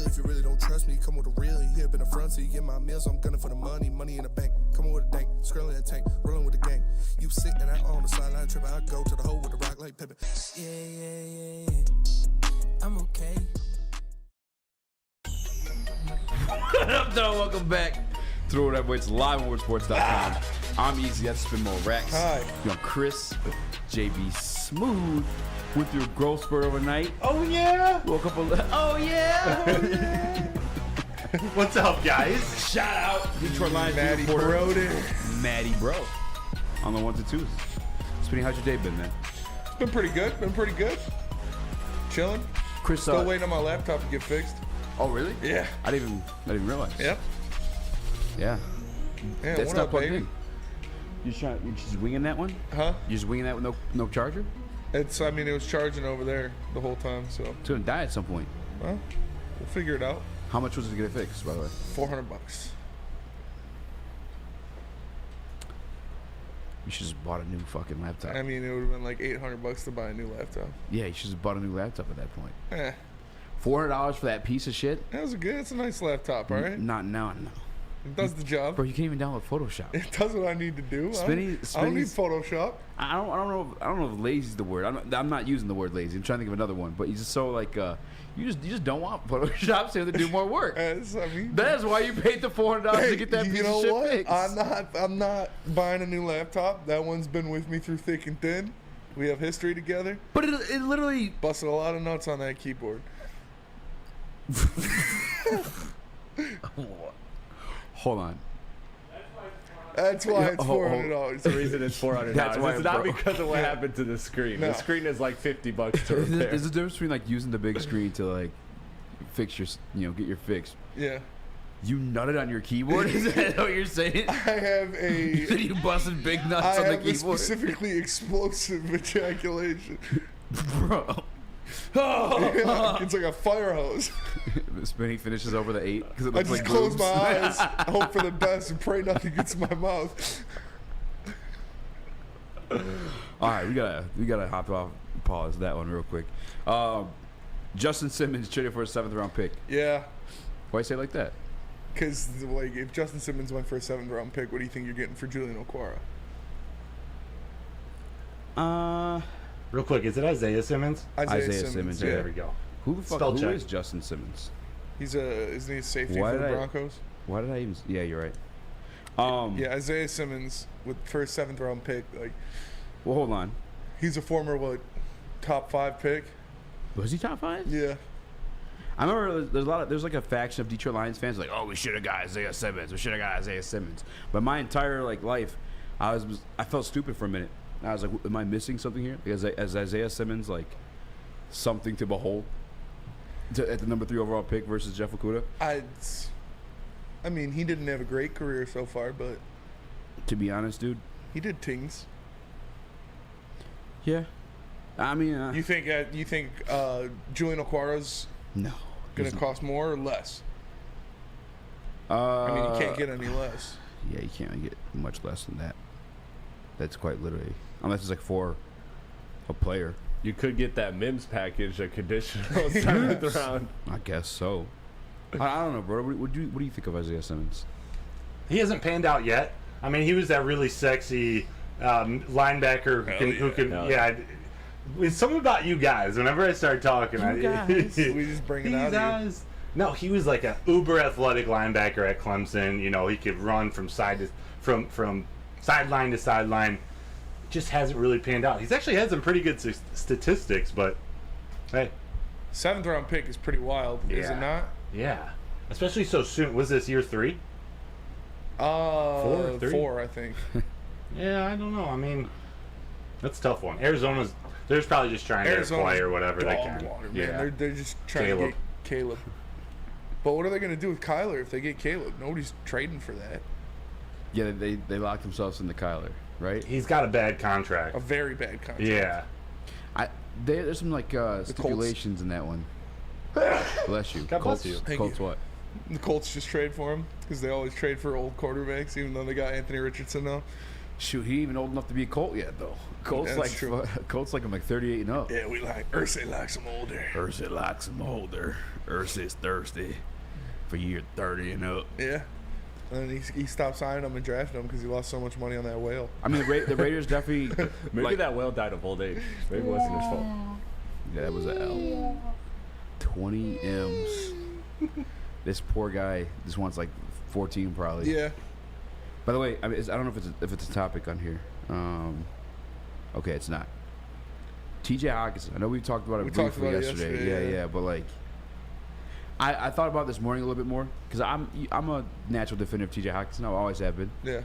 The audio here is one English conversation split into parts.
If you really don't trust me, come with a real. You hip in the front, so you get my meals. I'm gunning for the money, money in the bank. Coming with a dank, scrolling in the tank, rolling with the gang. You sitting out on the sideline tripping. I go to the hole with the rock like Pippin. Yeah. I'm okay. What up, though? Welcome back to Woodward Heavyweights live on WoodSports.com. I'm Easy. That's Spin More Rex. Hi. You're on Chris JB Smooth with your growth spurt overnight. Oh yeah. Woke up oh yeah. What's up, guys? Shout out Detroit Lions Matt reporter Broder. Matty Bro on the 1s and 2s. Spinny, how's your day been, man? It's been pretty good. Chilling. Chris, Still waiting on my laptop to get fixed. Oh really? Yeah. I didn't even realize. Yep. Yeah. Yeah. That's What not up, plugged baby? in. You just winging that one? Huh? You just winging that with no charger? It was charging over there the whole time. So. It's gonna die at some point. Well, we'll figure it out. How much was it to get it fixed, by the way? $400. You should just bought a new fucking laptop. I mean, it would have been like $800 to buy a new laptop. Yeah, you should have bought a new laptop at that point. Eh. $400 for that piece of shit? That was good. It's a nice laptop, all right? Not now, no. It does the job. Bro, you can't even download Photoshop. It does what I need to do. I don't need Photoshop. I don't know if lazy is the word. I'm not using the word lazy. I'm trying to think of another one. But you just so like you just don't want Photoshop, so you have to do more work. That's why you paid the $400 to get that piece of shit fixed. I'm not buying a new laptop. That one's been with me through thick and thin. We have history together. But it literally busted a lot of nuts on that keyboard. Hold on. That's why it's $400. The reason it's $400. That's why it's not because of what happened to the screen. No. The screen is like $50 to repair. There's a difference between like using the big screen to like fix your, get your fix. Yeah. You nutted on your keyboard? Is that what you're saying? I have You said you busted big nuts on the keyboard? I have a specifically explosive ejaculation. Bro. Yeah, it's like a fire hose. Spinny finishes over the 8 because it I looks just like close boobs. my eyes, hope for the best, and pray nothing gets in my mouth. All right, we gotta hop off, pause that one real quick. Justin Simmons traded for a 7th round pick. Yeah. Why you say it like that? Because like if Justin Simmons went for a 7th round pick, what do you think you're getting for Julian Okwara? Real quick, is it Isaiah Simmons? Isaiah Simmons. Yeah, there we go. Who the fuck? Who is Justin Simmons? Isn't he a safety for the Broncos? Why did I even? Yeah, you're right. Yeah, Isaiah Simmons for a 7th round pick. Like, well, hold on. He's a former top 5 pick. Was he top 5? Yeah. I remember there's like a faction of Detroit Lions fans like, oh, we should have got Isaiah Simmons. But my entire life, I felt stupid for a minute. I was like, am I missing something here? Because as Isaiah Simmons something to behold at the number 3 overall pick versus Jeff Okudah? I mean, he didn't have a great career so far, but to be honest, dude, he did things. Yeah, I mean, you think Julian Okwara's gonna cost more or less? I mean, you can't get any less. Yeah, you can't get much less than that. That's quite literally, unless it's for a player. You could get that Mims package, a conditional 7th round. I guess so. I don't know, bro. What do you think of Isaiah Simmons? He hasn't panned out yet. I mean, he was that really sexy linebacker who can. It's something about you guys. Whenever I start talking, we just bring it out of you. No, he was like an uber athletic linebacker at Clemson. He could run from sideline to sideline. Just hasn't really panned out. He's actually had some pretty good statistics, but hey. 7th round pick is pretty wild, is it not? Yeah. Especially so soon. Was this year 3? 4, I think. Yeah, I don't know. I mean, that's a tough one. They're probably just trying to play or whatever they can. Water, man. They're just trying to get Caleb. But what are they going to do with Kyler if they get Caleb? Nobody's trading for that. Yeah, they locked themselves into Kyler, right? He's got a bad contract. A very bad contract. Yeah. There's some stipulations in that one. Bless you. God bless you. Colts what? The Colts just trade for him because they always trade for old quarterbacks, even though they got Anthony Richardson now. Shoot, he ain't even old enough to be a Colt yet, though. Colt's like I'm like 38 and up. Yeah, we like Ursay likes him older. Ursay likes him older. Ursay's thirsty for year 30 and up. Yeah. And then he stopped signing him and drafting him because he lost so much money on that whale. I mean, the Raiders definitely... Maybe that whale died of old age. Maybe it wasn't his fault. Yeah, that was an L. 20 M's. This poor guy just wants like 14 probably. Yeah. By the way, I mean, I don't know if it's a topic on here. Okay, it's not. T.J. Hawkinson. I know we talked about it briefly yesterday. Yeah, but like, I thought about this morning a little bit more because I'm a natural defender of T.J. Hawkinson. I always have been. Yeah.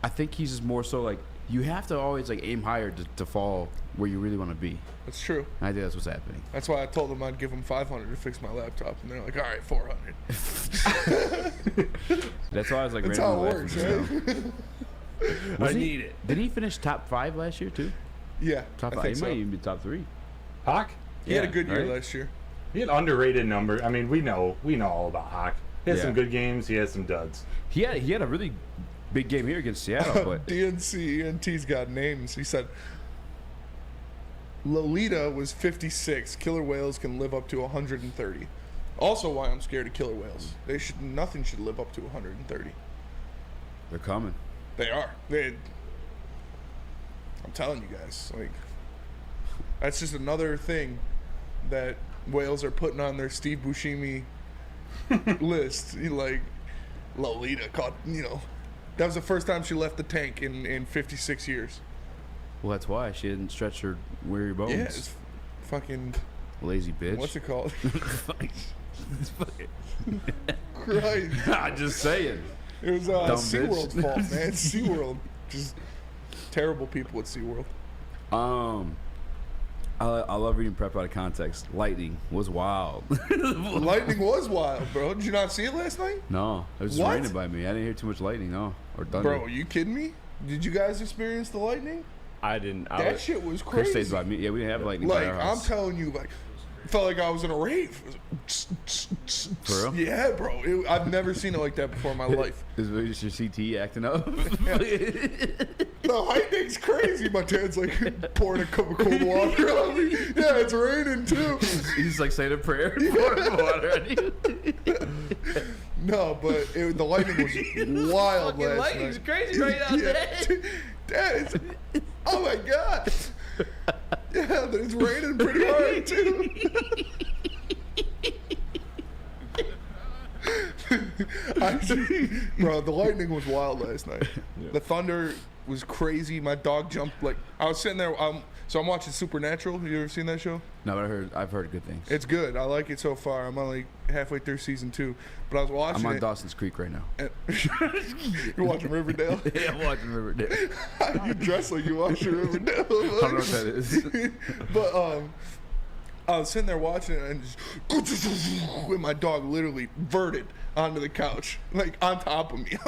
I think he's just more so like you have to always like aim higher to fall where you really want to be. That's true. And I think that's what's happening. That's why I told them I'd give them $500 to fix my laptop, and they're like, "All right, $400." That's why I was like, that's how it works, right? I need it. Did he finish top 5 last year too? Yeah, top 5. He might even be top 3. Hawk? He had a good year last year. He had underrated number. I mean, we know all about Hawk. He had some good games. He had some duds. He had a really big game here against Seattle. But ENT's got names. He said Lolita was 56. Killer whales can live up to 130. Also, why I'm scared of killer whales. Nothing should live up to 130. They're coming. They are. I'm telling you guys, like, that's just another thing that whales are putting on their Steve Buscemi list. Like, Lolita caught, that was the first time she left the tank in 56 years. Well, that's why she didn't stretch her weary bones. Yeah, it's fucking lazy bitch. What's it called? Christ. I'm just saying. It was SeaWorld's fault, man. SeaWorld. Just terrible people at SeaWorld. I love reading prep out of context. Lightning was wild. Lightning was wild, bro. Did you not see it last night? No. It was just raining by me. I didn't hear too much lightning, no. Or thunder. Bro, are you kidding me? Did you guys experience the lightning? I didn't. That shit was crazy. Chris stays by me. Yeah, we didn't have lightning by our house. I'm telling you, felt like I was in a rave. For real? Yeah, bro. I've never seen it like that before in my life. Is your CT acting up? The lightning's crazy. My dad's like pouring a cup of cold water on me. Yeah, it's raining too. He's like saying a prayer, pouring water on you. No, but the lightning was wild last lightning's night. crazy right now, Dad. Dad, oh my God. Yeah, it's raining pretty hard too. Bro, the lightning was wild last night. Yeah. The thunder was crazy. My dog jumped I was sitting there. So I'm watching Supernatural. Have you ever seen that show? No, but I've heard good things. It's good. I like it so far. I'm only halfway through season 2, but I was watching. I'm on Dawson's Creek right now. You're watching Riverdale? Yeah, I'm watching Riverdale. You dress like you watching Riverdale. I don't know what that is. But I was sitting there watching it and just with my dog literally verted onto the couch, on top of me.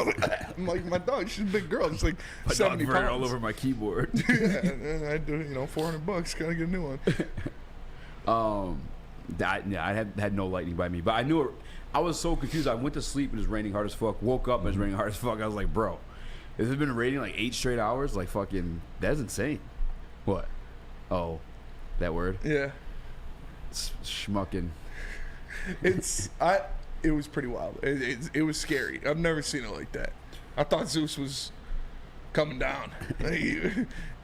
I'm like, my dog, she's a big girl. She's like my 70 dog pounds. all over my keyboard. Yeah, and I do, $400. Gotta get a new one. I had no lightning by me, but I knew it. I was so confused. I went to sleep and it was raining hard as fuck. Woke up and it was raining hard as fuck. I was like, bro, if it's been raining 8 straight hours, fucking, that's insane. What? Oh, that word? Yeah. Schmucking. It was pretty wild. It was scary. I've never seen it like that. I thought Zeus was coming down.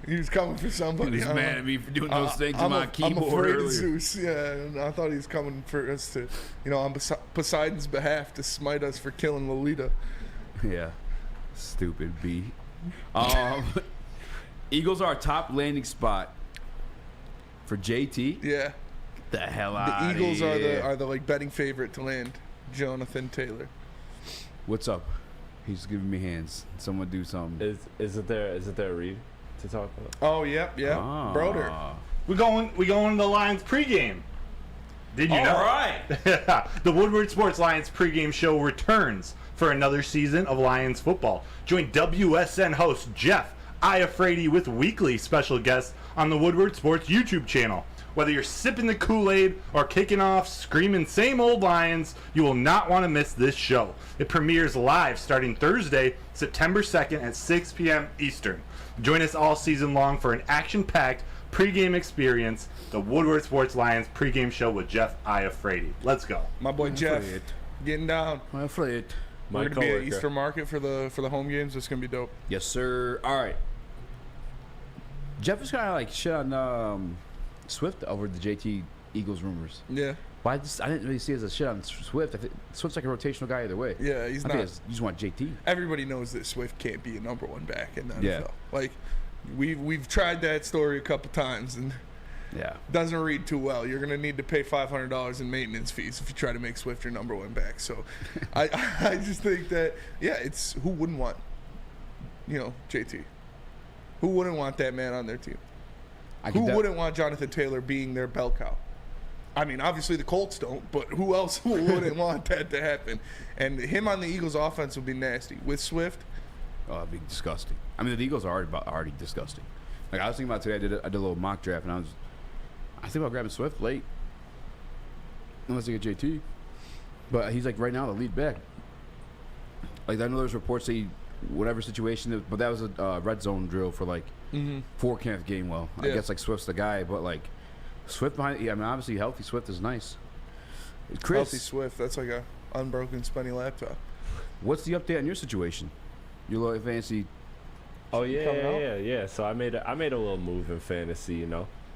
He was coming for somebody. He was mad at me for doing those things on my keyboard I'm afraid earlier. of Zeus. Yeah, and I thought he was coming for us to, on Poseidon's behalf to smite us for killing Lolita. Yeah. Stupid B. Eagles are our top landing spot for JT. Yeah. The hell out The Eagles of here. are the betting favorite to land Jonathan Taylor. What's up? He's giving me hands. Someone do something. Is it there a read to talk about? Oh yeah. Broder. We going to the Lions pregame. Did you know? All right. The Woodward Sports Lions pregame show returns for another season of Lions football. Join WSN host Jeff Iafrady with weekly special guests on the Woodward Sports YouTube channel. Whether you're sipping the Kool-Aid or kicking off screaming same old Lions, you will not want to miss this show. It premieres live starting Thursday, September 2nd at 6 p.m. Eastern. Join us all season long for an action-packed pregame experience, the Woodward Sports Lions pregame show with Jeff Iafredi. Let's go. My boy Jeff getting down. I'm afraid. We're gonna be at Eastern Market for the home games. It's gonna be dope. Yes, sir. All right. Jeff was kind of like shit on Swift over the JT Eagles rumors. Yeah. But I didn't really see it as a shit on Swift. Swift's like a rotational guy either way. Yeah, he's not. You just want JT. Everybody knows that Swift can't be a number one back in the NFL. Yeah. Like, we've tried that story a couple times and Yeah. doesn't read too well. You're gonna need to pay $500 in maintenance fees if you try to make Swift your number one back. So, I just think that it's who wouldn't want, JT. Who wouldn't want that man on their team? Who wouldn't want Jonathan Taylor being their bell cow? I mean, obviously the Colts don't, but who else wouldn't want that to happen? And him on the Eagles' offense would be nasty. With Swift, It'd be disgusting. I mean, the Eagles are already disgusting. Like I was thinking about today, I did a little mock draft, and I think about grabbing Swift late, unless I get JT. But he's like right now the lead back. Like I know there's reports that whatever situation, but that was a red zone drill for like for Kenneth Gainwell. I guess like Swift's the guy, but like Swift behind. Yeah, I mean obviously healthy Swift is nice. Chris, healthy Swift, that's like a unbroken spinny laptop. What's the update on your situation? Your little fancy. Oh yeah. So I made a little move in fantasy.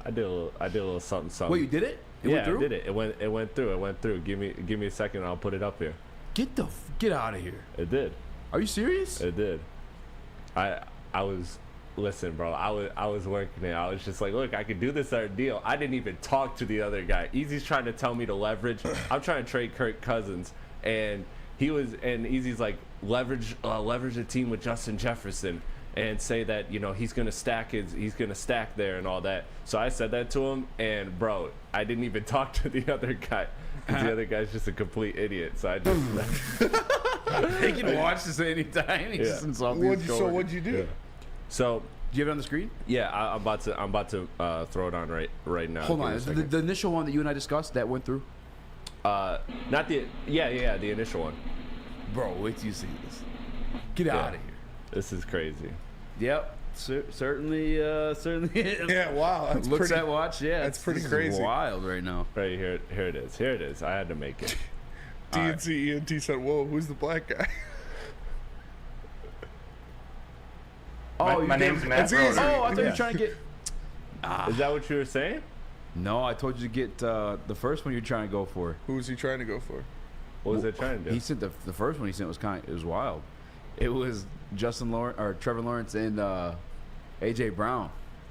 I did a little something. Wait, you did it? I did it. It went through. Give me a second, and I'll put it up here. Get out of here. It did. Are you serious? It did. Listen, bro. I was working it. I was just like, look, I could do this other deal. I didn't even talk to the other guy. Easy's trying to tell me to leverage. I'm trying to trade Kirk Cousins, and Easy's like leverage the team with Justin Jefferson and say that he's gonna stack there and all that. So I said that to him, and bro, I didn't even talk to the other guy. 'Cause the other guy's just a complete idiot. So I just He can watch this anytime. He just insulted his So what'd you do? Yeah. So Do you have it on the screen? yeah, I'm about to throw it on right now. Hold Give on. me a Is second. the initial one that you and I discussed that went through? Not the the initial one. Bro, wait till you see this. Get out of here. This is crazy. Yep. Certainly is. Yeah, wow. That's Looks pretty, at watch. Yeah, that's pretty this is crazy. wild right now. Right here it is. Here it is. I had to make it. DNC ENT said, "Whoa, who's the black guy?" My name's Matt It's easy. Broder. Oh, I thought you were trying to get. Is that what you were saying? No, I told you to get the first one you're trying to go for. Who was he trying to go for? What was I trying to do? He sent the first one he sent it was wild. It was Trevor Lawrence and AJ Brown.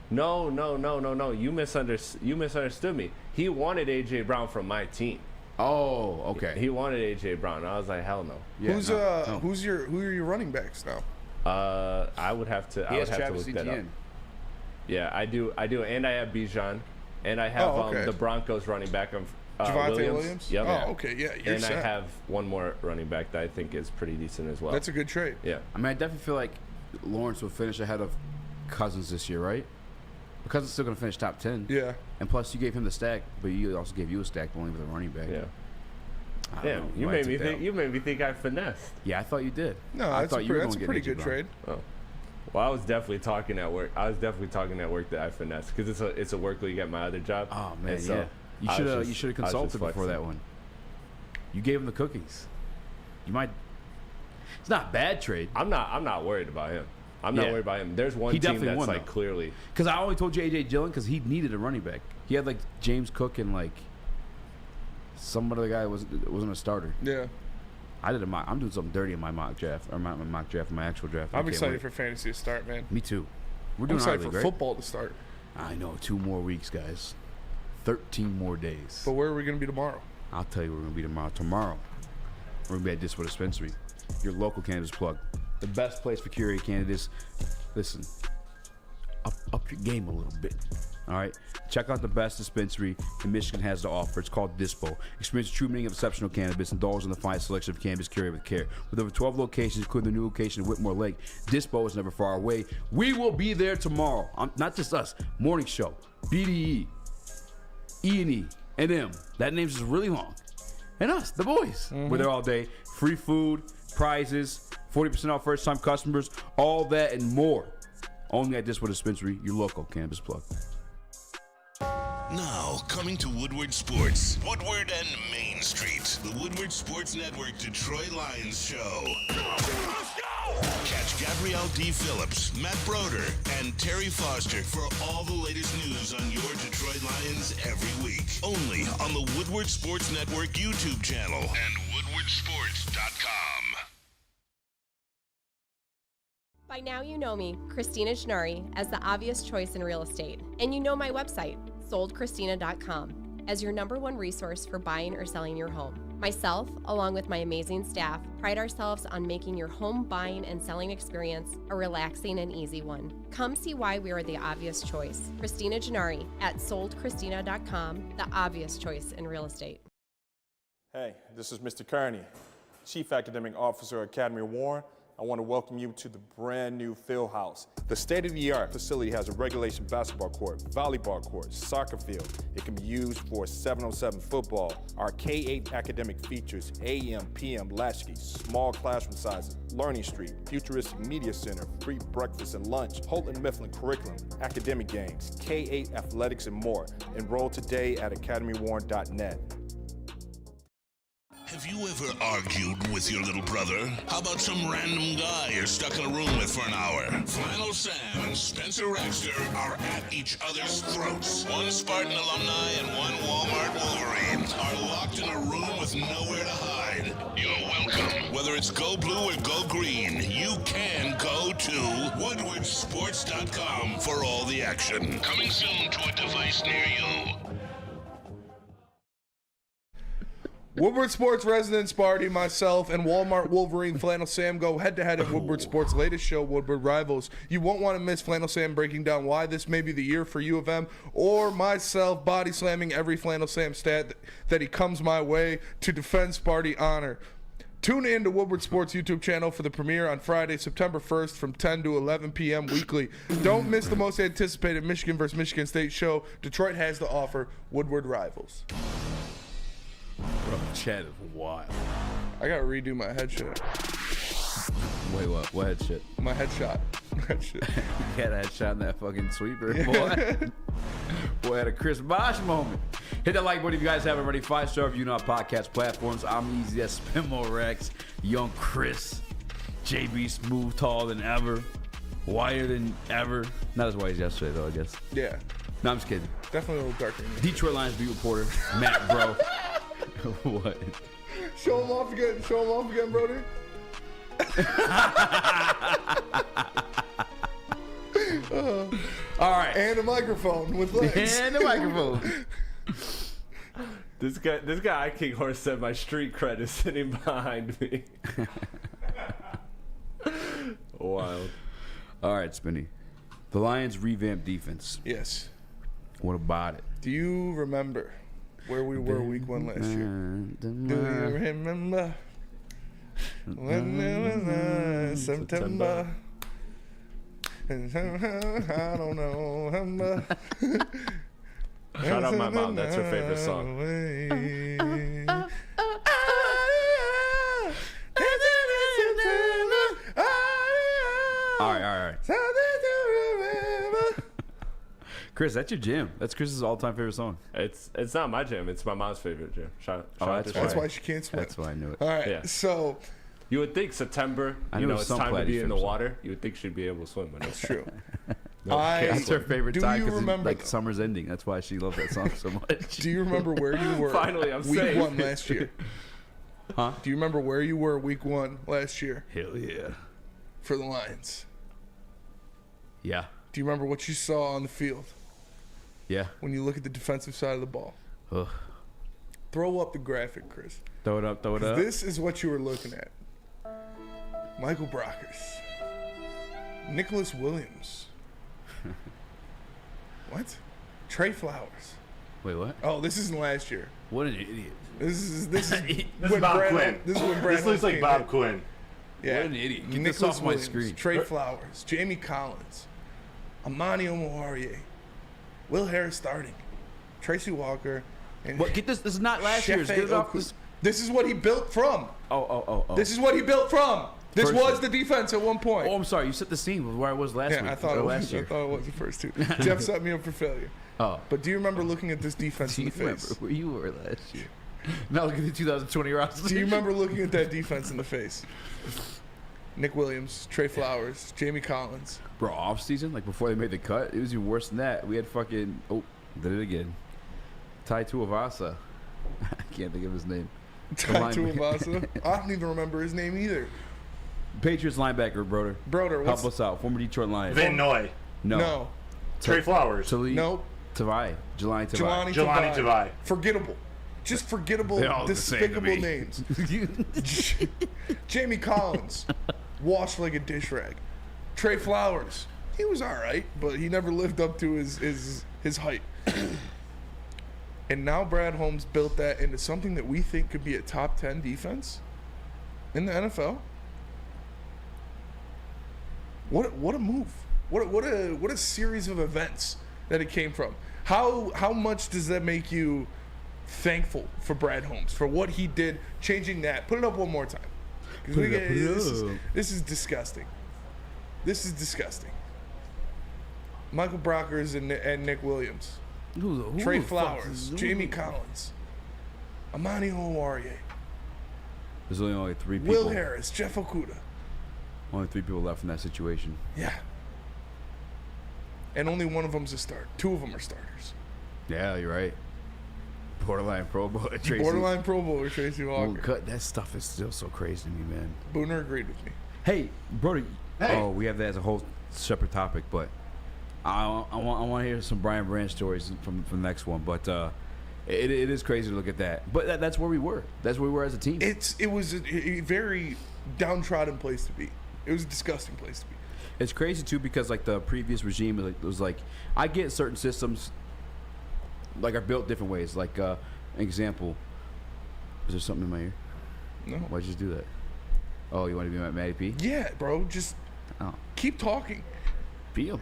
No. You misunderstood me. He wanted AJ Brown from my team. Oh, okay. He wanted AJ Brown. I was like, hell no. Yeah, no. Who are your running backs now? I would have to. He I has would have to Travis look that up. Etienne. Yeah, I do, and I have Bijan, and I have okay. the Broncos running back of Javonte Williams? Yep. Oh, okay, yeah, you're And set. I have one more running back that I think is pretty decent as well. That's a good trade. Yeah. I mean, I definitely feel like Lawrence will finish ahead of Cousins this year, right? Cousins is still going to finish top 10. Yeah. And plus, you gave him the stack, but you also gave you a stack, but only with a running back. Yeah. I don't Damn, know. you Why I made me took that think. You made me think I finessed. Yeah, I thought you did. No, I that's thought a, you were that's a gonna pretty get good AJ Brown. trade. Oh. Well, I was definitely talking at work. That I finessed because it's a work league at my other job. Oh man, And so yeah. You I should was have just- you should have I was just consulted before flexing. that one. You gave him the cookies. You might. It's not a bad trade I'm not worried about him. I'm not Yeah. worried about him. There's one He team definitely that's won, like though. clearly. because I only told you AJ Dillon because he needed a running back. He had like James Cook and like some other guy wasn't a starter. Yeah. I'm doing something dirty in my mock draft or my mock draft, my actual draft. I I'm can't excited wait. for fantasy to start, man. Me too. We're I'm doing excited our for league, right? football to start. I know. 2 more weeks, guys. 13 more days. But where are we going to be tomorrow? I'll tell you where we're going to be tomorrow. Tomorrow, we're going to be at Dispo Dispensary, your local cannabis plug. The best place for curated cannabis. Listen, up your game a little bit. All right? Check out the best dispensary in Michigan has to offer. It's called Dispo. Experience the true meaning of exceptional cannabis. Indulge in the finest selection of cannabis curated with care. With over 12 locations, including the new location in Whitmore Lake, Dispo is never far away. We will be there tomorrow. Not just us. Morning show. BDE. E&E, and M. That name's just really long. And us, the boys. We're there all day. Free food, prizes, 40% off first-time customers, all that and more. Only at Diswood Dispensary, your local cannabis plug. Now, coming to Woodward Sports, Woodward and Main Street, the Woodward Sports Network Detroit Lions Show. Let's go! Catch Gabrielle D. Phillips, Matt Broder, and Terry Foster for all the latest news on your Detroit Lions every week. Only on the Woodward Sports Network YouTube channel and woodwardsports.com. By now you know me, Christina Gennari, as the obvious choice in real estate. And you know my website, soldchristina.com, as your #1 resource for buying or selling your home. Myself, along with my amazing staff, pride ourselves on making your home buying and selling experience a relaxing and easy one. Come see why we are the obvious choice. Christina Gennari at soldchristina.com, the obvious choice in real estate. Hey, this is Mr. Kearney, Chief Academic Officer at Academy Warren. I want to welcome you to the brand new field house. The state-of-the-art facility has a regulation basketball court, volleyball court, soccer field. It can be used for 7-on-7 football. Our K-8 academic features AM, PM, latchkey, small classroom sizes, Learning Street, futuristic media center, free breakfast and lunch, Holton Mifflin curriculum, academic games, K-8 athletics, and more. Enroll today at academywarren.net. Have you ever argued with your little brother? How about some random guy you're stuck in a room with for an hour? Flannel Sam and Spencer Raxter are at each other's throats. One Spartan alumni and one Walmart Wolverine are locked in a room with nowhere to hide. You're welcome. Whether it's go blue or go green, you can go to woodwardsports.com for all the action. Coming soon to a device near you. Woodward Sports resident Sparty, myself, and Walmart Wolverine Flannel Sam go head-to-head in Woodward Sports' latest show, Woodward Rivals. You won't want to miss Flannel Sam breaking down why this may be the year for U of M, or myself body slamming every Flannel Sam stat that he comes my way to defend Sparty honor. Tune in to Woodward Sports YouTube channel for the premiere on Friday, September 1st from 10 to 11 p.m. weekly. Don't miss the most anticipated Michigan vs. Michigan State show Detroit has to offer, Woodward Rivals. Bro, chat is wild. I gotta redo my headshot. Wait, what? What head shit? My headshot. You had a headshot in that fucking sweeper, boy. Boy, had a Chris Bosh moment. Hit that like button if you guys haven't already. 5-star review on podcast platforms. I'm Easy as Spimo Rex. Young Chris. JB smooth, tall than ever. Whiter than ever. Not as white as yesterday, though, I guess. Yeah. No, I'm just kidding. Definitely a little darker. Detroit Lions beat reporter, Matt Bro. What? Show him off again, Brody. All right. And a microphone with legs. And a microphone. This guy, King Horse, said my street cred is sitting behind me. Wild. All right, Spinny. The Lions revamped defense. Yes. What about it? Do you remember where we were week 1 last year? Do you remember when it was September? I don't know. Shout out my mom. That's her favorite song. All right. Chris, that's your jam. That's Chris's all-time favorite song. It's not my jam. It's my mom's favorite jam. Shout out to That's Shay. why she can't swim. That's why I knew it. All right, Yeah. so You would think September, I you know know, it's some time to Platte be in the favorite song. water. You would think she'd be able to swim. But that's true. no, I- can't That's her swim. favorite Do time you because remember like though? summer's ending. That's why she loves that song so much. Do you remember where you were Finally, I'm week safe. 1 last year? Huh? Do you remember where you were week 1 last year Hell yeah. for the Lions? Yeah. Do you remember what you saw on the field Yeah. when you look at the defensive side of the ball? Ugh. Throw up the graphic, Chris. Throw it up. Throw it up. This is what you were looking at. Michael Brockers. Nicholas Williams. What? Trey Flowers. Wait, what? Oh, this isn't last year. What an idiot. This is This when is Bob Brad- Quinn. This is when Brad This looks Holmes like came Bob in. Quinn. Yeah. What an idiot. Get this Nicholas off my Williams, screen. Trey Flowers, Jamie Collins, Ermanni Omowarie, Will Harris starting, Tracy Walker, and What? Get this. This is not last year's. Get it off this. This is what he built from. Oh. This is what he built from. This First was year. the defense at one point. Oh, I'm sorry. You set the scene with where I was last week. Yeah, I thought it last was. I year. thought it was the first two. Jeff set me up for failure. Oh. But do you remember looking at this defense Do in you the remember face? where you were last year? Now look at the 2020 roster. Do you remember looking at that defense in the face? Nick Williams, Trey Flowers, Jamie Collins. Bro, off season, like before they made the cut, it was even worse than that. We had fucking did it again. Tai Tuivasa. I can't think of his name. Tai Tuivasa. I don't even remember his name either. Patriots linebacker, Broder. Broder, Help us out. Former Detroit Lions. Van Noy. No. Trey Flowers. Nope. Tavai. Jelani Tavai. Jelani Tavai. Tavai. Forgettable. Just forgettable, They're all the same to despicable me. names. Jamie Collins, washed like a dish rag. Trey Flowers, he was all right, but he never lived up to his height. And now Brad Holmes built that into something that we think could be a top 10 defense in the NFL. What a move! What a series of events that it came from. How much does that make you thankful for Brad Holmes for what he did, changing that? Put it up one more time. This is disgusting. This is disgusting. Michael Brockers and Nick Williams, Trey Flowers, Jamie Collins, Ermanni Oruwariye, There's only 3 people. Will Harris, Jeff Okudah. Only 3 people left in that situation. Yeah. And only one of them's a start. 2 of them are starters. Yeah, you're right. Borderline Pro Bowler Tracy. Borderline Pro Bowler Tracy Walker. That stuff is still so crazy to me, man. Booner agreed with me. Hey, Brody. Hey. Oh, we have that as a whole separate topic, but I want to hear some Brian Branch stories from the next one. But it is crazy to look at that. But that's where we were. That's where we were as a team. It was a very downtrodden place to be. It was a disgusting place to be. It's crazy too because like the previous regime was like I get certain systems like are built different ways. Like an example. Is there something in my ear? No. Why'd you just do that? Oh, you want to be Matty P? Yeah, bro. Just Oh, keep talking. feel.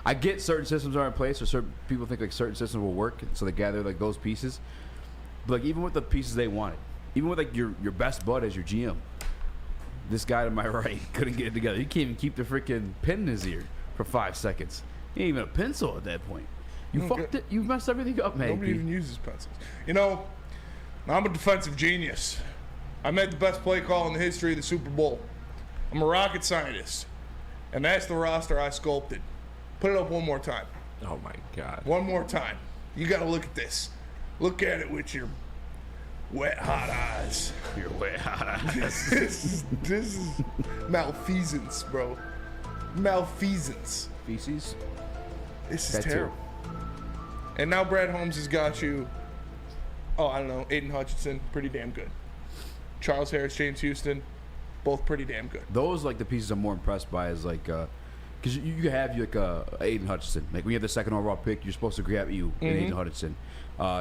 I get certain systems are in place, or certain people think like certain systems will work, so they gather like those pieces. But like even with the pieces they wanted, even with like your best bud as your GM, this guy to my right couldn't get it together. He can't even keep the freaking pen in his ear for 5 seconds. He ain't even a pencil at that point. You fucked it. You messed everything up, man. Nobody even uses pencils. You know, I'm a defensive genius. I made the best play call in the history of the Super Bowl. I'm a rocket scientist. And that's the roster I sculpted. Put it up one more time. Oh my God. One more time. You got to look at this. Look at it with your wet, hot eyes. You're way out. This is malfeasance, bro. Malfeasance. Feces. This is That too. terrible. And now Brad Holmes has got you, I don't know, Aiden Hutchinson, pretty damn good. Charles Harris, James Houston, both pretty damn good. Those like the pieces I'm more impressed by is like because you have like Aiden Hutchinson. Like when you have the second overall pick, you're supposed to grab you and Aiden Hutchinson.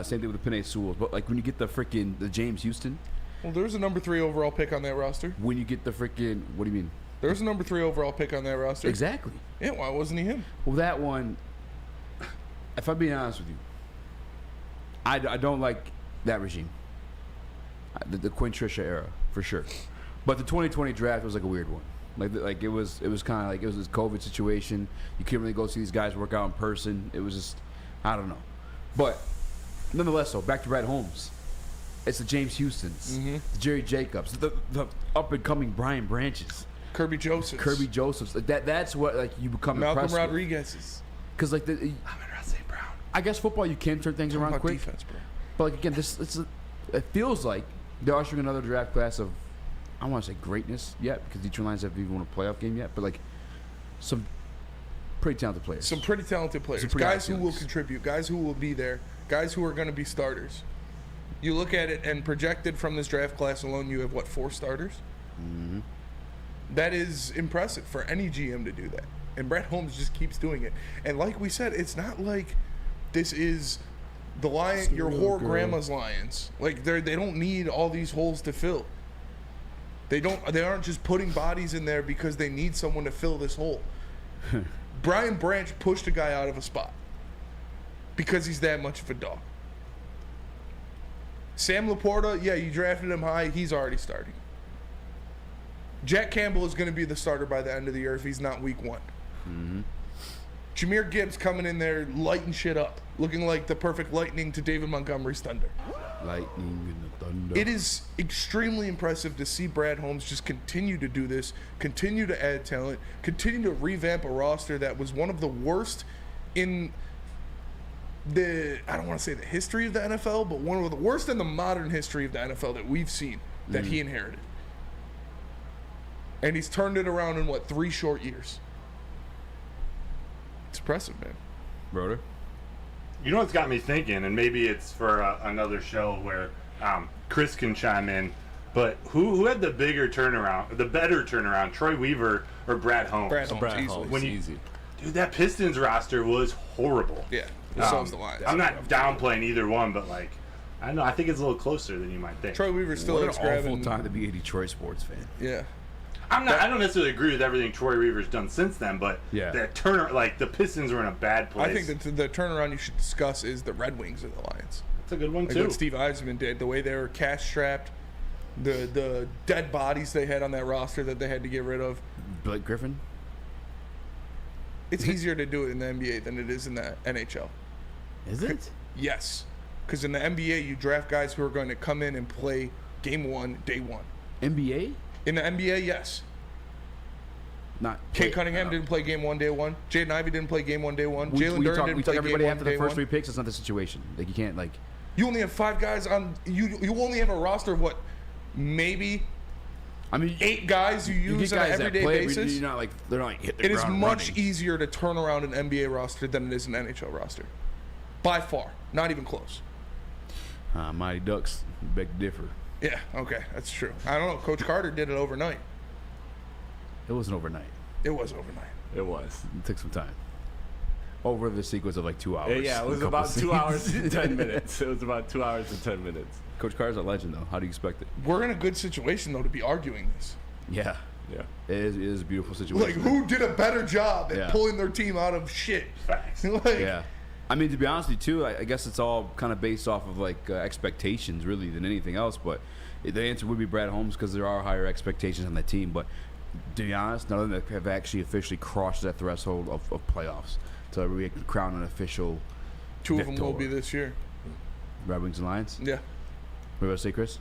Same thing with the Penei Sewells. But like when you get the James Houston, Well, there's a number 3 overall pick on that roster. when you get the freaking what do you mean? There's a number 3 overall pick on that roster. Exactly. Yeah, why wasn't he him? Well, that one, if I'm being honest with you, I don't like that regime. The Quinn Trisha era, for sure. But the 2020 draft was like a weird one. Like it was kind of like it was this COVID situation. You couldn't really go see these guys work out in person. It was just, I don't know. But nonetheless, though, back to Brad Holmes. It's the James Houstons, the Jerry Jacobs, the up-and-coming Brian Branches. Kirby Josephs. Like that's what like you become Malcolm impressed with. Rodriguez's. Because like Amon-Ra St. Brown. I guess football you can turn things around About quick. defense, bro. But like again, it feels like they're ushering another draft class of I don't want to say greatness yet because Detroit Lions haven't even won a playoff game yet, but like some pretty talented players. Some pretty talented players. Some pretty Guys high who will ceilings. contribute. Guys who will be there. Guys who are going to be starters. You look at it and projected from this draft class alone, you have what, 4 starters? Mm-hmm. That is impressive for any GM to do that. And Brett Holmes just keeps doing it. And like we said, it's not like this is the Lion, your whore grandma's Lions. Like they don't need all these holes to fill. They aren't just putting bodies in there because they need someone to fill this hole. Brian Branch pushed a guy out of a spot because he's that much of a dog. Sam Laporta, yeah, you drafted him high. He's already starting. Jack Campbell is going to be the starter by the end of the year if he's not week 1. Mm-hmm. Jahmyr Gibbs coming in there lighting shit up, looking like the perfect lightning to David Montgomery's thunder. Lightning in the thunder. It is extremely impressive to see Brad Holmes just continue to do this, continue to add talent, continue to revamp a roster that was one of the worst in the, I don't want to say the history of the NFL, but one of the worst in the modern history of the NFL that we've seen that he inherited. And he's turned it around in, 3 short years. It's impressive, man. Broder? You know what's got me thinking, and maybe it's for another show where Chris can chime in, but who had the better turnaround, Troy Weaver or Brad Holmes? Brad Holmes, Brad easily. Holmes, easy. Dude, that Pistons roster was horrible. Yeah, so's the Lions. I'm not downplaying either one, but I don't know. I think it's a little closer than you might think. Troy Weaver still What looks an awful grabbing. time to be a Detroit sports fan. Yeah. I don't necessarily agree with everything Troy Weaver's done since then, but Yeah. that the Pistons were in a bad place. I think that the turnaround you should discuss is the Red Wings of the Lions. that's a good one Like too. what Steve Eisman did, the way they were cash strapped, the dead bodies they had on that roster that they had to get rid of. Blake Griffin? It's easier to do it in the NBA than it is in the NHL. Is it? Yes. Because in the NBA, you draft guys who are going to come in and play game 1, day 1. NBA? In the NBA, yes. Not. Kate Cunningham didn't play game 1, day 1. Jaden Ivey didn't play game 1, day 1. We Jalen Duren talk didn't play game everybody 1, after day the first 1. 3 picks. That's not the situation. Like, you can't, like. You only have 5 guys on. You only have a roster of maybe I mean, 8 guys you you use get on an guys that everyday play, but basis. you're not like they're not like hit the It is ground much running. easier to turn around an NBA roster than it is an NHL roster. By far. Not even close. Mighty Ducks beg to differ. Yeah, okay, that's true. I don't know. Coach Carter did it overnight. It wasn't overnight. It was overnight. It was. It took some time. Over the sequence of like 2 hours. Yeah, it was A couple about 2 hours scenes. and 10 minutes. It was about 2 hours and 10 minutes. Coach Carter's a legend, though. How do you expect it? We're in a good situation, though, to be arguing this. Yeah. Yeah. It is a beautiful Like, situation. who did a better job at Yeah. pulling their team out of shit? Facts. Like, Yeah. I mean, to be honest with you, too, I guess it's all kind of based off of, like, expectations, really, than anything else. But the answer would be Brad Holmes because there are higher expectations on that team. But to be honest, none of them have actually officially crossed that threshold of playoffs. So we can crown an official 2 of them will victor. be this year. Red Wings and Lions. Yeah. What you about to say, Chris?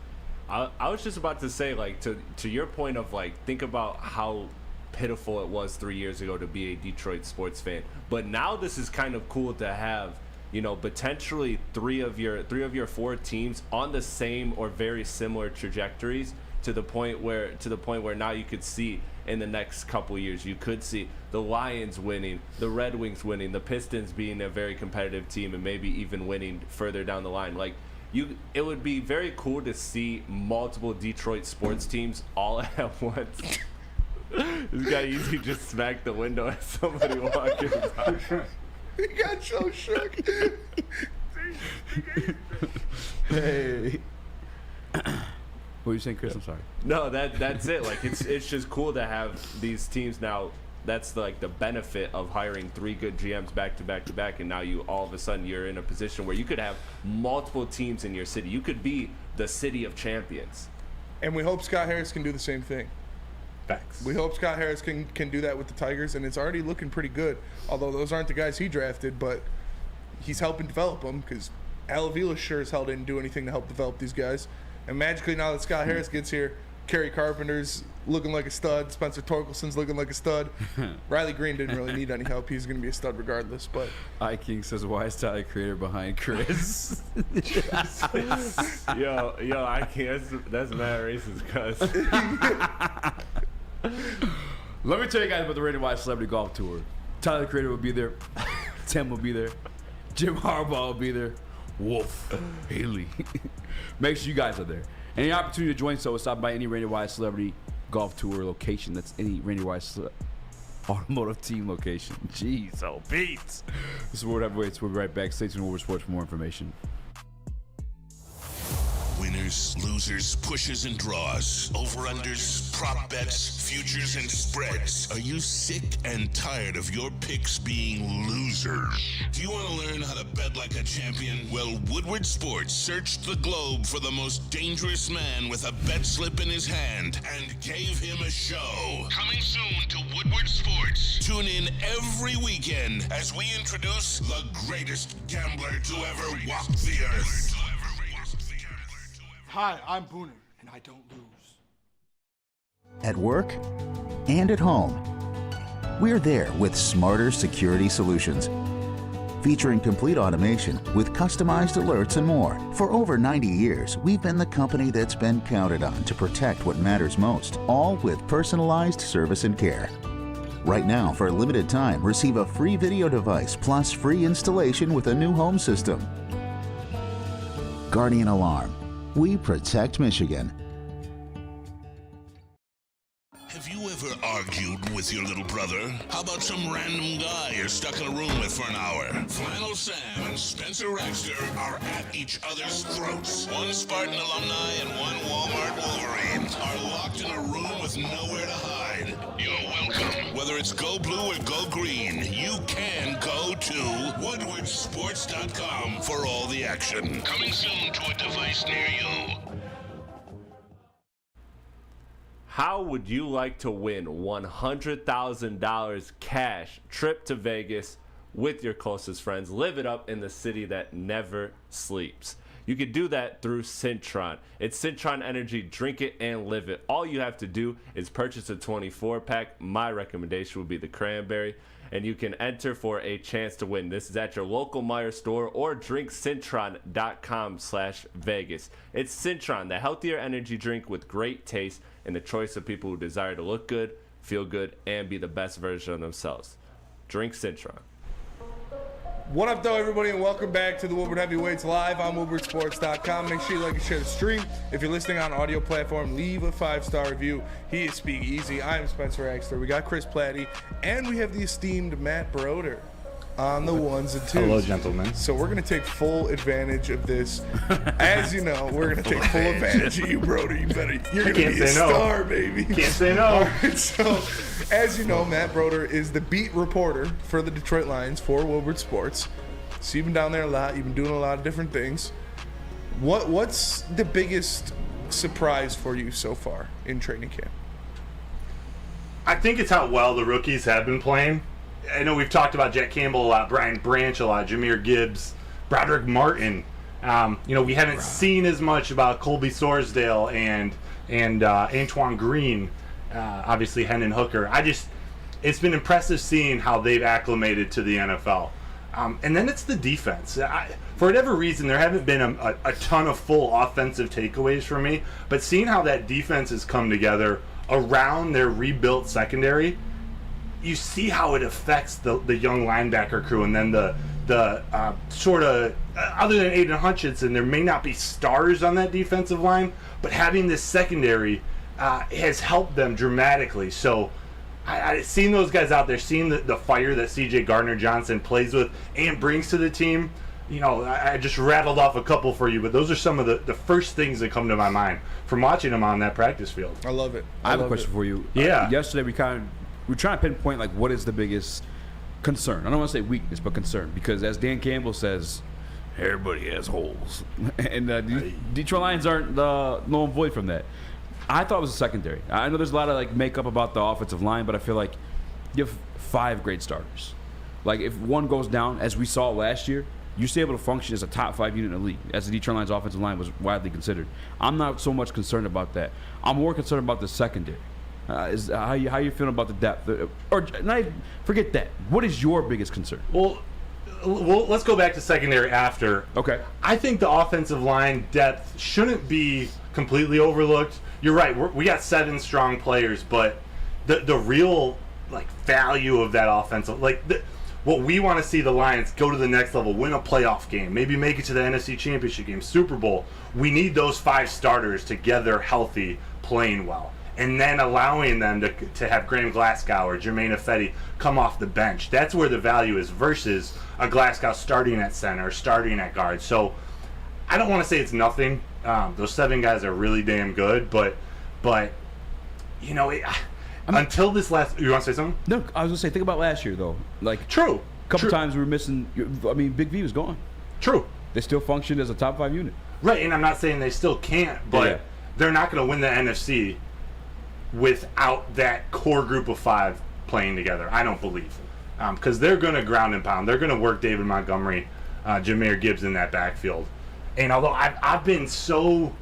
I was just about to say, like, to your point of, like, think about how pitiful it was 3 years ago to be a Detroit sports fan. But now this is kind of cool to have, you know, potentially three of your 4 teams on the same or very similar trajectories to the point where now you could see in the next couple years, you could see the Lions winning, the Red Wings winning, the Pistons being a very competitive team and maybe even winning further down the line. Like, it would be very cool to see multiple Detroit sports teams all at once. This guy usually just smacked the window at somebody walking by. He got so shook. Hey. What are you saying, Chris? I'm sorry. No, that's it. Like, it's just cool to have these teams now. That's the benefit of hiring 3 good GMs back to back to back, and now you all of a sudden you're in a position where you could have multiple teams in your city. You could be the city of champions. And we hope Scott Harris can do the same thing. Facts. We hope Scott Harris can do that with the Tigers, and it's already looking pretty good. Although those aren't the guys he drafted, but he's helping develop them because Al Avila sure as hell didn't do anything to help develop these guys. And magically, now that Scott Harris gets here, Kerry Carpenter's looking like a stud. Spencer Torkelson's looking like a stud. Riley Green didn't really need any help. He's going to be a stud regardless. But King says, why is Tyler Creator behind Chris? Yo, I can't. That's mad racist, cuz. Let me tell you guys about the Rated Y Celebrity Golf Tour. Tyler Creator will be there. Tim will be there. Jim Harbaugh will be there. Wolf. Haley. Make sure you guys are there. Any opportunity to join, so stop by any Rated Y Celebrity Golf Tour location. That's any Rated Y automotive team location. Jeez, oh, beats. This is Woodward Heavyweights. We'll be right back. Stay tuned to Woodward Sports for more information. Winners winners, losers, pushes and draws, over-unders, prop bets, futures and spreads. Are you sick and tired of your picks being losers? Do you want to learn how to bet like a champion? Well, Woodward Sports searched the globe for the most dangerous man with a bet slip in his hand and gave him a show. Coming soon to Woodward Sports. Tune in every weekend as we introduce the greatest gambler to ever walk the earth. Hi, I'm Booner, and I don't lose. At work and at home, we're there with smarter security solutions. Featuring complete automation with customized alerts and more. For over 90 years, we've been the company that's been counted on to protect what matters most, all with personalized service and care. Right now, for a limited time, receive a free video device plus free installation with a new home system. Guardian Alarm. We protect Michigan. Have you ever argued with your little brother? How about some random guy you're stuck in a room with for an hour? Flannel Sam and Spencer Raxter are at each other's throats. One Spartan alumni and one Walmart Wolverine are locked in a room with nowhere to hide. You're welcome. Whether it's go blue or go green, you can go to woodwardsports.com for all the action. Coming soon to a device near you. How would you like to win $100,000 cash trip to Vegas with your closest friends? Live it up in the city that never sleeps. You can do that through Cintron. It's Cintron Energy. Drink it and live it. All you have to do is purchase a 24-pack. My recommendation would be the cranberry. And you can enter for a chance to win. This is at your local Meijer store or drinkcintron.com/Vegas. It's Cintron, the healthier energy drink with great taste and the choice of people who desire to look good, feel good, and be the best version of themselves. Drink Cintron. What up, though, everybody, and welcome back to the Woodward Heavyweights Live on WoodwardSports.com. Make sure you like and share the stream. If you're listening on audio platform, leave a 5-star review. He is Speak Easy. I am Spencer Raxter. We got Chris Platte, and we have the esteemed Matt Broder on the ones and twos. Hello, gentlemen. So we're going to take full advantage of this. As you know, we're going to take full advantage of you, Broder. You're going to be a star, baby. Can't say no. All right, so, as you know, Matt Broder is the beat reporter for the Detroit Lions for Woodward Sports. So you've been down there a lot. You've been doing a lot of different things. What's the biggest surprise for you so far in training camp? I think it's how well the rookies have been playing. I know we've talked about Jack Campbell a lot, Brian Branch a lot, Jahmyr Gibbs, Broderick Martin. We haven't seen as much about Colby Sorsdale and Antoine Green, obviously Hendon Hooker. It's been impressive seeing how they've acclimated to the NFL. And then it's the defense. For whatever reason, there haven't been a ton of full offensive takeaways for me, but seeing how that defense has come together around their rebuilt secondary, you see how it affects the young linebacker crew, and then the sort of, other than Aiden Hutchinson, there may not be stars on that defensive line, but having this secondary has helped them dramatically. So I've seen those guys out there, seeing the fire that C.J. Gardner-Johnson plays with and brings to the team. I just rattled off a couple for you, but those are some of the first things that come to my mind from watching them on that practice field. I love it. I have a question for you. Yeah. Yesterday we're trying to pinpoint like what is the biggest concern. I don't want to say weakness, but concern, because as Dan Campbell says, everybody has holes, and Detroit Lions aren't null and void from that. I thought it was a secondary. I know there's a lot of like makeup about the offensive line, but I feel like you have 5 great starters. Like if one goes down, as we saw last year, you're still able to function as a top 5 unit in the league, as the Detroit Lions offensive line was widely considered. I'm not so much concerned about that. I'm more concerned about the secondary. Is how you feeling about the depth, or not even, forget that. What is your biggest concern? Well, let's go back to secondary after. Okay. I think the offensive line depth shouldn't be completely overlooked. You're right. We got 7 strong players, but the real value of that offensive, what we want to see the Lions go to the next level, win a playoff game, maybe make it to the NFC Championship game, Super Bowl. We need those 5 starters together, healthy, playing well. And then allowing them to have Graham Glasgow or Jermaine Ifedi come off the bench. That's where the value is versus a Glasgow starting at center, starting at guard. So I don't want to say it's nothing, Those 7 guys are really damn good, but you know, until this last, you want to say something? No, I was gonna say, think about last year though. Like, True. a couple times we were missing. I mean, Big V was gone. True. They still functioned as a top 5 unit. Right, and I'm not saying they still can't, but they're not going to win the NFC without that core group of 5 playing together. I don't believe, because they're going to ground and pound. They're going to work David Montgomery, Jahmyr Gibbs in that backfield. And although I've been so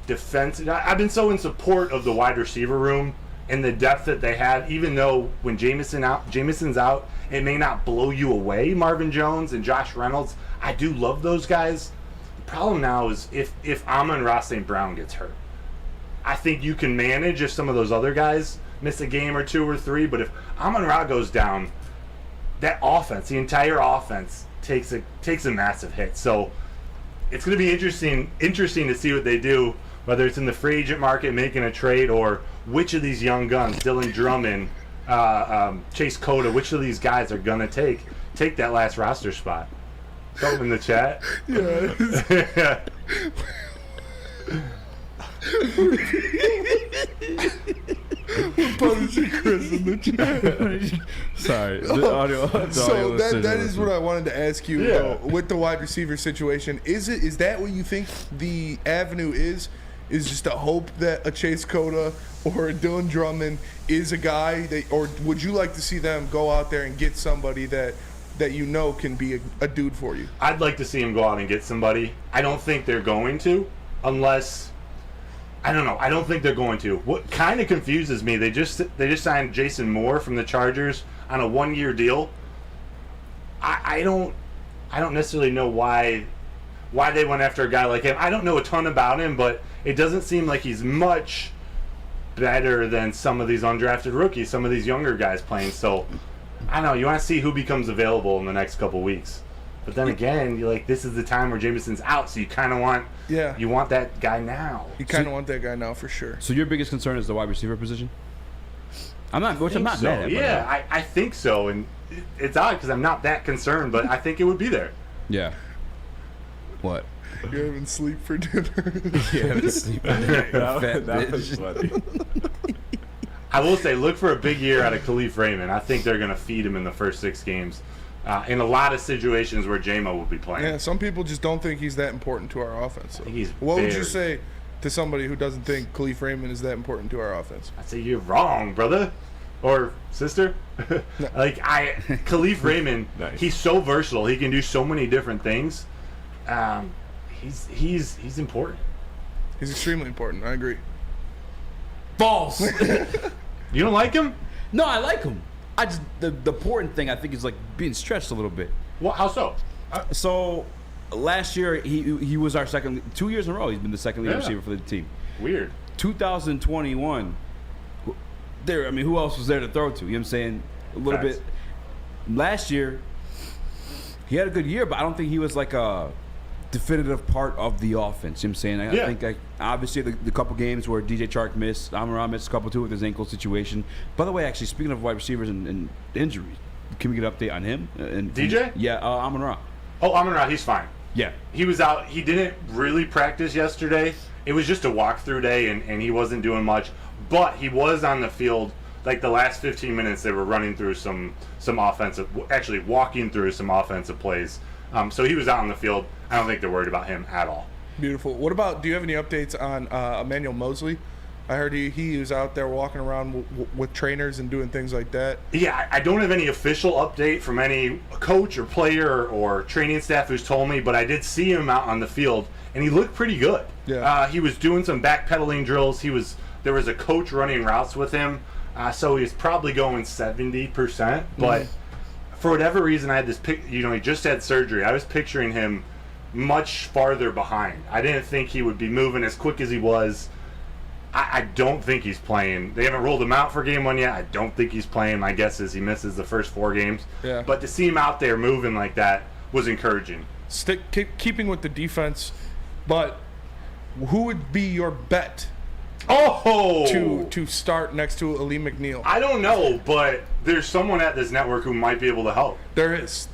defensive, I've been so in support of the wide receiver room and the depth that they have, even though when Jameson's out, it may not blow you away. Marvin Jones and Josh Reynolds, I do love those guys. The problem now is if Amon-Ra St. Brown gets hurt, I think you can manage if some of those other guys miss a game or 2 or 3. But if Amon-Ra goes down, that offense, the entire offense, takes a massive hit. So it's going to be interesting to see what they do, whether it's in the free agent market making a trade, or which of these young guns, Dylan Drummond, Chase Cota, which of these guys are going to take that last roster spot. Go in the chat. Yeah. Punishing Chris in the chat. Sorry. The audio So that is listening. what I wanted to ask you though, with the wide receiver situation. Is that what you think the avenue is? Is just to hope that a Chase Cota or a Dylan Drummond is a guy that, or would you like to see them go out there and get somebody that you know can be a dude for you? I'd like to see him go out and get somebody. I don't think they're going to, unless, I don't know. I don't think they're going to. What kind of confuses me, they just signed Jason Moore from the Chargers on a 1-year deal. I don't necessarily know why they went after a guy like him. I don't know a ton about him, but it doesn't seem like he's much better than some of these undrafted rookies, some of these younger guys playing. So I don't know. You want to see who becomes available in the next couple weeks. But then again, you're like, this is the time where Jameson's out, so you kind of want you want that guy now. You kind of want that guy now for sure. So your biggest concern is the wide receiver position? I'm not mad at. Yeah, I think so, and it's odd because I'm not that concerned, but I think it would be there. Yeah. What? You're having sleep for dinner. Yeah, having sleep for dinner. That was funny. I will say, look for a big year out of Khalif Raymond. I think they're going to feed him in the first 6 games. In a lot of situations where J-Mo will be playing. Yeah, some people just don't think he's that important to our offense. So. I think he's what would you say to somebody who doesn't think Khalif Raymond is that important to our offense? I'd say you're wrong, brother. Or sister. Khalif Raymond, Nice. He's so versatile. He can do so many different things. He's important. He's extremely important. I agree. False. You don't like him? No, I like him. I just the important thing I think is like being stretched a little bit. Well, how so? So last year he was our 2 years in a row. He's been the second leading receiver for the team. Weird. 2021. Who else was there to throw to? You know what I'm saying? A little bit. Last year, he had a good year, but I don't think he was like a definitive part of the offense. You know what I'm saying? I think obviously the couple games where DJ Chark missed, Amon-Ra missed a couple too with his ankle situation. By the way, actually, speaking of wide receivers and injuries, can we get an update on him? And DJ? Yeah, Amon-Ra. Oh, Amon-Ra, he's fine. Yeah. He was out. He didn't really practice yesterday. It was just a walkthrough day, and he wasn't doing much. But he was on the field. Like the last 15 minutes, they were running through some offensive, actually walking through some offensive plays. So he was out on the field. I don't think they're worried about him at all. Beautiful. What about, do you have any updates on Emmanuel Mosley? I heard he was out there walking around with trainers and doing things like that. Yeah, I don't have any official update from any coach or player or training staff who's told me, but I did see him out on the field, and he looked pretty good. Yeah. He was doing some backpedaling drills. There was a coach running routes with him, so he was probably going 70%. But for whatever reason, I had this he just had surgery. I was picturing him much farther behind. I didn't think he would be moving as quick as he was. I don't think he's playing. They haven't ruled him out for game 1 yet. I don't think he's playing. My guess is he misses the first 4 games. Yeah. But to see him out there moving like that was encouraging. Keeping with the defense, but who would be your bet to start next to Ali McNeil? I don't know, but there's someone at this network who might be able to help. There is.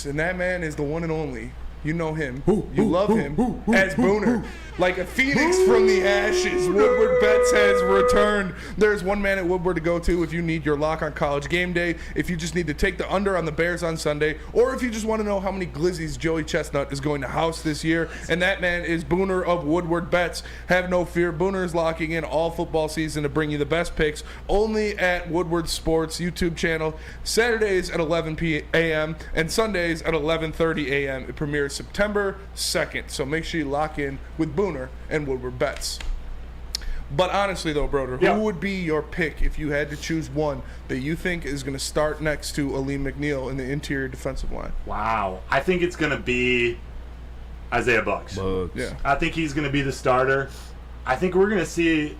And that man is the one and only You know him. You love him as Booner. Like a phoenix from the ashes, Woodward Bets has returned. There's one man at Woodward to go to if you need your lock on College game day, if you just need to take the under on the Bears on Sunday, or if you just want to know how many glizzies Joey Chestnut is going to house this year. And that man is Booner of Woodward Bets. Have no fear. Booner is locking in all football season to bring you the best picks only at Woodward Sports YouTube channel. Saturdays at 11 a.m. and Sundays at 11:30 a.m. It premieres September 2nd. So make sure you lock in with Booner and Woodward Bets. But honestly, though, Broder, who would be your pick if you had to choose one that you think is going to start next to Aleem McNeil in the interior defensive line? Wow. I think it's going to be Isaiah Bucks. Yeah. I think he's going to be the starter. I think we're going to see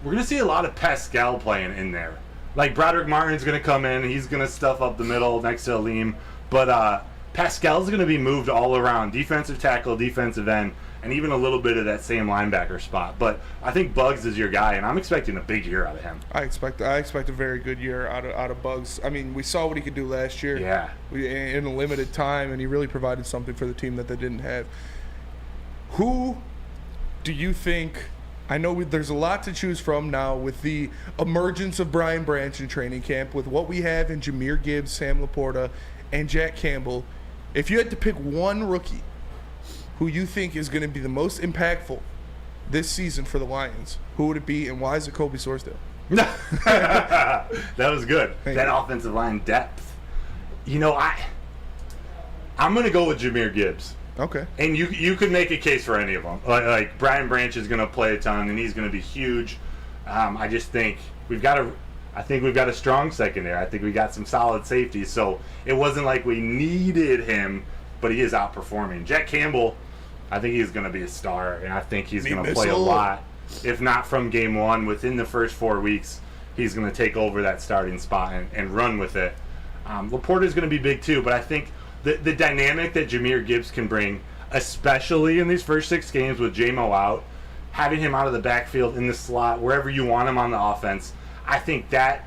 a lot of Pascal playing in there. Like Broderick Martin's going to come in, he's going to stuff up the middle next to Aleem, but Pascal's going to be moved all around, defensive tackle, defensive end, and even a little bit of that same linebacker spot. But I think Bugs is your guy, and I'm expecting a big year out of him. I expect a very good year out of Bugs. I mean, we saw what he could do last year. Yeah. In a limited time, and he really provided something for the team that they didn't have. Who do you think? I know there's a lot to choose from now with the emergence of Brian Branch in training camp, with what we have in Jahmyr Gibbs, Sam Laporta, and Jack Campbell. If you had to pick one rookie who you think is going to be the most impactful this season for the Lions, who would it be, and why is it Kobe Sorsdale? That was good. Thank that you. Offensive line depth. You know, I'm going to go with Jahmyr Gibbs. Okay. And you could make a case for any of them. Like Brian Branch is going to play a ton, and he's going to be huge. I just think we've got a strong secondary. I think we got some solid safeties. So it wasn't like we needed him, but he is outperforming. Jack Campbell, I think he's going to be a star, and I think he's going to play a lot. If not from game one, within the first 4 weeks, he's going to take over that starting spot and run with it. Laporta is going to be big too, but I think the dynamic that Jahmyr Gibbs can bring, especially in these first 6 games with J-Mo out, having him out of the backfield in the slot, wherever you want him on the offense, I think that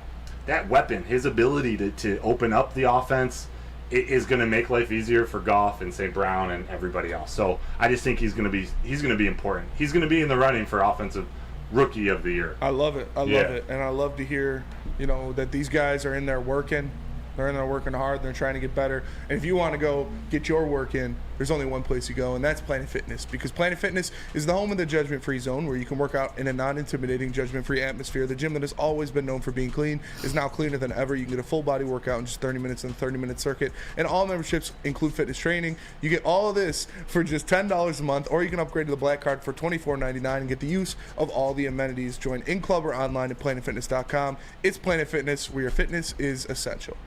weapon, his ability to open up the offense, is going to make life easier for Goff and St. Brown and everybody else. So I just think he's going to be important. He's going to be in the running for offensive rookie of the year. I love it. I love it. And I love to hear, that these guys are in there working. They're in there working hard. They're trying to get better. And if you want to go get your work in, there's only one place to go, and that's Planet Fitness. Because Planet Fitness is the home of the judgment-free zone, where you can work out in a non-intimidating, judgment-free atmosphere. The gym that has always been known for being clean is now cleaner than ever. You can get a full-body workout in just 30 minutes in a 30-minute circuit. And all memberships include fitness training. You get all of this for just $10 a month, or you can upgrade to the Black Card for $24.99 and get the use of all the amenities. Join in-club or online at planetfitness.com. It's Planet Fitness, where your fitness is essential.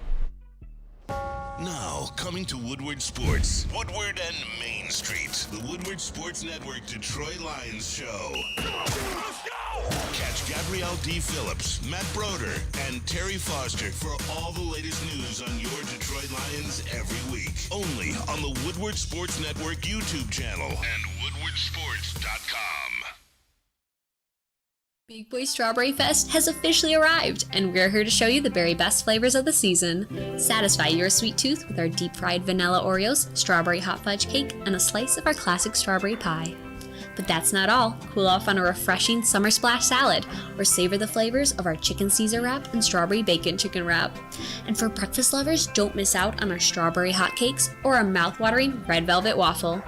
Now, coming to Woodward Sports, Woodward and Main Street, the Woodward Sports Network Detroit Lions show. Catch Gabrielle D. Phillips, Matt Broder, and Terry Foster for all the latest news on your Detroit Lions every week. Only on the Woodward Sports Network YouTube channel and woodwardsports.com. Big Boy Strawberry Fest has officially arrived, and we're here to show you the very best flavors of the season. Satisfy your sweet tooth with our deep-fried vanilla Oreos, strawberry hot fudge cake, and a slice of our classic strawberry pie. But that's not all. Cool off on a refreshing summer splash salad, or savor the flavors of our chicken Caesar wrap and strawberry bacon chicken wrap. And for breakfast lovers, don't miss out on our strawberry hotcakes or our mouth-watering red velvet waffle.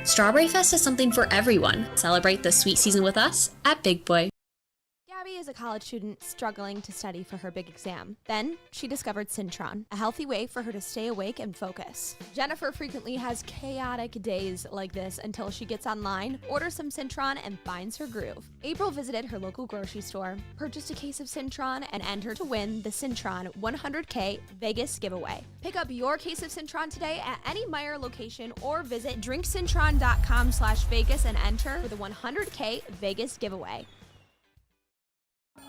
Strawberry Fest is something for everyone. Celebrate the sweet season with us at Big Boy. Gabby is a college student struggling to study for her big exam. Then she discovered Syntron, a healthy way for her to stay awake and focus. Jennifer frequently has chaotic days like this until she gets online, orders some Syntron, and finds her groove. April visited her local grocery store, purchased a case of Syntron, and entered to win the Syntron 100K Vegas giveaway. Pick up your case of Syntron today at any Meijer location or visit drinksyntron.com/Vegas and enter for the 100K Vegas giveaway.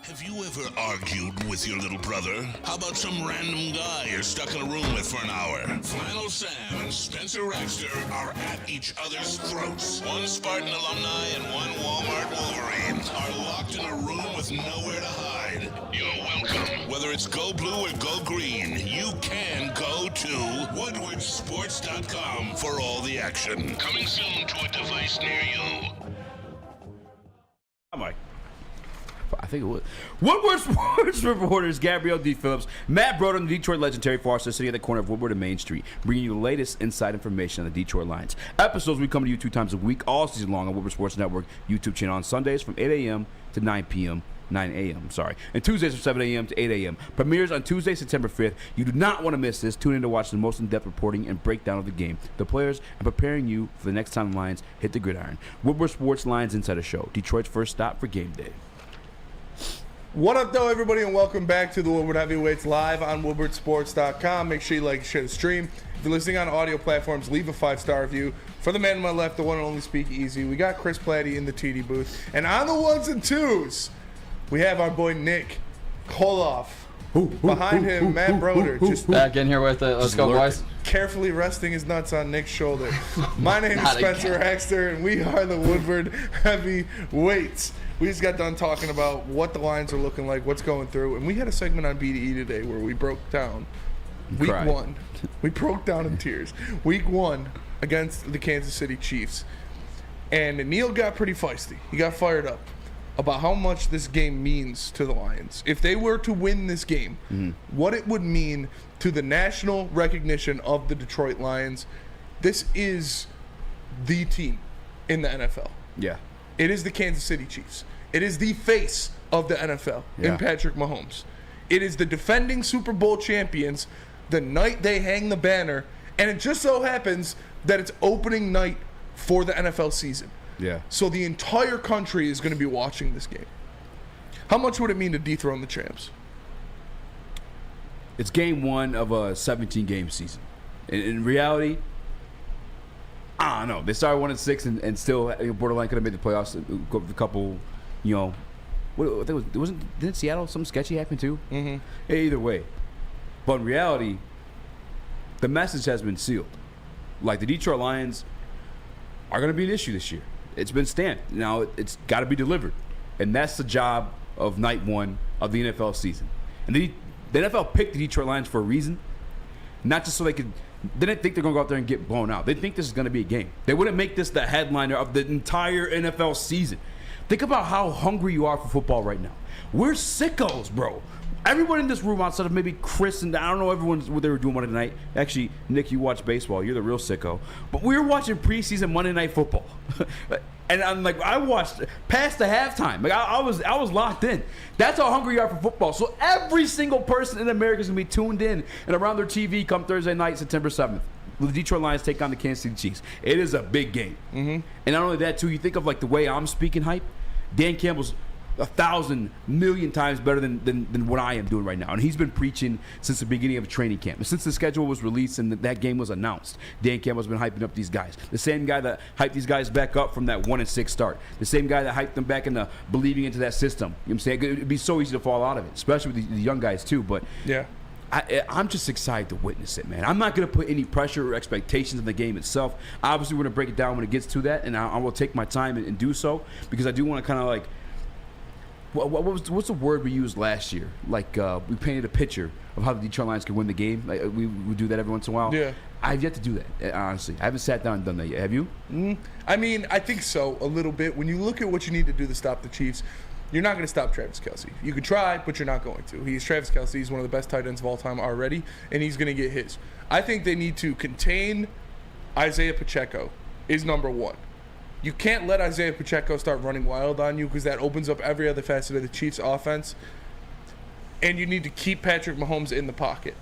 Have you ever argued with your little brother? How about some random guy you're stuck in a room with for an hour? Flannel Sam and Spencer Raxter are at each other's throats. One Spartan alumni and one Walmart Wolverine are locked in a room with nowhere to hide. You're welcome welcome. Whether it's go blue or go green, you can go to woodwardsports.com for all the action. Coming soon to a device near you. I'm like, I think it was. Woodward Sports reporters Gabrielle D. Phillips, Matt Broder, and the Detroit legend Terry Foster sitting at the corner of Woodward and Main Street, bringing you the latest inside information on the Detroit Lions. Episodes we come to you 2 times a week, all season long on Woodward Sports Network YouTube channel on Sundays from 8 a.m. to 9 a.m. And Tuesdays from 7 a.m. to 8 a.m. Premieres on Tuesday, September 5th. You do not want to miss this. Tune in to watch the most in-depth reporting and breakdown of the game, the players, and preparing you for the next time the Lions hit the gridiron. Woodward Sports Lions Insider Show, Detroit's first stop for game day. What up, though, everybody, and welcome back to the Woodward Heavyweights live on woodwardsports.com. Make sure you like and share the stream. If you're listening on audio platforms, leave a 5-star review. For the man on my left, the one and only Speak Easy, we got Chris Platte in the TD booth. And on the ones and twos, we have our boy Nick Koloff. Behind him, Matt Broder. Just back in here with it. Let's go, boys. Carefully resting his nuts on Nick's shoulder. My name is Spencer Raxter, and we are the Woodward Heavyweights. We just got done talking about what the Lions are looking like, what's going through, and we had a segment on BDE today where we broke down week one. We broke down in tears. Week 1 against the Kansas City Chiefs. And Neil got pretty feisty. He got fired up about how much this game means to the Lions. If they were to win this game, what it would mean to the national recognition of the Detroit Lions. This is the team in the NFL. Yeah. It is the Kansas City Chiefs. It is the face of the NFL in Patrick Mahomes. It is the defending Super Bowl champions the night they hang the banner, and it just so happens that it's opening night for the NFL season. Yeah. So the entire country is going to be watching this game. How much would it mean to dethrone the champs? It's game 1 of a 17-game season. In reality, I don't know. They started 1-6 and still borderline could have made the playoffs. A couple, didn't Seattle something sketchy happen too? Mm-hmm. Yeah, either way, but in reality, the message has been sealed. Like, the Detroit Lions are going to be an issue this year. It's been stamped. Now it's got to be delivered, and that's the job of night 1 of the NFL season. And the NFL picked the Detroit Lions for a reason, not just so they could. They didn't think they're going to go out there and get blown out. They think this is going to be a game. They wouldn't make this the headliner of the entire NFL season. Think about how hungry you are for football right now. We're sickos, bro. Everyone in this room, outside of maybe Chris and I don't know what they were doing Monday night. Actually, Nick, you watch baseball. You're the real sicko. But we were watching preseason Monday Night Football. And I'm like, I watched past the halftime. Like I was locked in. That's how hungry you are for football. So every single person in America is gonna be tuned in and around their TV come Thursday night, September 7th. The Detroit Lions take on the Kansas City Chiefs. It is a big game. Mm-hmm. And not only that, too, you think of like the way I'm speaking hype. Dan Campbell's 1,000 million times better than what I am doing right now. And he's been preaching since the beginning of training camp. And since the schedule was released and that game was announced, Dan Campbell's been hyping up these guys. The same guy that hyped these guys back up from that 1-6 start. The same guy that hyped them back into believing into that system. You know what I'm saying? It'd be so easy to fall out of it, especially with the young guys too. But yeah, I'm just excited to witness it, man. I'm not going to put any pressure or expectations on the game itself. Obviously, we're going to break it down when it gets to that, and I will take my time and do so, because I do want to kind of like, what's the word we used last year? Like, we painted a picture of how the Detroit Lions could win the game. Like, we do that every once in a while. Yeah. I've yet to do that, honestly. I haven't sat down and done that yet. Have you? I mean, I think so, a little bit. When you look at what you need to do to stop the Chiefs, you're not going to stop Travis Kelce. You could try, but you're not going to. He's Travis Kelce. He's one of the best tight ends of all time already, and he's going to get his. I think they need to contain Isaiah Pacheco is number 1. You can't let Isaiah Pacheco start running wild on you, because that opens up every other facet of the Chiefs' offense. And you need to keep Patrick Mahomes in the pocket.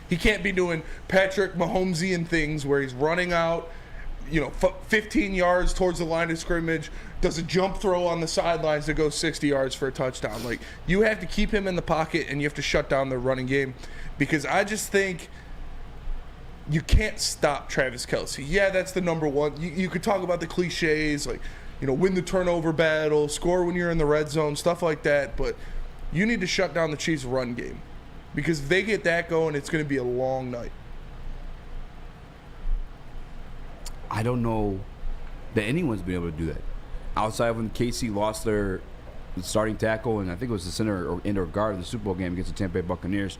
He can't be doing Patrick Mahomesian things where he's running out, 15 yards towards the line of scrimmage, does a jump throw on the sidelines to go 60 yards for a touchdown. Like, you have to keep him in the pocket, and you have to shut down the running game, because I just think you can't stop Travis Kelce. Yeah, that's the number 1. You could talk about the cliches, like, win the turnover battle, score when you're in the red zone, stuff like that, but you need to shut down the Chiefs' run game, because if they get that going, it's going to be a long night. I don't know that anyone's been able to do that outside of when KC lost their starting tackle, and I think it was the center or indoor guard in the Super Bowl game against the Tampa Bay Buccaneers.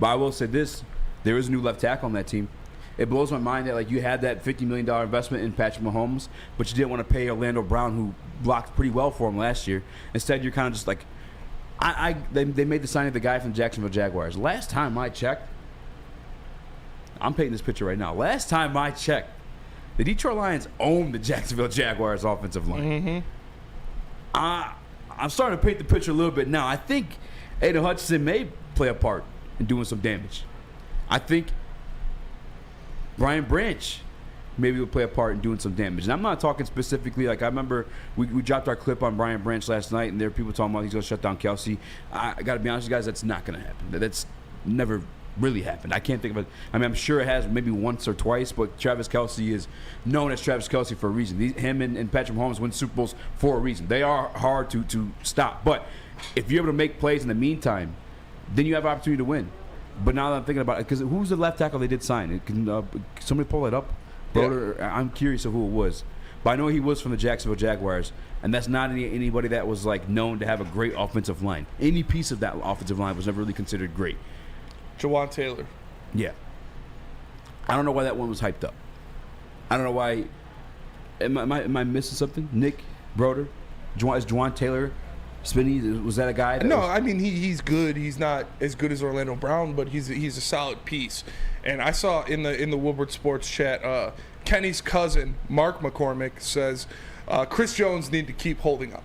But I will say this: there is a new left tackle on that team. It blows my mind that like you had that $50 million investment in Patrick Mahomes, but you didn't want to pay Orlando Brown, who blocked pretty well for him last year. Instead, you're kind of just like, they made the signing of the guy from Jacksonville Jaguars. Last time I checked, I'm painting this picture right now. Last time I checked, the Detroit Lions own the Jacksonville Jaguars offensive line. I'm starting to paint the picture a little bit now. I think Aiden Hutchinson may play a part in doing some damage. I think Brian Branch maybe will play a part in doing some damage. And I'm not talking specifically, like I remember we dropped our clip on Brian Branch last night, and there were people talking about he's going to shut down Kelsey. I got to be honest with you guys, that's not going to happen. That's never really happened. I can't think of it. I mean, I'm sure it has maybe once or twice, but Travis Kelsey is known as Travis Kelsey for a reason. Him and Patrick Mahomes win Super Bowls for a reason. They are hard to stop. But if you're able to make plays in the meantime, then you have an opportunity to win. But now that I'm thinking about it, because who's the left tackle they did sign? Can somebody pull it up? Broder, yeah. I'm curious of who it was. But I know he was from the Jacksonville Jaguars, and that's not anybody that was like known to have a great offensive line. Any piece of that offensive line was never really considered great. Jawan Taylor. Yeah. I don't know why that one was hyped up. I don't know why. Am I missing something? Nick Broder? Is Jawan Taylor Spinney? Was that a guy? No, I mean he's good. He's not as good as Orlando Brown, but he's a solid piece. And I saw in the Woodward Sports chat, Kenny's cousin Mark McCormick says Chris Jones need to keep holding up.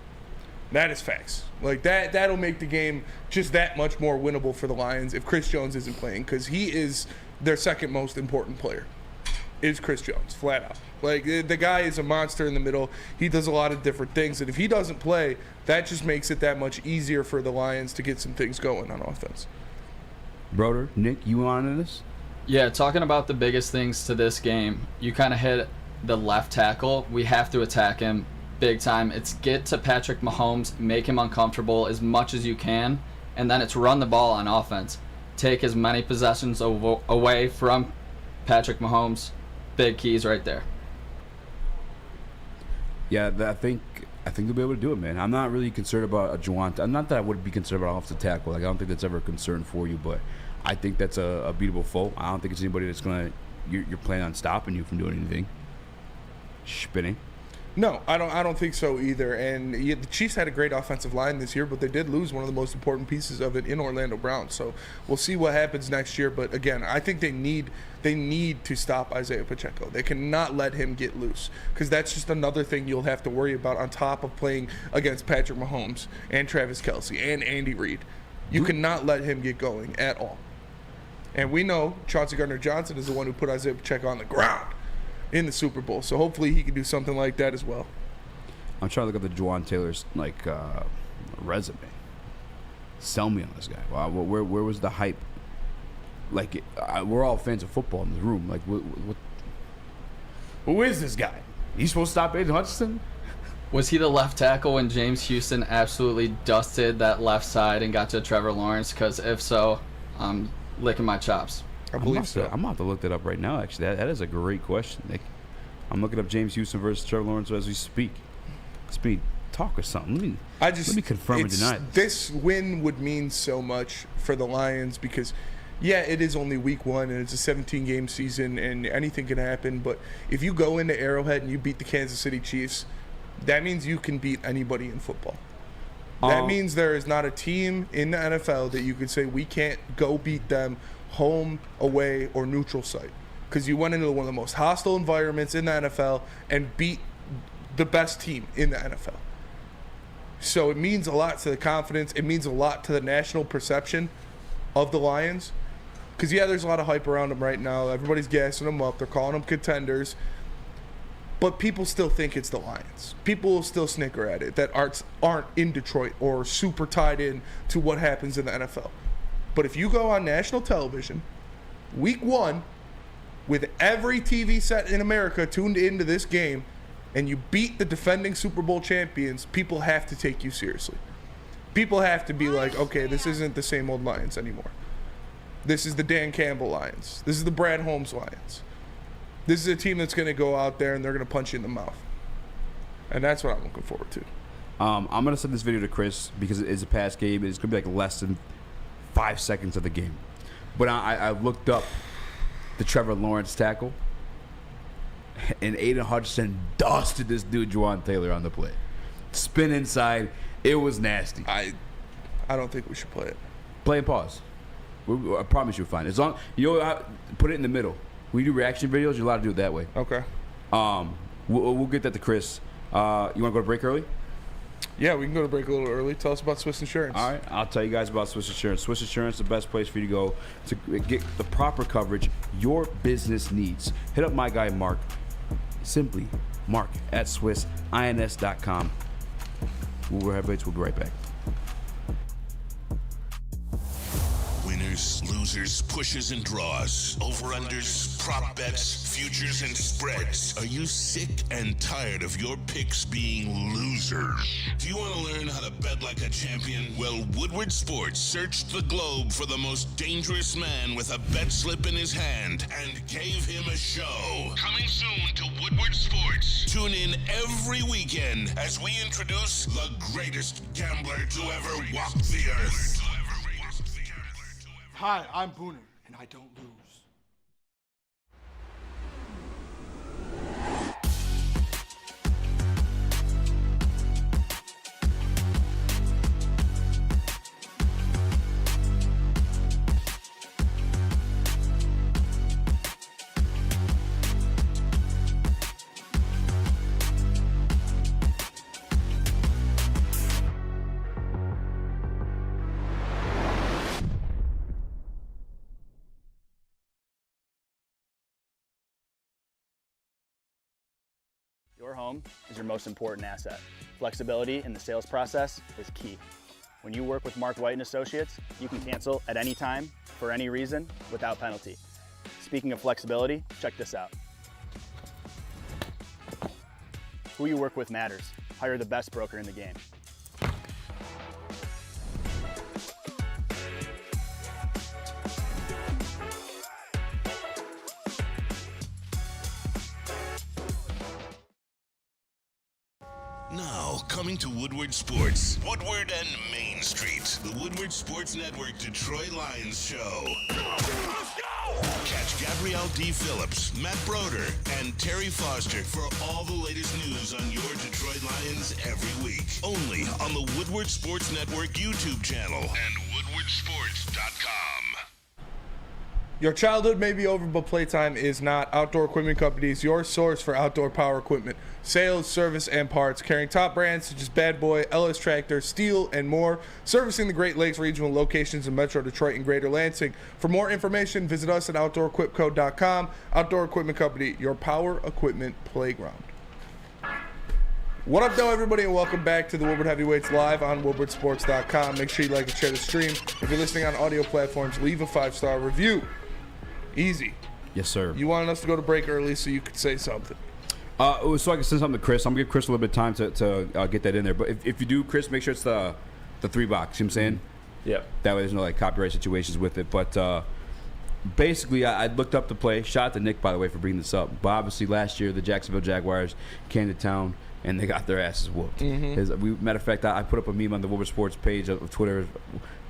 That is facts. Like that'll make the game just that much more winnable for the Lions if Chris Jones isn't playing, because he is their second most important player. Is Chris Jones, flat out. Like the guy is a monster in the middle. He does a lot of different things, and if he doesn't play, that just makes it that much easier for the Lions to get some things going on offense. Broder, Nick, you on this? Yeah, talking about the biggest things to this game, you kind of hit the left tackle. We have to attack him big time. It's get to Patrick Mahomes, make him uncomfortable as much as you can, and then it's run the ball on offense. Take as many possessions away from Patrick Mahomes. Big keys right there. Yeah, I think they'll be able to do it, man. I'm not really concerned about a Juwan. Not that I would be concerned about offensive tackle. Like I don't think that's ever a concern for you, but I think that's a beatable foe. I don't think it's anybody that's you're planning on stopping you from doing anything. Spinning. No, I don't think so either. And the Chiefs had a great offensive line this year, but they did lose one of the most important pieces of it in Orlando Brown. So we'll see what happens next year. But again, I think they need to stop Isaiah Pacheco. They cannot let him get loose, because that's just another thing you'll have to worry about on top of playing against Patrick Mahomes and Travis Kelsey and Andy Reid. You cannot let him get going at all. And we know Chauncey Gardner-Johnson is the one who put Isaiah Pacheco on the ground in the Super Bowl. So hopefully he can do something like that as well. I'm trying to look at the Jawan Taylor's resume. Sell me on this guy. Wow, where was the hype? Like we're all fans of football in this room. Like what? Who is this guy? He's supposed to stop Aiden Hutchinson? Was he the left tackle when James Houston absolutely dusted that left side and got to Trevor Lawrence? Because if so, I'm licking my chops. I believe so. I'm about to look that up right now, actually. That is a great question, Nick. I'm looking up James Houston versus Trevor Lawrence as we speak. Speed, talk or something. Let me confirm and deny this win would mean so much for the Lions because, yeah, it is only week one and it's a 17-game season and anything can happen. But if you go into Arrowhead and you beat the Kansas City Chiefs, that means you can beat anybody in football. That means there is not a team in the NFL that you could say we can't go beat them home, away, or neutral site, because you went into one of the most hostile environments in the NFL and beat the best team in the NFL. So it means a lot to the confidence. It means a lot to the national perception of the Lions, because, yeah, there's a lot of hype around them right now. Everybody's gassing them up. They're calling them contenders. But people still think it's the Lions. People will still snicker at it that aren't in Detroit or super tied in to what happens in the NFL. But if you go on national television, week one, with every TV set in America tuned into this game, and you beat the defending Super Bowl champions, people have to take you seriously. People have to be like, okay, this isn't the same old Lions anymore. This is the Dan Campbell Lions. This is the Brad Holmes Lions. This is a team that's going to go out there and they're going to punch you in the mouth. And that's what I'm looking forward to. I'm gonna send this video to Chris because it's a past game. It's gonna be like less than 5 seconds of the game. But I looked up the Trevor Lawrence tackle, and Aiden Hutchinson dusted this dude Juwan Taylor on the play. Spin inside. It was nasty. I don't think we should play it. Play and pause. I promise you'll find it. As long put it in the middle. When you do reaction videos, you're allowed to do it that way. Okay. We'll get that to Chris. You want to go to break early? Yeah, we can go to break a little early. Tell us about Swiss Insurance. All right, I'll tell you guys about Swiss Insurance. Swiss Insurance is the best place for you to go to get the proper coverage your business needs. Hit up my guy Mark. Simply Mark at SwissINS.com. We'll be right back. Winners, losers, pushes and draws, over-unders, prop bets, futures and spreads. Are you sick and tired of your picks being losers? Do you want to learn how to bet like a champion? Well, Woodward Sports searched the globe for the most dangerous man with a bet slip in his hand and gave him a show. Coming soon to Woodward Sports. Tune in every weekend as we introduce the greatest gambler to ever walk the earth. Hi, I'm Booner, and I don't lose. Your home is your most important asset. Flexibility in the sales process is key. When you work with Mark White & Associates, you can cancel at any time, for any reason, without penalty. Speaking of flexibility, check this out. Who you work with matters. Hire the best broker in the game. Now, coming to Woodward Sports, Woodward and Main Street, the Woodward Sports Network Detroit Lions show. Let's go! Catch Gabrielle D. Phillips, Matt Broder, and Terry Foster for all the latest news on your Detroit Lions every week. Only on the Woodward Sports Network YouTube channel and woodwardsports.com. Your childhood may be over, but playtime is not. Outdoor Equipment Company is your source for outdoor power equipment, sales, service, and parts, carrying top brands such as Bad Boy, LS Tractor, Steel, and more, servicing the Great Lakes regional locations in Metro Detroit and Greater Lansing. For more information, visit us at OutdoorEquipCo.com. Outdoor Equipment Company, your power equipment playground. What up, though, everybody, and welcome back to the Woodward Heavyweights live on WoodwardSports.com. Make sure you like and share the stream. If you're listening on audio platforms, leave a 5-star review. Easy. Yes, sir. You wanted us to go to break early so you could say something. So I can send something to Chris. I'm going to give Chris a little bit of time to get that in there. But if you do, Chris, make sure it's the 3-box. You know what I'm saying? Yep. That way there's no like copyright situations with it. But basically, I looked up the play. Shout out to Nick, by the way, for bringing this up. But obviously, last year, the Jacksonville Jaguars came to town, and they got their asses whooped. Matter of fact, I put up a meme on the Woodward Sports page of Twitter.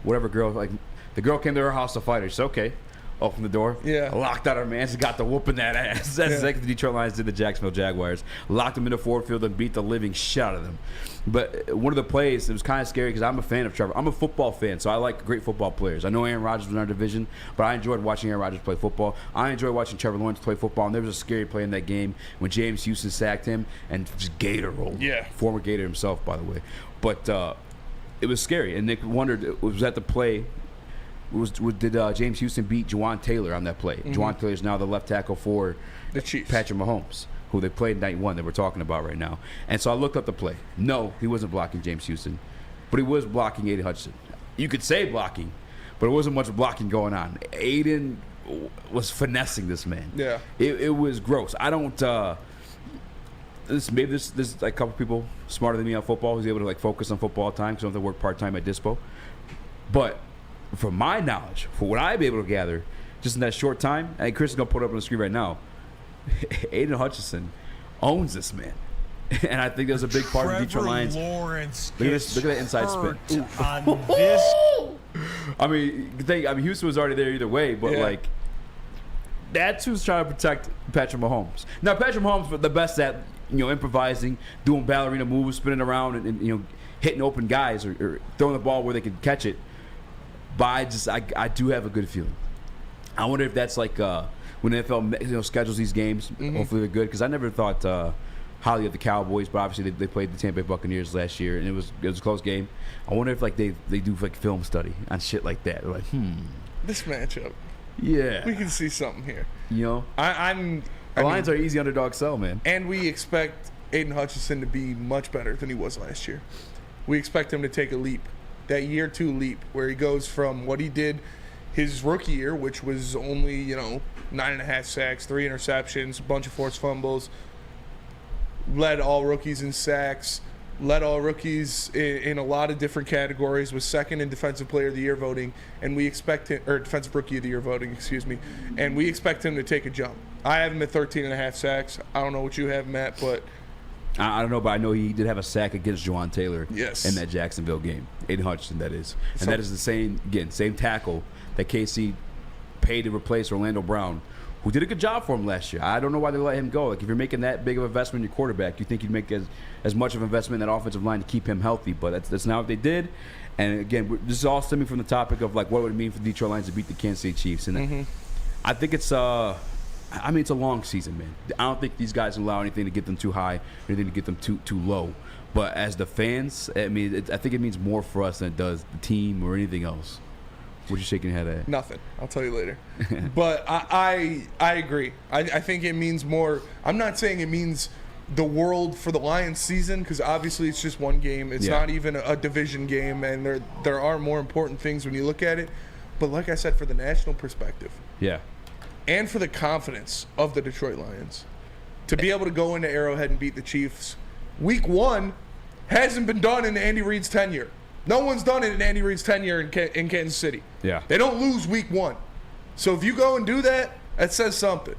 Whatever girl, like the girl came to her house to fight her. She said, okay. Opened the door. Yeah. Locked out our man. She got to whooping that ass. That's exactly what the Detroit Lions did the Jacksonville Jaguars. Locked them in the forward field and beat the living shit out of them. But one of the plays, it was kind of scary because I'm a fan of Trevor. I'm a football fan, so I like great football players. I know Aaron Rodgers was in our division, but I enjoyed watching Aaron Rodgers play football. I enjoyed watching Trevor Lawrence play football, and there was a scary play in that game when James Houston sacked him and just Gator rolled. Yeah. Former Gator himself, by the way. But it was scary, and Nick wondered, was that the play? Did James Houston beat Juwan Taylor on that play? Juwan Taylor is now the left tackle for the Chiefs. Patrick Mahomes, who they played night one that we're talking about right now. And so I looked up the play. No, he wasn't blocking James Houston, but he was blocking Aiden Hutchinson. You could say blocking, but it wasn't much blocking going on. Aiden was finessing this man. Yeah. It was gross. I don't this like a couple people smarter than me on football who's able to like focus on football all the time because I don't have to work part-time at Dispo. But from my knowledge, for what I've been able to gather, just in that short time, and Chris is going to put it up on the screen right now, Aiden Hutchinson owns this man. And I think there's a big part of the Detroit Lions. Lawrence Look at that inside spin. on this. I mean, Houston was already there either way, but like, that's who's trying to protect Patrick Mahomes. Now, Patrick Mahomes was the best at improvising, doing ballerina moves, spinning around, and hitting open guys or throwing the ball where they could catch it. But I do have a good feeling. I wonder if that's like when the NFL schedules these games. Hopefully they're good, because I never thought highly of the Cowboys, but obviously they played the Tampa Bay Buccaneers last year, and it was a close game. I wonder if like they do like film study on shit like that. They're like, this matchup. Yeah, we can see something here. The Lions are easy underdog sell, man. And we expect Aiden Hutchinson to be much better than he was last year. We expect him to take a leap, that year 2 leap, where he goes from what he did his rookie year, which was only 9.5 sacks, 3 interceptions, a bunch of forced fumbles, led all rookies in sacks, led all rookies in a lot of different categories, was second in Defensive Player of the Year voting, and we expect him, or Defensive Rookie of the Year voting, excuse me, and we expect him to take a jump. I have him at 13.5 sacks. I don't know what you have, Matt, but I don't know, but I know he did have a sack against Juwan Taylor in that Jacksonville game. Aiden Hutchinson, that is. And that is the same tackle that KC paid to replace Orlando Brown, who did a good job for him last year. I don't know why they let him go. Like, if you're making that big of an investment in your quarterback, you think you'd make as much of an investment in that offensive line to keep him healthy. But that's not what they did. And again, this is all stemming from the topic of like what would it mean for the Detroit Lions to beat the Kansas City Chiefs. And I think it's it's a long season, man. I don't think these guys allow anything to get them too high, anything to get them too low. But as the fans, I think it means more for us than it does the team or anything else. What you shaking your head at? Nothing. I'll tell you later. But I agree. I think it means more. I'm not saying it means the world for the Lions season, because obviously it's just one game. It's not even a division game, and there are more important things when you look at it. But like I said, for the national perspective. Yeah. And for the confidence of the Detroit Lions, to be able to go into Arrowhead and beat the Chiefs. Week 1 hasn't been done in Andy Reid's tenure. No one's done it in Andy Reid's tenure in Kansas City. Yeah. They don't lose week 1. So if you go and do that, that says something.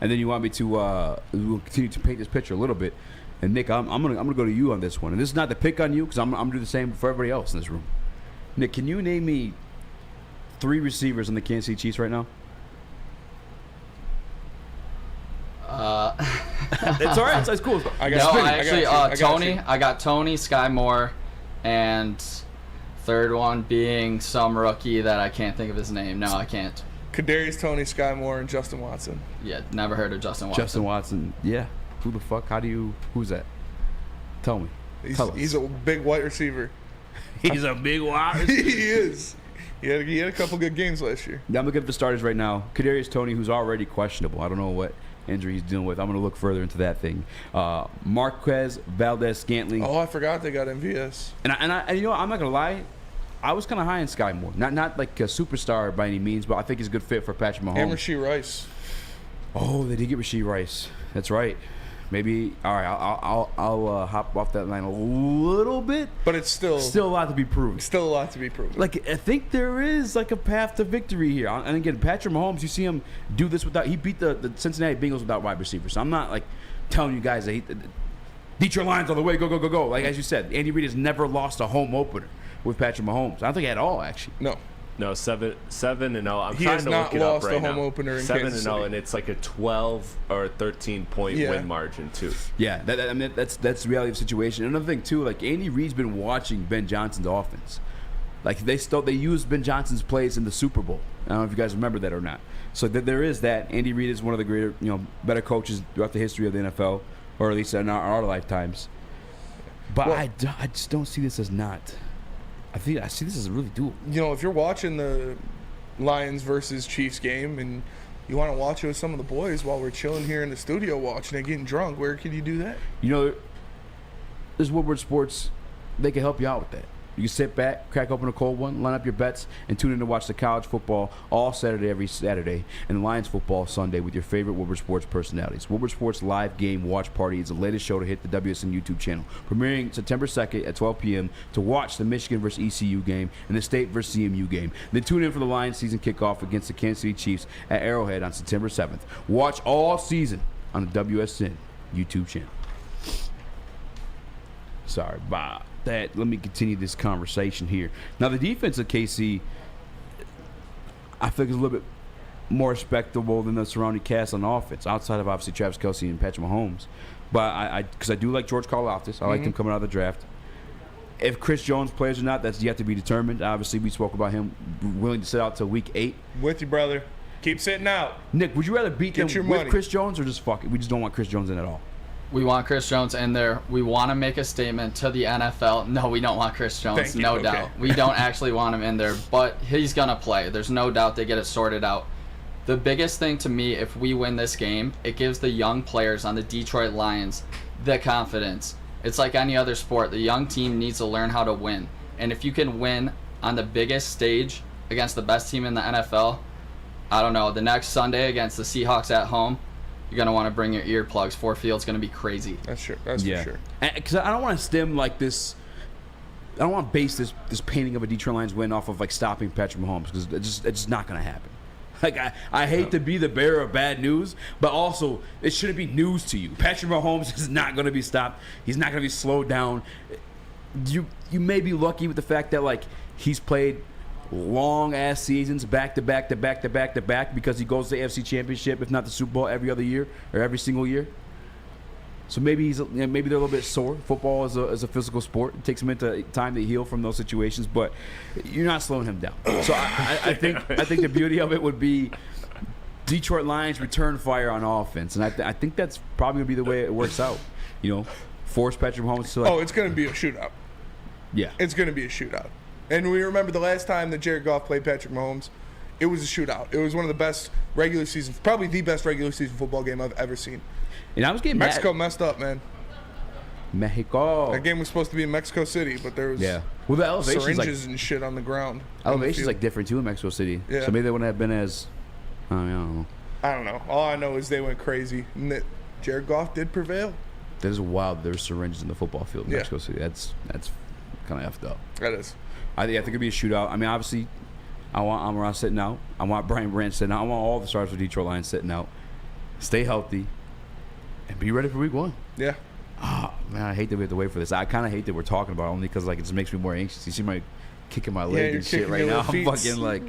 And then you want me to we'll continue to paint this picture a little bit. And Nick, I'm gonna go to you on this one. And this is not to pick on you, because I'm gonna do the same for everybody else in this room. Nick, can you name me 3 receivers on the Kansas City Chiefs right now? It's all right. It's cool. I got Tony, Sky Moore, and third one being some rookie that I can't think of his name. No, I can't. Kadarius Toney, Sky Moore, and Justin Watson. Yeah, never heard of Justin Watson. Justin Watson. Yeah. Who the fuck? Who's that? Tell me. He's a big white receiver. He's a big wide receiver. He is. He had a couple good games last year. Now I'm looking at the starters right now. Kadarius Toney, who's already questionable. I don't know what injury he's dealing with. I'm going to look further into that thing. Marquez Valdez-Scantling. Oh, I forgot they got MVS. And I'm not going to lie. I was kind of high in Sky Moore. Not like a superstar by any means, but I think he's a good fit for Patrick Mahomes. And Rashee Rice. Oh, they did get Rashee Rice. That's right. Maybe, all right, I'll hop off that line a little bit. But it's still a lot to be proven. Still a lot to be proven. Like, I think there is like a path to victory here. And again, Patrick Mahomes, you see him do this he beat the Cincinnati Bengals without wide receivers. So I'm not like telling you guys that Detroit Lions all the way, go. Like, as you said, Andy Reid has never lost a home opener with Patrick Mahomes. I don't think at all, actually. No, 7-0. I'm he trying has to not look it lost up right a home now. opener in 7-0, and it's like a 12 or 13-point win margin too. Yeah, that's the reality of the situation. Another thing too, like Andy Reid's been watching Ben Johnson's offense. Like they used Ben Johnson's plays in the Super Bowl. I don't know if you guys remember that or not. So there is that. Andy Reid is one of the greater, better coaches throughout the history of the NFL, or at least in our lifetimes. But I just don't see this as not. I see this as really doable. If you're watching the Lions versus Chiefs game and you want to watch it with some of the boys while we're chilling here in the studio watching it, getting drunk, where can you do that? There's Woodward Sports. They can help you out with that. You can sit back, crack open a cold one, line up your bets, and tune in to watch the college football all Saturday, every Saturday, and the Lions football Sunday with your favorite Woodward Sports personalities. Woodward Sports Live Game Watch Party is the latest show to hit the WSN YouTube channel, premiering September 2nd at 12 p.m. to watch the Michigan versus ECU game and the State versus CMU game. Then tune in for the Lions season kickoff against the Kansas City Chiefs at Arrowhead on September 7th. Watch all season on the WSN YouTube channel. Sorry about that. Let me continue this conversation here. Now, the defense of KC, I think, is a little bit more respectable than the surrounding cast on offense, outside of obviously Travis Kelce and Patrick Mahomes. But because I do like George Karlaftis. I like him coming out of the draft. If Chris Jones plays or not, that's yet to be determined. Obviously, we spoke about him willing to sit out till week 8. With you, brother. Keep sitting out. Nick, would you rather beat them with money. Chris Jones or just fuck it? We just don't want Chris Jones in at all. We want Chris Jones in there. We want to make a statement to the NFL. No, we don't want Chris Jones, Thank you. no Okay. doubt. We don't actually want him in there, but he's going to play. There's no doubt they get it sorted out. The biggest thing to me, if we win this game, it gives the young players on the Detroit Lions the confidence. It's like any other sport. The young team needs to learn how to win. And if you can win on the biggest stage against the best team in the NFL, I don't know, the next Sunday against the Seahawks at home, you're going to want to bring your earplugs. Ford Field's going to be crazy. That's sure. That's for sure. Because I don't want to stem like this. I don't want to base this painting of a Detroit Lions win off of like stopping Patrick Mahomes, because it's just not going to happen. Like, I hate to be the bearer of bad news, but also it shouldn't be news to you. Patrick Mahomes is not going to be stopped. He's not going to be slowed down. You may be lucky with the fact that like he's played long ass seasons back to back to back to back to back, because he goes to the AFC Championship, if not the Super Bowl, every other year or every single year. So maybe maybe they're a little bit sore. Football is a physical sport. It takes him into time to heal from those situations, but you're not slowing him down. So I think the beauty of it would be Detroit Lions return fire on offense, and I think that's probably gonna be the way it works out. You know, force Patrick Mahomes to it's going to be a shootout. Yeah, it's going to be a shootout. And we remember the last time that Jared Goff played Patrick Mahomes, it was a shootout. It was one of the best regular season, probably the best regular season football game I've ever seen. And I was getting Mexico messed up, man. Mexico. That game was supposed to be in Mexico City, but there was well, the elevation's syringes and shit on the ground. Elevation's like different too in Mexico City. Yeah. So maybe they wouldn't have been as. I don't know. I don't know. All I know is they went crazy. And that Jared Goff did prevail. That is wild. There's syringes in the football field in Yeah. Mexico City. That's kind of effed up. That is. I think it'd be a shootout. I mean, obviously, I want Amon-Ra sitting out. I want Brian Branch sitting out. I want all the stars for Detroit Lions sitting out. Stay healthy. And be ready for week 1. Yeah. Oh, man, I hate that we have to wait for this. I kind of hate that we're talking about it only because like, it just makes me more anxious. You see my kicking my leg and shit right now. I'm fucking like,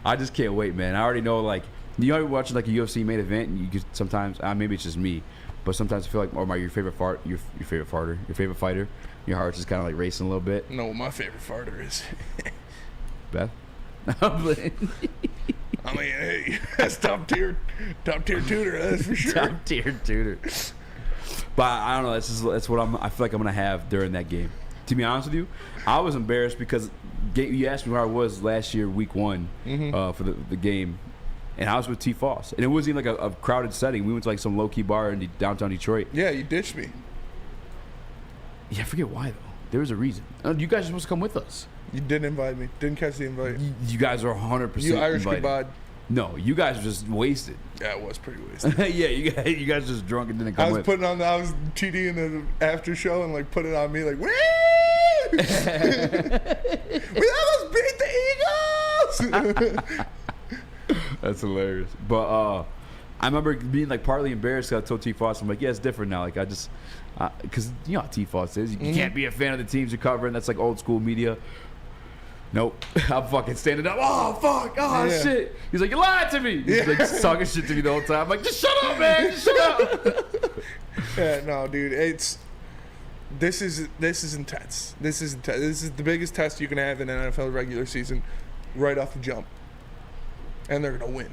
I just can't wait, man. I already know, like, you know, you're watching like a UFC main event, and you could sometimes, maybe it's just me, but sometimes I feel like, your favorite fighter, your heart's just kind of like racing a little bit. No, my favorite farter is Beth. I mean, hey, that's top tier tutor, that's for sure. Top tier tutor. But I don't know. That's what I feel like I'm gonna have during that game. To be honest with you, I was embarrassed because you asked me where I was last year, week 1, for the game, and I was with T. Foss, and it wasn't even like a crowded setting. We went to like some low key bar in downtown Detroit. Yeah, you ditched me. Yeah, I forget why though. There was a reason. You guys are supposed to come with us. You didn't invite me. Didn't catch the invite. You guys are 100% You Irish invited. goodbye. No, you guys were just wasted. Yeah, I was pretty wasted. Yeah, you guys just drunk and didn't come I was with. putting on. I was TD in the after show and like putting it on me like, woo! We almost beat the Eagles. That's hilarious. But I remember being like partly embarrassed because I told T. Foss, I'm like, yeah, it's different now. Like I just, because you know how T. Foss is. You can't be a fan of the teams you're covering. That's like old school media. Nope. I'm fucking standing up. Oh, fuck. Oh, Yeah. shit. He's like, you lied to me. He's like talking shit to me the whole time. I'm like, just shut up, man. Just shut up. Yeah, no, dude. This is intense. This is intense. This is the biggest test you can have in an NFL regular season right off the jump. And they're going to win.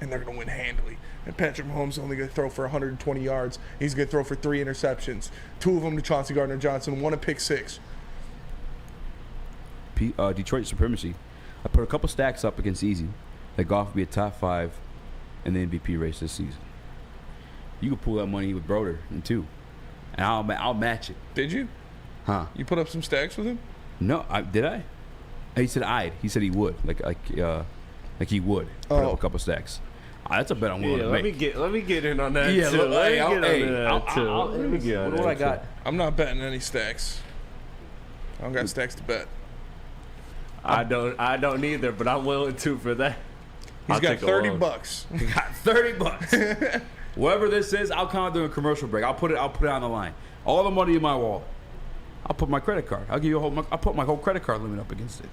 And they're going to win handily. And Patrick Mahomes is only going to throw for 120 yards. He's going to throw for 3 interceptions. 2 of them to Chauncey Gardner-Johnson, 1 a pick 6. Detroit supremacy. I put a couple stacks up against Easy that Goff would be a top 5 in the MVP race this season. You could pull that money with Broder in 2, and I'll match it. Did you? Huh? You put up some stacks with him? No, did I? He said I'd. He said he would. Like he would put up a couple stacks. That's a bet I'm willing to make. Let me get in on that Yeah, too. look, Let me hey, get hey, on that too. Let me get on what that I got? too. I'm not betting any stacks. I don't got stacks to bet. I don't either, but I'm willing to for that. He's got $30. He got $30. Whatever this is, I'll come out during a commercial break. I'll put it on the line. All the money in my wallet. I'll put my credit card. I'll give you I'll put my whole credit card limit up against it.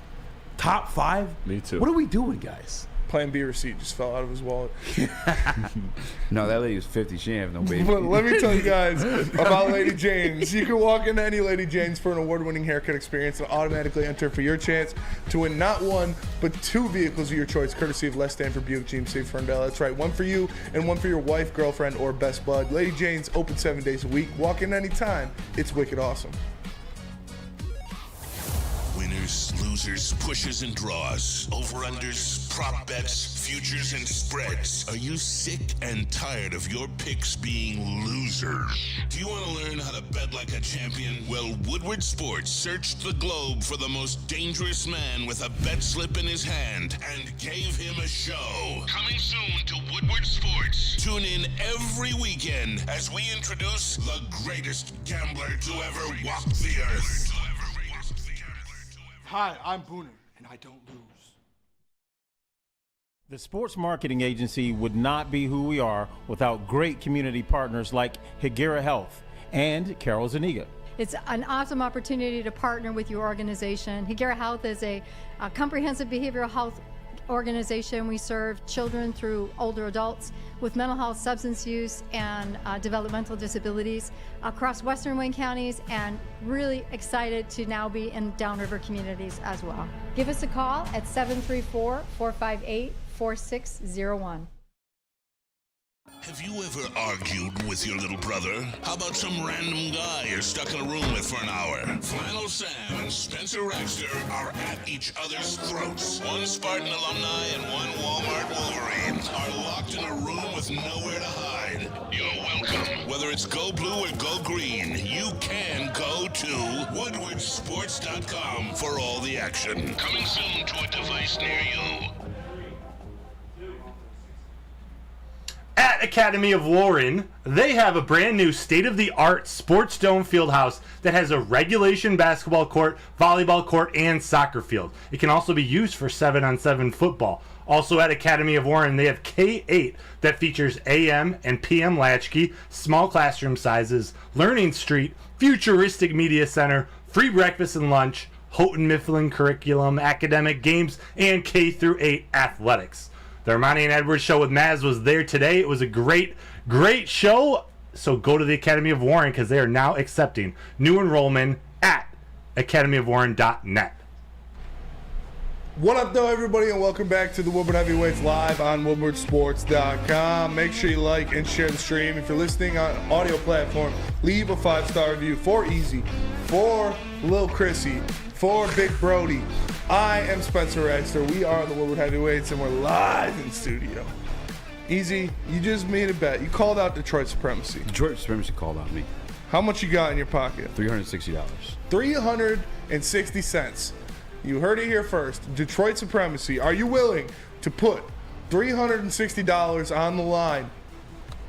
Top 5? Me too. What are we doing, guys? Plan B receipt just fell out of his wallet. No, that lady was 50. She didn't have no baby. But let me tell you guys about Lady Jane's. You can walk into any Lady Jane's for an award-winning haircut experience and automatically enter for your chance to win not one, but 2 vehicles of your choice, courtesy of Les Stanford Buick GMC Ferndale. That's right, one for you and one for your wife, girlfriend, or best bud. Lady Jane's open 7 days a week. Walk in anytime. It's wicked awesome. Winners, losers, pushes and draws, over-unders, prop bets, futures and spreads. Are you sick and tired of your picks being losers? Do you want to learn how to bet like a champion? Well, Woodward Sports searched the globe for the most dangerous man with a bet slip in his hand and gave him a show. Coming soon to Woodward Sports. Tune in every weekend as we introduce the greatest gambler to ever walk the earth. Hi, I'm Booner, and I don't lose. The Sports Marketing Agency would not be who we are without great community partners like Higuera Health and Carol Zaniga. It's an awesome opportunity to partner with your organization. Higuera Health is a comprehensive behavioral health organization. We serve children through older adults with mental health, substance use, and developmental disabilities across Western Wayne counties, and really excited to now be in downriver communities as well. Give us a call at 734-458-4601. Have you ever argued with your little brother? How about some random guy you're stuck in a room with for an hour? Flannel Sam and Spencer Raxter are at each other's throats. One Spartan alumni and one Walmart Wolverine are locked in a room with nowhere to hide. You're welcome. Whether it's go blue or go green, you can go to woodwardsports.com for all the action. Coming soon to a device near you. At Academy of Warren, they have a brand new state-of-the-art sports dome field house that has a regulation basketball court, volleyball court, and soccer field. It can also be used for 7-on-7 football. Also at Academy of Warren, they have K-8 that features AM and PM latchkey, small classroom sizes, Learning Street, futuristic media center, free breakfast and lunch, Houghton Mifflin curriculum, academic games, and K-8 athletics. The Ermanni and Edwards show with Maz was there today. It was a great show. So go to the Academy of Warren because they are now accepting new enrollment at academyofwarren.net. What up, though, everybody, and welcome back to the Woodward Heavyweights live on woodwardsports.com. Make sure you like and share the stream. If you're listening on audio platform, leave a 5-star review for Easy, for Lil Chrissy, for Big Brody. I am Spencer Raxter. We are on the Woodward Heavyweights, and we're live in studio. Easy, you just made a bet. You called out Detroit Supremacy. Detroit Supremacy called out me. How much you got in your pocket? $360. 360 cents. You heard it here first. Detroit Supremacy. Are you willing to put $360 on the line?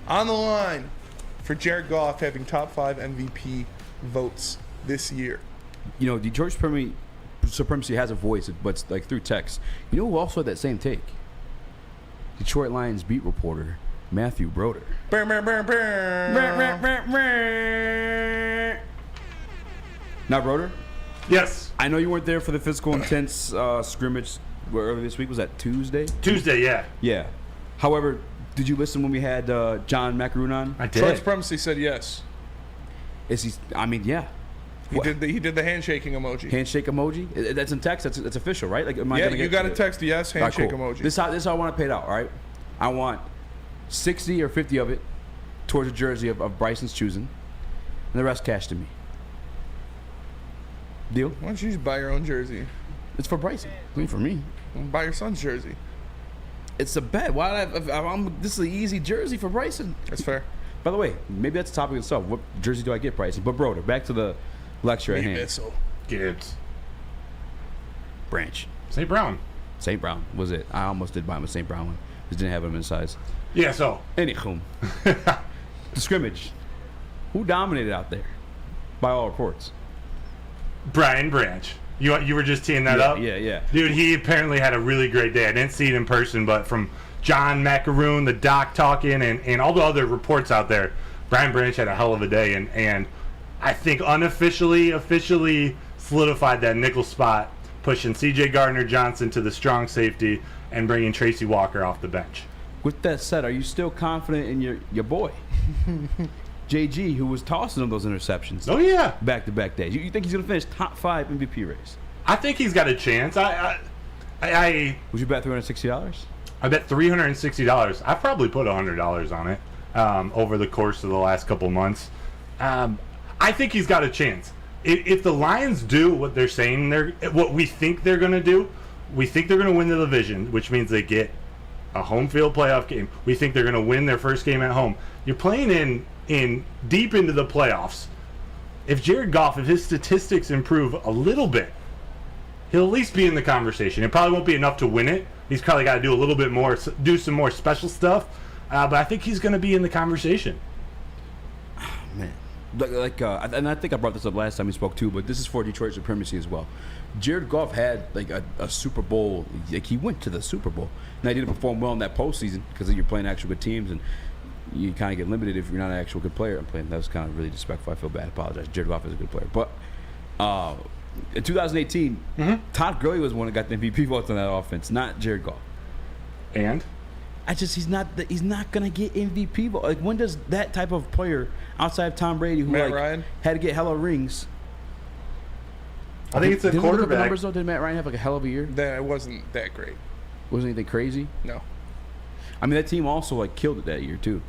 On the line for Jared Goff having top 5 MVP votes this year. You know, Detroit Supremacy has a voice, but it's like through text. You know who also had that same take? Detroit Lions beat reporter Matt Broder. Now, Broder? Yes. I know you weren't there for the physical intense scrimmage earlier this week. Was that Tuesday? Tuesday, yeah. Yeah. However, did you listen when we had John Macaroon on? I did. Detroit Supremacy said yes. Is he? I mean, yeah. He did the handshaking emoji. Handshake emoji? That's in text. That's official, right? Like, am I you got to text yes, handshake emoji. This is how I want to pay it out, all right? I want 60 or 50 of it towards a jersey of Bryson's choosing, and the rest cash to me. Deal? Why don't you just buy your own jersey? It's for Bryson. I mean, for me. Buy your son's jersey. It's a bet. Why? This is an easy jersey for Bryson. That's fair. By the way, maybe that's the topic itself. What jersey do I get, Bryson? But Broder, back to the lecture at hand. Missile. Gibbs. Branch. St. Brown. St. Brown was it? I almost did buy him a St. Brown one. Just didn't have him in size. Yeah, so. Anywho. The scrimmage. Who dominated out there? By all reports. Brian Branch. You were just teeing that up? Yeah. Dude, he apparently had a really great day. I didn't see it in person, but from John Macaroon, the doc talking, and all the other reports out there, Brian Branch had a hell of a day. And I think officially solidified that nickel spot, pushing C.J. Gardner-Johnson to the strong safety and bringing Tracy Walker off the bench. With that said, are you still confident in your boy, JG, who was tossing him those interceptions? Oh, yeah. Back-to-back days. You think he's going to finish top 5 MVP race? I think he's got a chance. Would you bet $360? I bet $360. I probably put $100 on it over the course of the last couple months. I think he's got a chance. If the Lions do what they're saying what we think they're going to do, we think they're going to win the division, which means they get a home field playoff game. We think they're going to win their first game at home. You're playing in deep into the playoffs. If Jared Goff, if his statistics improve a little bit, he'll at least be in the conversation. It probably won't be enough to win it. He's probably got to do a little bit more, do some more special stuff. But I think he's going to be in the conversation. Man. And I think I brought this up last time we spoke too, but this is for Detroit supremacy as well. Jared Goff had like a Super Bowl, like he went to the Super Bowl. Now he didn't perform well in that postseason because you're playing actual good teams and you kind of get limited if you're not an actual good player. That was kind of really disrespectful. I feel bad. I apologize. Jared Goff is a good player, but in 2018, Todd Gurley was the one that got the MVP votes on that offense, not Jared Goff. And he's not gonna get MVP vote. Like when does that type of player outside of Tom Brady, who Matt Ryan had to get hella rings? I think it's a quarterback. Look at the numbers though. Did Matt Ryan have like a hell of a year? That wasn't that great. Wasn't anything crazy? No. I mean that team also like killed it that year too.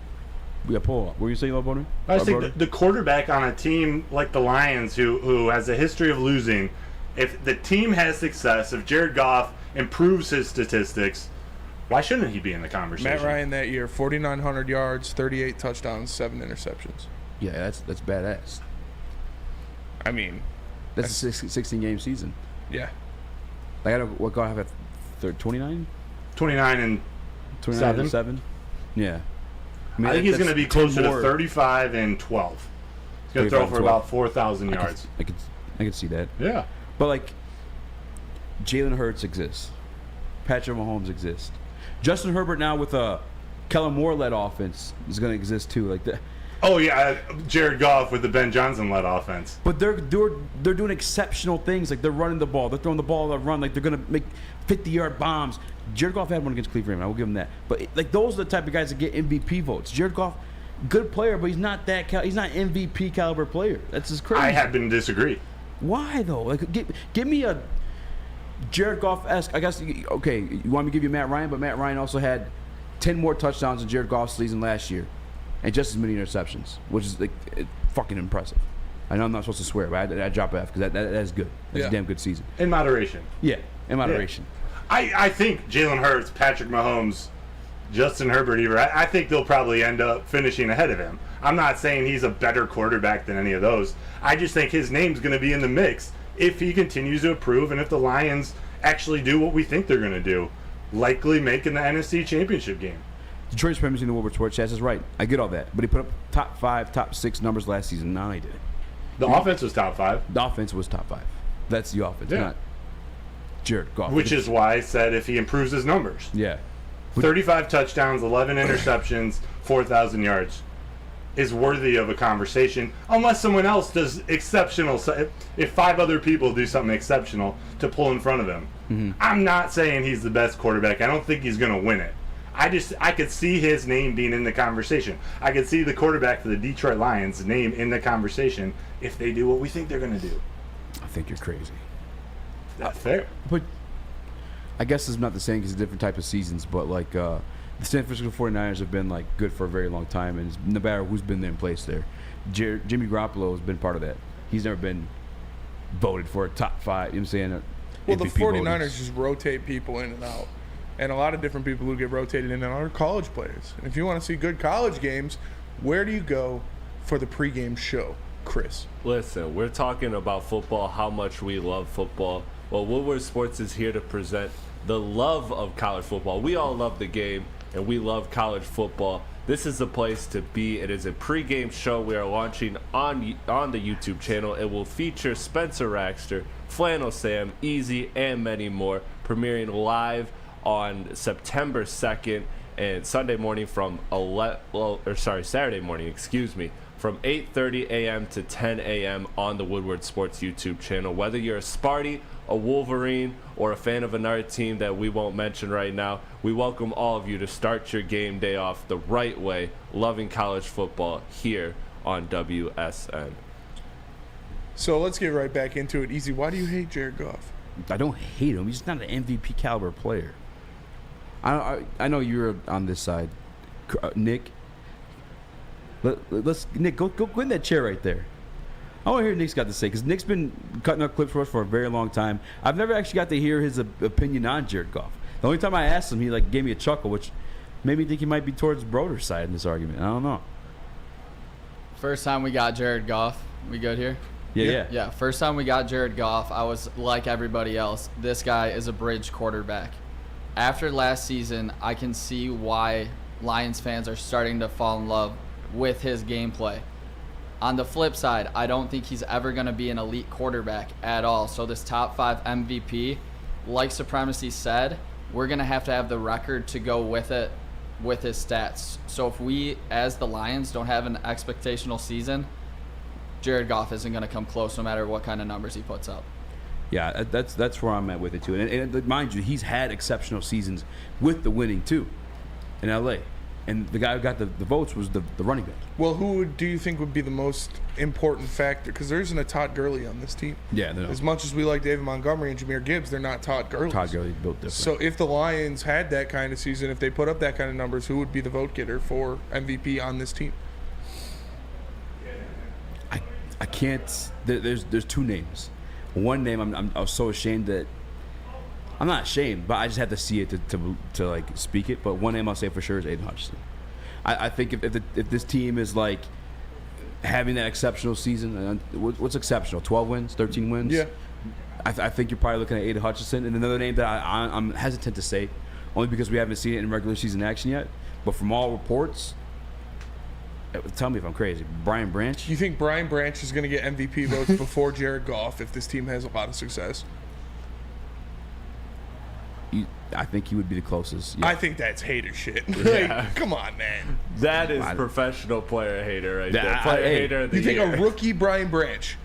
We got pull up. What were you saying about Broder? I just think the quarterback on a team like the Lions, who has a history of losing, if the team has success, if Jared Goff improves his statistics, why shouldn't he be in the conversation? Matt Ryan that year, 4,900 yards, 38 touchdowns, 7 interceptions. Yeah, that's badass. I mean, that's a 16-game season. Yeah. Like I don't what Goff have at 29? 29 and 7. Yeah. I think he's going to be closer to 35 and 12. He's going to throw for about 4,000 yards. I could see that. Yeah. But like, Jalen Hurts exists. Patrick Mahomes exists. Justin Herbert now with a Kellen Moore-led offense is going to exist too. Like that. Oh yeah, Jared Goff with the Ben Johnson-led offense. But they're doing exceptional things. Like they're running the ball, they're throwing the ball, they're running. Like they're going to make 50-yard bombs. Jared Goff had one against Cleveland. I will give him that. But like those are the type of guys that get MVP votes. Jared Goff, good player, but he's not that. He's not MVP caliber player. That's just crazy. I happen to disagree. Why though? Like, give me a Jared Goff-esque. I guess. Okay, you want me to give you Matt Ryan, but Matt Ryan also had 10 more touchdowns than Jared Goff's season last year, and just as many interceptions, which is like fucking impressive. I know I'm not supposed to swear, but I drop F because that's good. That's a damn good season. In moderation. Yeah, in moderation. Yeah. I think Jalen Hurts, Patrick Mahomes, Justin Herbert, I think they'll probably end up finishing ahead of him. I'm not saying he's a better quarterback than any of those. I just think his name's going to be in the mix if he continues to improve and if the Lions actually do what we think they're going to do, likely making the NFC Championship game. Detroit's supremacy in the Woodward Sports Chats is right. I get all that. But he put up top 5, top 6 numbers last season. No, he didn't. The offense was top 5. The offense was top 5. That's the offense, not Jared Goff. Which is why I said if he improves his numbers. Yeah. 35 touchdowns, 11 interceptions, 4,000 yards is worthy of a conversation unless someone else does exceptional. If 5 other people do something exceptional to pull in front of him. Mm-hmm. I'm not saying he's the best quarterback. I don't think he's going to win it. I could see his name being in the conversation. I could see the quarterback for the Detroit Lions' name in the conversation if they do what we think they're going to do. I think you're crazy. That's fair. But I guess it's not the same because it's a different type of seasons. But like the San Francisco 49ers have been like good for a very long time, and no matter who's been there in place there, Jimmy Garoppolo has been part of that. He's never been voted for a top 5. You know what I'm saying? Well, the 49ers just rotate people in and out. And a lot of different people who get rotated in and out are college players. And if you want to see good college games, where do you go for the pregame show, Chris? Listen, we're talking about football, how much we love football. Well, Woodward Sports is here to present the love of college football. We all love the game, and we love college football. This is the place to be. It is a pregame show we are launching on the YouTube channel. It will feature Spencer Raxter, Flannel Sam, Easy, and many more, premiering live on September 2nd and Saturday morning from from 8:30 a.m. to 10 a.m. on the Woodward Sports YouTube channel. Whether you're a Sparty, a Wolverine, or a fan of another team that we won't mention right now, we welcome all of you to start your game day off the right way, loving college football here on WSN. So let's get right back into it. Easy, why do you hate Jared Goff? I don't hate him. He's not an MVP caliber player. I know you're on this side, Nick. Let's Nick go in that chair right there. I want to hear what Nick's got to say, because Nick's been cutting up clips for us for a very long time. I've never actually got to hear his opinion on Jared Goff. The only time I asked him, he gave me a chuckle, which made me think he might be towards Broder's side in this argument. I don't know. First time we got Jared Goff, we good here? Yeah. First time we got Jared Goff, I was like everybody else. This guy is a bridge quarterback. After last season, I can see why Lions fans are starting to fall in love with his gameplay. On the flip side, I don't think he's ever going to be an elite quarterback at all. So this top 5 MVP, like Supremacy said, we're going to have the record to go with it, with his stats. So if we, as the Lions, don't have an expectational season, Jared Goff isn't going to come close no matter what kind of numbers he puts up. Yeah, that's where I'm at with it too. And mind you, he's had exceptional seasons with the winning too in LA. And the guy who got the votes was the running back. Well, who do you think would be the most important factor? Because there isn't a Todd Gurley on this team. Yeah, no. As much as we like David Montgomery and Jahmyr Gibbs, they're not Todd Gurley. Todd Gurley built different. So if the Lions had that kind of season, if they put up that kind of numbers, who would be the vote getter for MVP on this team? I can't. There's 2 names. One name I was so ashamed that I'm not ashamed, but I just had to see it to like speak it. But one name I'll say for sure is Aiden Hutchinson. I think if this team is like having that exceptional season, what's exceptional? 12 wins, 13 wins. Yeah. I think you're probably looking at Aiden Hutchinson. And another name that I'm hesitant to say, only because we haven't seen it in regular season action yet. But from all reports, tell me if I'm crazy, Brian Branch. You think Brian Branch is going to get MVP votes before Jared Goff if this team has a lot of success? I think he would be the closest. Yeah. I think that's hater shit. Yeah. Come on, man. That is professional player hater right there. Player hater of the You think year. a rookie Brian Branch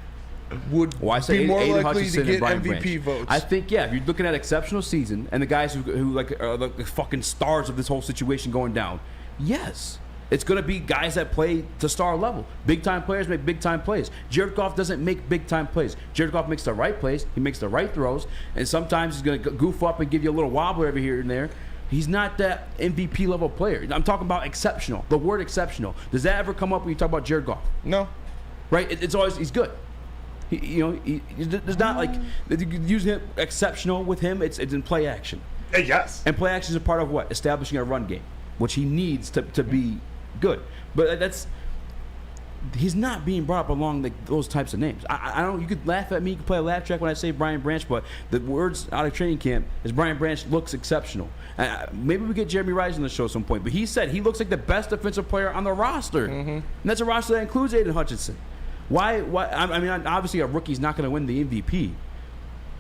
would be more Aiden likely Hutchinson to get and MVP Branch. votes? I think, yeah, if you're looking at exceptional season and the guys who like are the fucking stars of this whole situation going down, yes. It's going to be guys that play to star level. Big-time players make big-time plays. Jared Goff doesn't make big-time plays. Jared Goff makes the right plays. He makes the right throws. And sometimes he's going to goof up and give you a little wobble every here and there. He's not that MVP level player. I'm talking about exceptional. The word exceptional. Does that ever come up when you talk about Jared Goff? No. Right? It's always, he's good. There's not like, using exceptional with him, it's in play action. Yes. And play action is a part of what? Establishing a run game, which he needs to be good. But he's not being brought up along those types of names. I don't. You could laugh at me. You could play a laugh track when I say Brian Branch, but the words out of training camp is Brian Branch looks exceptional. Maybe we get Jeremy Rice on the show at some point, but he said he looks like the best defensive player on the roster, and that's a roster that includes Aiden Hutchinson. Why? I mean, obviously a rookie's not going to win the MVP.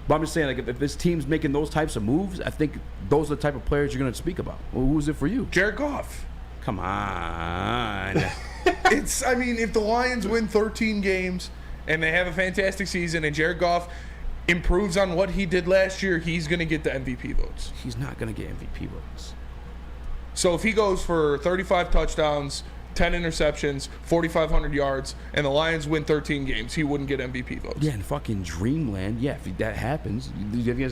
But I'm just saying, like, if this team's making those types of moves, I think those are the type of players you're going to speak about. Well, who's it for you? Jared Goff. Come on. I mean, if the Lions win 13 games and they have a fantastic season and Jared Goff improves on what he did last year, he's going to get the MVP votes. He's not going to get MVP votes. So if he goes for 35 touchdowns, 10 interceptions, 4,500 yards, and the Lions win 13 games, he wouldn't get MVP votes. Yeah, in fucking Dreamland. Yeah, if that happens.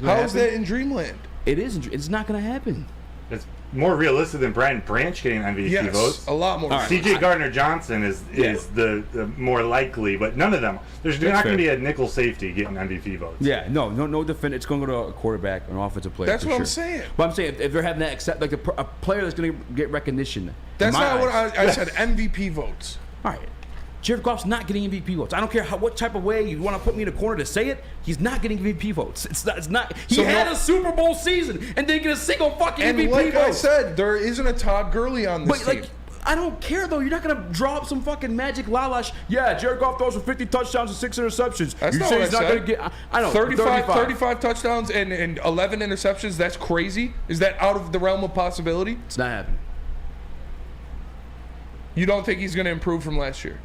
How is that in Dreamland? It is. It's not going to happen. It's more realistic than Brian Branch getting MVP votes. A lot more. CJ Gardner-Johnson is the more likely, but none of them. There's not going to be a nickel safety getting MVP votes. Yeah, no defender. It's going to go to a quarterback, an offensive player. That's what I'm saying. But I'm saying if they're having that, like a player that's going to get recognition. That's not what I said. MVP votes. All right. Jared Goff's not getting MVP votes. I don't care what type of way you want to put me in a corner to say it. He's not getting MVP votes. It's not. He had a Super Bowl season and didn't get a single fucking MVP vote. And like I said, there isn't a Todd Gurley on this team. I don't care though. You're not gonna draw up some fucking magic lalash. Yeah, Jared Goff throws for 50 touchdowns and 6 interceptions. That's you not say what he's I not said. gonna get. I know 35 touchdowns and 11 interceptions. That's crazy. Is that out of the realm of possibility? It's not happening. You don't think he's gonna improve from last year?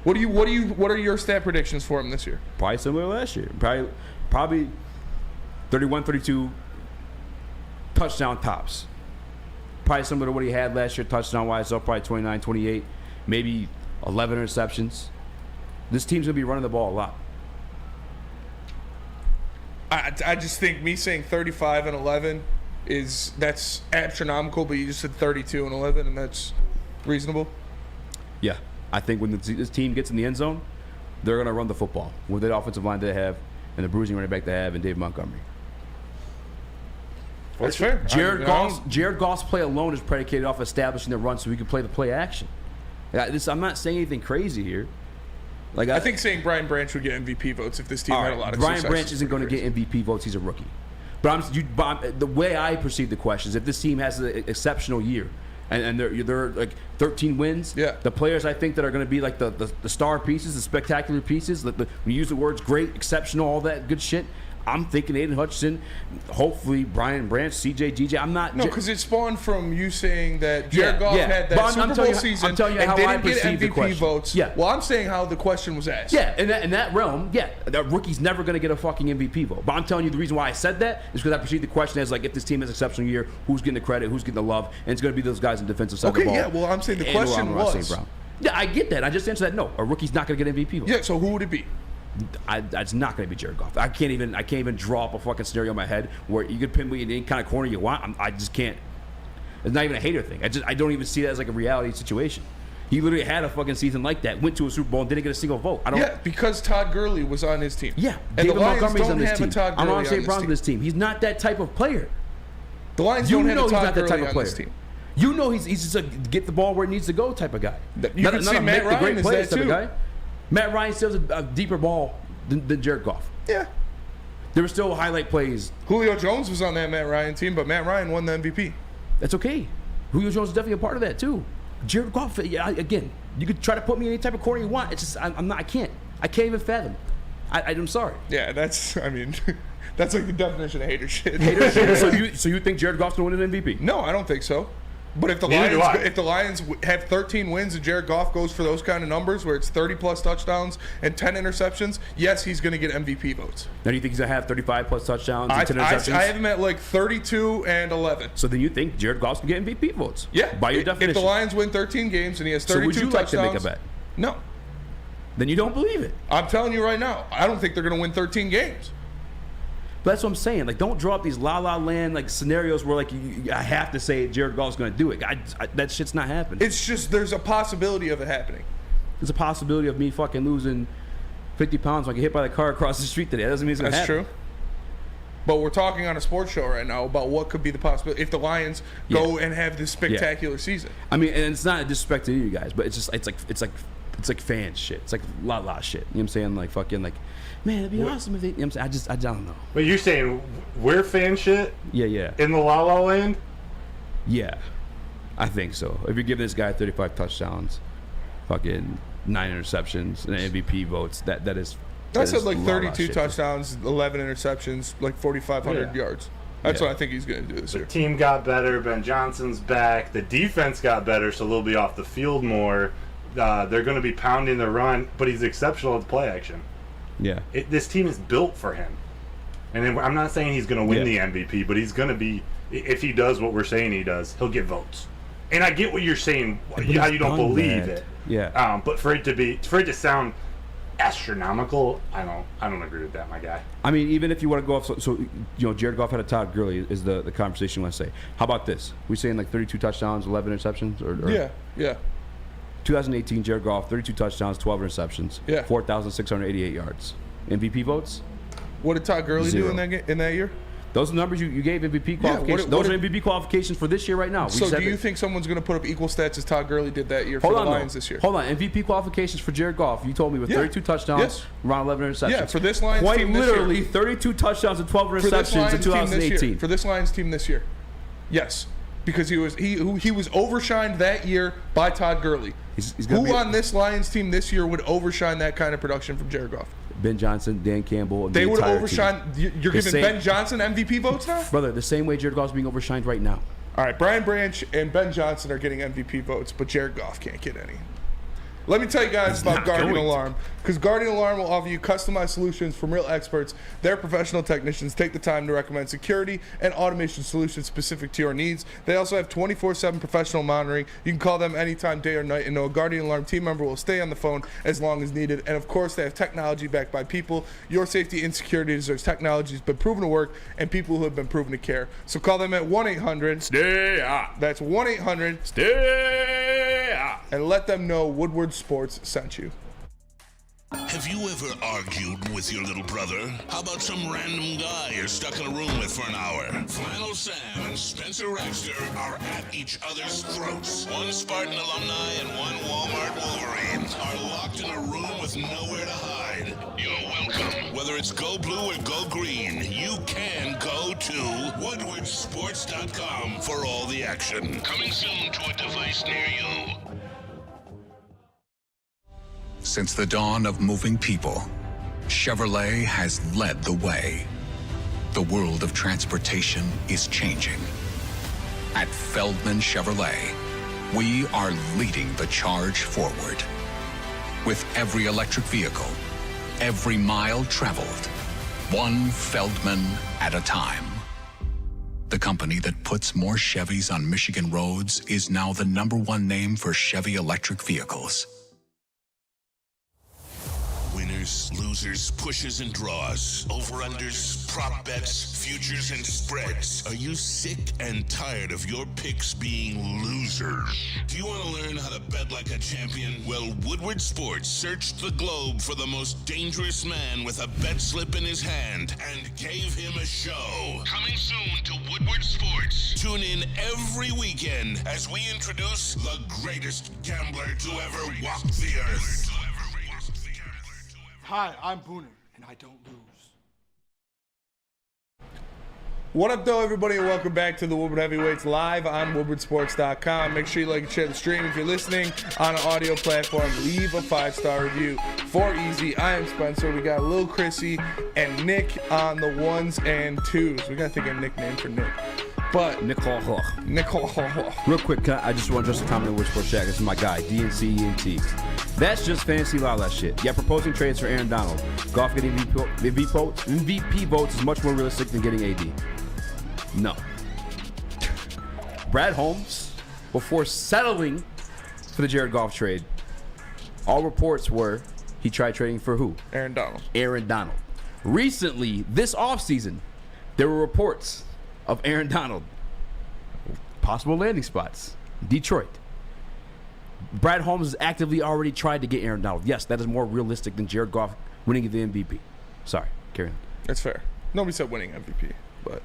What are your stat predictions for him this year? Probably similar to last year. Probably 31, 32 touchdown tops. Probably similar to what he had last year touchdown-wise, so probably 29, 28, maybe 11 interceptions. This team's going to be running the ball a lot. I just think me saying 35 and 11 that's astronomical, but you just said 32 and 11, and that's reasonable. Yeah, I think when this team gets in the end zone, they're going to run the football with the offensive line they have and the bruising running back they have and Dave Montgomery. That's fair. Jared Goff's play alone is predicated off establishing the run so he can play the play action. I'm not saying anything crazy here. Like I think saying Brian Branch would get MVP votes if this team had a lot of success. Brian Branch isn't going to get MVP votes. He's a rookie. But the way I perceive the question is if this team has an exceptional year and they're like 13 wins, the players I think that are going to be like the star pieces, the spectacular pieces, when you use the words great, exceptional, all that good shit, I'm thinking Aiden Hutchinson, hopefully Brian Branch, CJ, GJ. I'm not. No, because it spawned from you saying that Jared Goff had that Super Bowl season and didn't get MVP votes. Yeah. Well, I'm saying how the question was asked. Yeah, in that realm, that rookie's never going to get a fucking MVP vote. But I'm telling you the reason why I said that is because I perceive the question as like if this team has an exceptional year, who's getting the credit, who's getting the love, and it's going to be those guys in defensive side of the ball. Okay, yeah. Well, I'm saying the question was. Yeah, I get that. I just answered that. No, a rookie's not going to get MVP votes. Yeah. So who would it be? It's not going to be Jared Goff. I can't even draw up a fucking scenario in my head where you could pin me in any kind of corner you want. I just can't. It's not even a hater thing. I don't even see that as like a reality situation. He literally had a fucking season like that, went to a Super Bowl and didn't get a single vote. Yeah, because Todd Gurley was on his team. Yeah, and David the Lions Montgomery's don't on this have team. a Todd Gurley I'm St. Brown's on this team. He's not that type of player. The Lions don't have a Todd Gurley on this team. You know he's just a get the ball where it needs to go type of guy. You can see Matt Ryan is that too. Guy. Matt Ryan still has a deeper ball than Jared Goff. Yeah. There were still highlight plays. Julio Jones was on that Matt Ryan team, but Matt Ryan won the MVP. That's okay. Julio Jones is definitely a part of that too. Jared Goff, again, you could try to put me in any type of corner you want. It's just I'm not. I can't even fathom. I'm sorry. Yeah, that's like the definition of hater shit. Hater shit. So you think Jared Goff's gonna win an MVP? No, I don't think so. But if the Lions have 13 wins and Jared Goff goes for those kind of numbers where it's 30 plus touchdowns and 10 interceptions, yes, he's going to get MVP votes. Now, do you think he's going to have 35 plus touchdowns and 10 interceptions? I have him at like 32 and 11. So then you think Jared Goff's going to get MVP votes? Yeah. By your definition. If the Lions win 13 games and he has 32 touchdowns. So would you like to make a bet? No. Then you don't believe it. I'm telling you right now, I don't think they're going to win 13 games. But that's what I'm saying. Like, don't draw up these la-la land like scenarios where like I have to say Jared Goff's going to do it. That shit's not happening. It's just there's a possibility of it happening. There's a possibility of me fucking losing 50 pounds when I get hit by the car across the street today. That doesn't mean it's going to happen. That's true. But we're talking on a sports show right now about what could be the possibility if the Lions go and have this spectacular season. I mean, and it's not a disrespect to you guys, but it's like fan shit. It's like la shit. You know what I'm saying? Like fucking like, man, it'd be awesome if they. You know what I'm saying? I don't know. But you're saying we're fan shit? Yeah. In the La La Land? Yeah, I think so. If you're giving this guy 35 touchdowns, fucking 9 interceptions, and MVP votes, that is. I said like 32 touchdowns, 11 interceptions, like 4,500 yards. That's what I think he's going to do this year. The team got better. Ben Johnson's back. The defense got better, so they'll be off the field more. They're going to be pounding the run, but he's exceptional at the play action. Yeah. This team is built for him. And then I'm not saying he's going to win the MVP, but he's going to be, if he does what we're saying he does, he'll get votes. And I get what you're saying, how you don't believe it. Yeah. But for it to sound astronomical, I don't agree with that, my guy. I mean, even if you want to go off, so you know, Jared Goff had a Todd Gurley is the conversation you want to say. How about this? We saying like 32 touchdowns, 11 interceptions? Or Yeah. 2018, Jared Goff, 32 touchdowns, 12 interceptions, 4,688 yards. MVP votes? What did Todd Gurley do in that year? Those are the numbers you gave MVP qualifications. Those are MVP qualifications for this year right now. So do you think someone's going to put up equal stats as Todd Gurley did that year for the Lions this year? Hold on. MVP qualifications for Jared Goff. You told me with 32 touchdowns, around 11 interceptions. Yeah, for this Lions Quite team this literally, year. 32 touchdowns and 12 interceptions in 2018. For this Lions team this year. Yes. Because he was overshined that year by Todd Gurley. Who on this Lions team this year would overshine that kind of production from Jared Goff? Ben Johnson, Dan Campbell, and they the would entire overshine. Team. You're giving Ben Johnson MVP votes now, brother. The same way Jared Goff's being overshined right now. All right, Brian Branch and Ben Johnson are getting MVP votes, but Jared Goff can't get any. Let me tell you guys about not Guardian going to. Alarm, because Guardian Alarm will offer you customized solutions from real experts. Their professional technicians take the time to recommend security and automation solutions specific to your needs. They also have 24/7 professional monitoring. You can call them anytime, day or night, and know a Guardian Alarm team member will stay on the phone as long as needed. And of course, they have technology backed by people. Your safety and security deserves technology that's been proven to work and people who have been proven to care. So call them at 1-800-STAY-OUT. That's 1-800-STAY-OUT. And let them know Woodward Sports sent you. Have you ever argued with your little brother? How about some random guy you're stuck in a room with for an hour? Flannel Sam and Spencer Raxter are at each other's throats. One Spartan alumni and one Walmart Wolverine are locked in a room with nowhere to hide. You're welcome. Whether it's go blue or go green, you can go to woodwardsports.com for all the action. Coming soon to a device near you. Since the dawn of moving people, Chevrolet has led the way. The world of transportation is changing. At Feldman Chevrolet, we are leading the charge forward. With every electric vehicle, every mile traveled, one Feldman at a time. The company that puts more Chevys on Michigan roads is now the #1 name for Chevy electric vehicles. Winners, losers, pushes and draws, over-unders, prop bets, futures and spreads. Are you sick and tired of your picks being losers? Do you want to learn how to bet like a champion? Well, Woodward Sports searched the globe for the most dangerous man with a bet slip in his hand and gave him a show. Coming soon to Woodward Sports. Tune in every weekend as we introduce the greatest gambler to ever walk the earth. Hi, I'm Booner, and I don't lose. What up, though, everybody, and welcome back to the Woodward Heavyweights live on woodwardsports.com. Make sure you like and share the stream. If you're listening on an audio platform, leave a 5-star review for Easy. I am Spencer. We got Lil Chrissy and Nick on the 1s and 2s. We got to think of a nickname for Nick. But Nicole. Nicole. Real quick, I just want to comment on Wood Sports Shack. This is my guy, DNC ENT. That's just fantasy la shit. Yeah, proposing trades for Aaron Donald. Goff getting MVP votes is much more realistic than getting AD. No. Brad Holmes, before settling for the Jared Goff trade, all reports were he tried trading for who? Aaron Donald. Recently, this offseason, there were reports of Aaron Donald. Possible landing spots. Detroit. Brad Holmes has actively already tried to get Aaron Donald. Yes, that is more realistic than Jared Goff winning the MVP. Sorry, carry on. That's fair. Nobody said winning MVP, but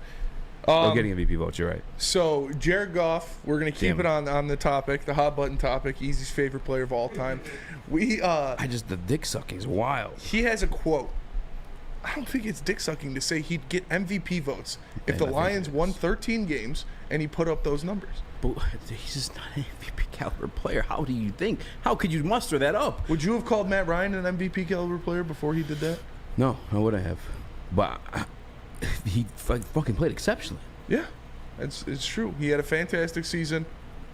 getting MVP votes, you're right. So Jared Goff, we're gonna keep it on the topic, the hot button topic. Easy's favorite player of all time. The dick sucking is wild. He has a quote. I don't think it's dick sucking to say he'd get MVP votes if the Lions won 13 games and he put up those numbers. But he's just not an MVP caliber player. How do you think? How could you muster that up? Would you have called Matt Ryan an MVP caliber player before he did that? No, I wouldn't have. But he fucking played exceptionally. Yeah, it's true. He had a fantastic season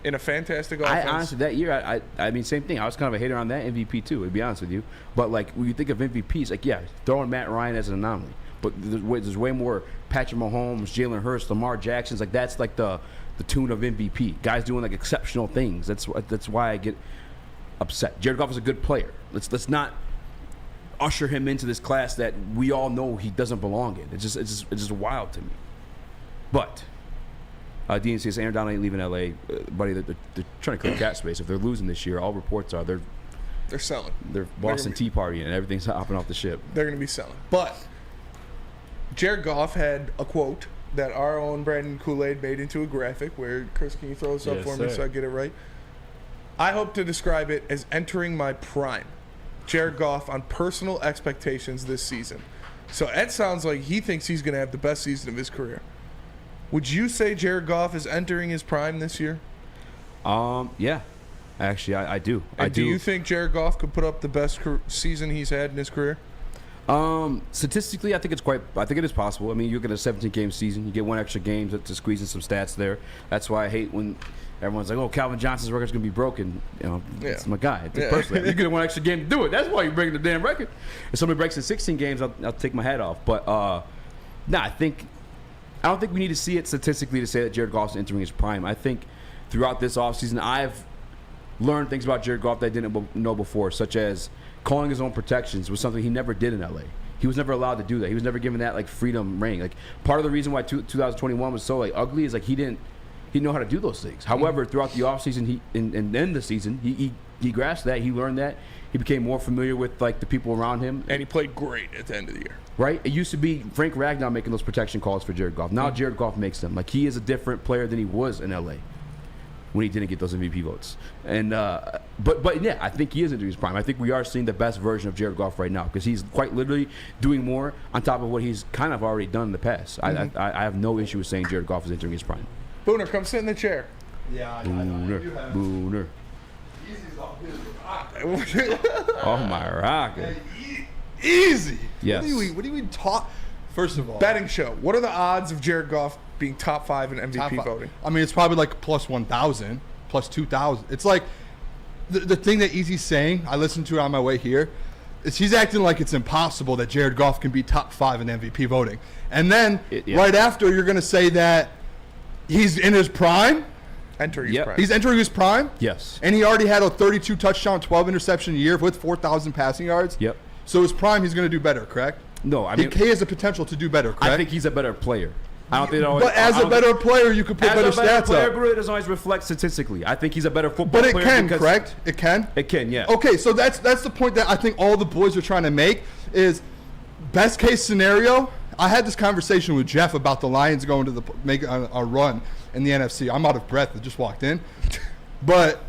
in a fantastic offense. I honestly, that year, I mean, same thing. I was kind of a hater on that MVP too, to be honest with you. But like, when you think of MVPs, like, yeah, throwing Matt Ryan as an anomaly. But there's way more Patrick Mahomes, Jalen Hurts, Lamar Jackson's. Like, that's like the tune of MVP. Guys doing like exceptional things. That's why I get upset. Jared Goff is a good player. Let's not usher him into this class that we all know he doesn't belong in. It's just wild to me. But DNC says Aaron Donald ain't leaving LA, buddy. They're trying to clear cap space. If they're losing this year, all reports are they're selling. They're Boston Tea Party and everything's hopping off the ship. They're going to be selling. But Jared Goff had a quote that our own Brandon Kool-Aid made into a graphic. Where, Chris, can you throw this up for me so I get it right? I hope to describe it as entering my prime. Jared Goff on personal expectations this season. So Ed sounds like he thinks he's going to have the best season of his career. Would you say Jared Goff is entering his prime this year? Yeah. Actually, I do. And do you think Jared Goff could put up the best season he's had in his career? Statistically, I think it is possible. I mean, you get a 17-game season, you get one extra game to squeeze in some stats there. That's why I hate when everyone's like, "Oh, Calvin Johnson's record's gonna be broken." You know, it's my guy. Personally, you get one extra game to do it. That's why you're breaking the damn record. If somebody breaks in 16 games, I'll take my hat off. But I don't think we need to see it statistically to say that Jared Goff's entering his prime. I think throughout this offseason, I've learned things about Jared Goff that I didn't know before, such as calling his own protections was something he never did in LA. He was never allowed to do that. He was never given that like freedom ring. Like part of the reason why 2021 was so like ugly is like he didn't know how to do those things. However, throughout the offseason, and then the season, he grasped that. He learned that. He became more familiar with like the people around him, and he played great at the end of the year. Right? It used to be Frank Ragnow making those protection calls for Jared Goff. Now Jared Goff makes them. Like he is a different player than he was in LA when he didn't get those MVP votes. And but yeah, I think he is into his prime. I think we are seeing the best version of Jared Goff right now because he's quite literally doing more on top of what he's kind of already done in the past. I have no issue with saying Jared Goff is entering his prime. Booner, come sit in the chair. Yeah, Booner. Oh my rocket. Easy. Yes. What do we talk? First of all, betting show. What are the odds of Jared Goff being top 5 in MVP voting? I mean, it's probably like plus 1,000, plus 2,000. It's like the thing that Easy's saying. I listened to it on my way here. Is he's acting like it's impossible that Jared Goff can be top 5 in MVP voting, and then right after you're going to say that he's in his prime. Entering his prime. He's entering his prime. Yes. And he already had a 32 touchdown, 12 interception year with 4,000 passing yards. Yep. So his prime, he's going to do better, correct? No, I mean he has the potential to do better, correct? I think he's a better player. I don't think. But as a better player, you could put better stats player, up. it doesn't always reflect statistically. I think he's a better football player. But it can, correct? It can? It can, yeah. Okay, so that's the point that I think all the boys are trying to make is best case scenario. I had this conversation with Jeff about the Lions going to make a run in the NFC. I'm out of breath. I just walked in. But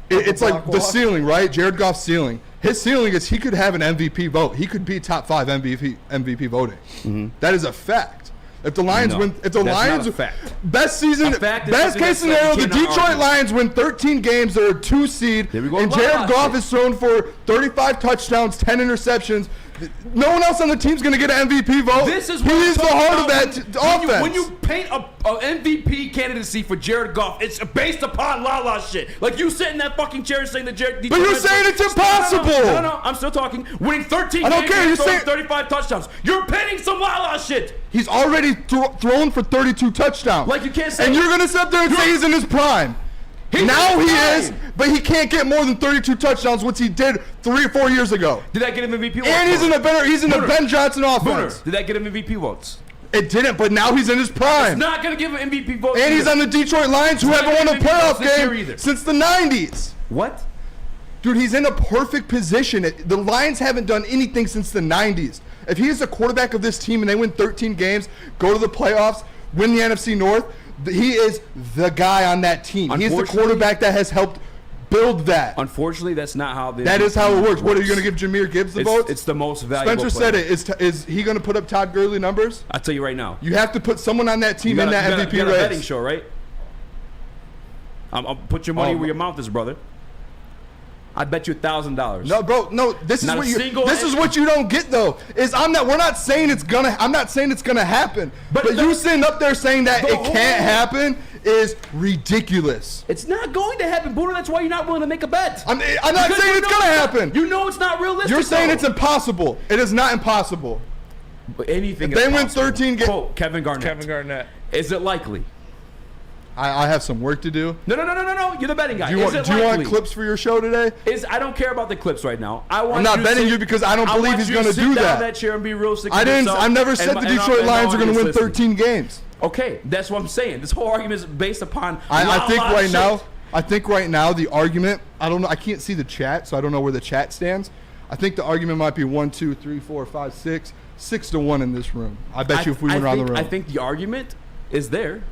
it's like the ceiling, right? Jared Goff's ceiling. His ceiling is he could have an MVP vote. He could be top 5 MVP voting. Mm-hmm. That is a fact. If the Lions win, if the Lions best season, best case scenario, the Detroit Lions win 13 games. They're a 2 seed, and Jared Goff is thrown for 35 touchdowns, 10 interceptions. No one else on the team's going to get an MVP vote. This is he's the heart of that offense. When you paint a MVP candidacy for Jared Goff, it's based upon la shit. Like you sit in that fucking chair saying that Jared. But you're saying it's impossible. No, I'm still talking. Winning 13 games and throwing 35 touchdowns. You're painting some la shit. He's already thrown for 32 touchdowns. Like you can't say. And you're going to sit up there and say he's in his prime. Now he is, but he can't get more than 32 touchdowns, which he did 3 or 4 years ago. Did that get him MVP votes? And he's in the Ben Johnson offense. Did that get him MVP votes? It didn't, but now he's in his prime. It's not going to give him MVP votes. And he's on the Detroit Lions, who haven't won a playoff game since the 90s. What? Dude, he's in a perfect position. The Lions haven't done anything since the 90s. If he is the quarterback of this team and they win 13 games, go to the playoffs, win the NFC North, he is the guy on that team. He's the quarterback that has helped build that. Unfortunately, that's not how that is how it works. What, are you going to give Jahmyr Gibbs the votes? It's the most valuable Spencer said it. Is he going to put up Todd Gurley numbers? I'll tell you right now. You have to put someone on that team in that MVP race. You got a betting show, right? I'll put your money where your mouth is, brother. I bet you $1,000. No, bro. No, this is what you don't get though. We're not saying it's gonna. I'm not saying it's gonna happen. But you sitting up there saying that it can't happen is ridiculous. It's not going to happen, Buddha. That's why you're not willing to make a bet. I'm not saying it's gonna happen. You know it's not realistic. You're saying it's impossible. It is not impossible. But anything. If they win 13 games. Quote Kevin Garnett. Is it likely? I have some work to do. No. You're the betting guy. Do you want clips for your show today? I don't care about the clips right now. I'm not betting you because I don't believe he's going to do that. That chair and be realistic. I've never said the Detroit Lions are going to win 13 games. Okay, that's what I'm saying. This whole argument is based upon. I think right now the argument. I don't know. I can't see the chat, so I don't know where the chat stands. I think the argument might be 1, 2, 3, 4, 5, 6, 6-1 in this room. I bet you if we went around the room. I think the argument is there.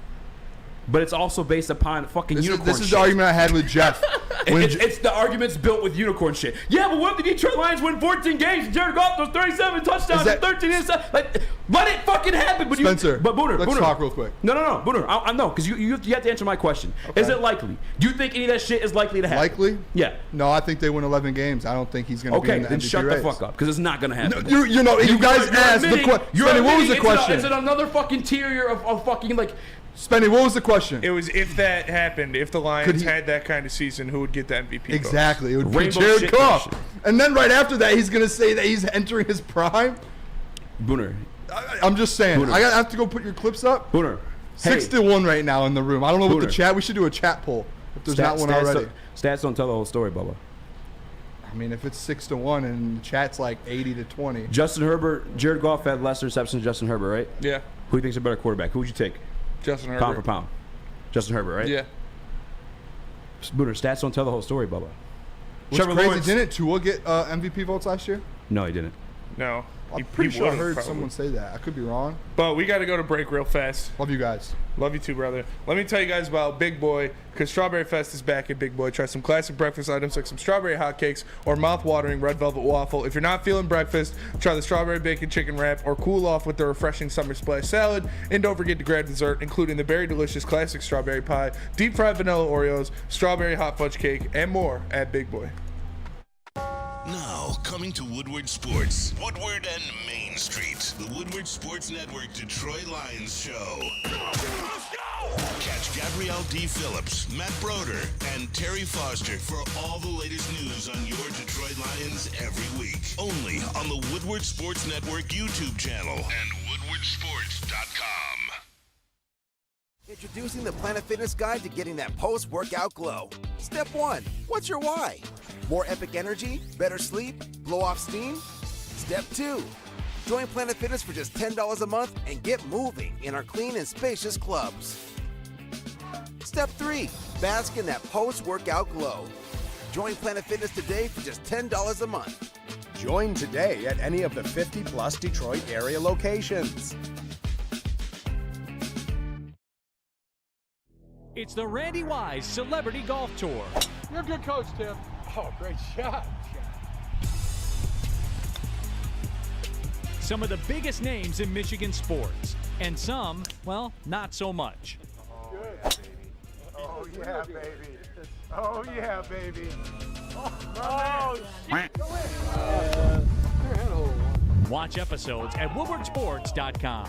But it's also based upon fucking unicorn This is the argument I had with Jeff. It's the argument's built with unicorn shit. Yeah, but what if the Detroit Lions win 14 games and Jared Goff throws 37 touchdowns and 13 interceptions? Like, let it fucking happen. But Spencer, Booner, let's talk real quick. No, Booner. I know, because you have to answer my question. Okay. Is it likely? Do you think any of that shit is likely to happen? Likely? Yeah. No, I think they win 11 games. I don't think he's going to be in the then MVP shut race. the fuck up, because it's not going to happen. No, you guys asked the question. What was the question? Is it another fucking tier of fucking, like... Spenny, what was the question? It was if that happened, if the Lions had that kind of season, who would get the MVP votes? Exactly. It would be Jared Goff. And then right after that, he's going to say that he's entering his prime. Booner. I'm just saying. Booner. I have to go put your clips up. Booner. 6-1 right now in the room. I don't know what Booner. the chat. We should do a chat poll if there's not one already. Stats don't tell the whole story, Bubba. I mean, if it's 6-1 and the chat's like 80-20. Justin Herbert, Jared Goff had less receptions than Justin Herbert, right? Yeah. Who do you think's a better quarterback? Who would you take? Justin Herbert. Pound for pound. Justin Herbert, right? Yeah. Booner, stats don't tell the whole story, Bubba. What's crazy, didn't Tua get MVP votes last year? No, he didn't. No. I'm pretty sure I heard someone say that. I could be wrong. But we got to go to break real fast. Love you guys. Love you too, brother. Let me tell you guys about Big Boy, because Strawberry Fest is back at Big Boy. Try some classic breakfast items like some strawberry hotcakes or mouth-watering red velvet waffle. If you're not feeling breakfast, try the strawberry bacon chicken wrap or cool off with the refreshing summer splash salad. And don't forget to grab dessert, including the very delicious classic strawberry pie, deep fried vanilla Oreos, strawberry hot fudge cake, and more at Big Boy. Now, coming to Woodward Sports, Woodward and Main Street, the Woodward Sports Network Detroit Lions show. Catch Gabrielle D. Phillips, Matt Broder, and Terry Foster for all the latest news on your Detroit Lions every week. Only on the Woodward Sports Network YouTube channel and woodwardsports.com. Introducing the Planet Fitness Guide to getting that post-workout glow. Step 1, what's your why? More epic energy? Better sleep? Blow off steam? Step 2, join Planet Fitness for just $10 a month and get moving in our clean and spacious clubs. Step 3, bask in that post-workout glow. Join Planet Fitness today for just $10 a month. Join today at any of the 50-plus Detroit area locations. It's the Randy Wise Celebrity Golf Tour. You're a good coach, Tim. Oh, great shot. Some of the biggest names in Michigan sports, and some, well, not so much. Oh, yeah, baby. Oh, yeah, baby. Oh, shit. Go in. Watch episodes at woodwardsports.com.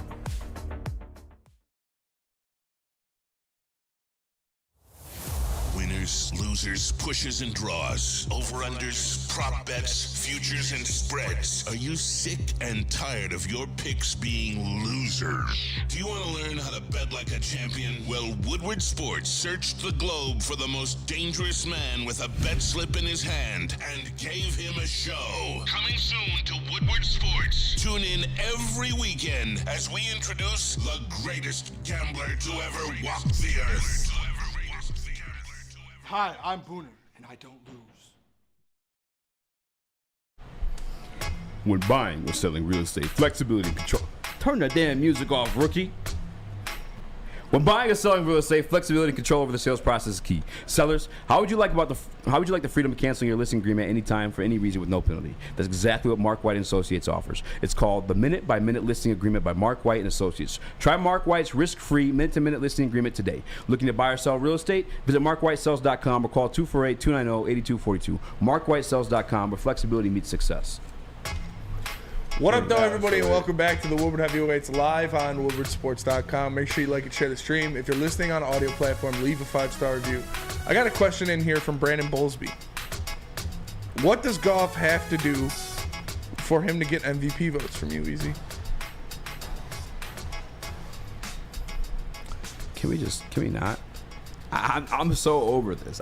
Winners, losers, pushes and draws, over-unders, prop bets, futures and spreads. Are you sick and tired of your picks being losers? Do you want to learn how to bet like a champion? Well, Woodward Sports searched the globe for the most dangerous man with a bet slip in his hand and gave him a show. Coming soon to Woodward Sports. Tune in every weekend as we introduce the greatest gambler to ever walk the earth. Hi, I'm Booner, and I don't lose. When buying or selling real estate, flexibility and control. Turn that damn music off, rookie. When buying or selling real estate, flexibility and control over the sales process is key. Sellers, how would you like the freedom of canceling your listing agreement anytime for any reason with no penalty? That's exactly what Mark White & Associates offers. It's called the Minute-by-Minute Listing Agreement by Mark White & Associates. Try Mark White's risk-free minute-to-minute listing agreement today. Looking to buy or sell real estate? Visit markwhitesells.com or call 248-290-8242. markwhitesells.com, where flexibility meets success. What up, though, everybody, and welcome back to the Woodward Heavyweights live on woodwardsports.com. Make sure you like and share the stream. If you're listening on audio platform, leave a 5-star review. I got a question in here from Brandon Bowlesby. What does Goff have to do for him to get MVP votes from you, Easy? Can we not? I'm so over this.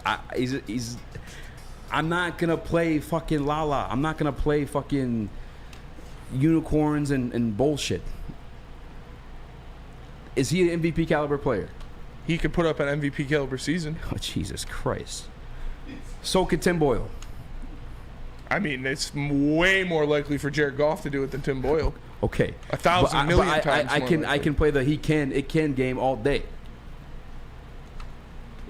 I'm not gonna play fucking la-la. I'm not gonna play fucking unicorns and bullshit. Is he an MVP caliber player? He could put up an MVP caliber season. Oh, Jesus Christ. So could Tim Boyle. I mean, it's way more likely for Jared Goff to do it than Tim Boyle. Okay. 1,000 million times I can play the it can game all day.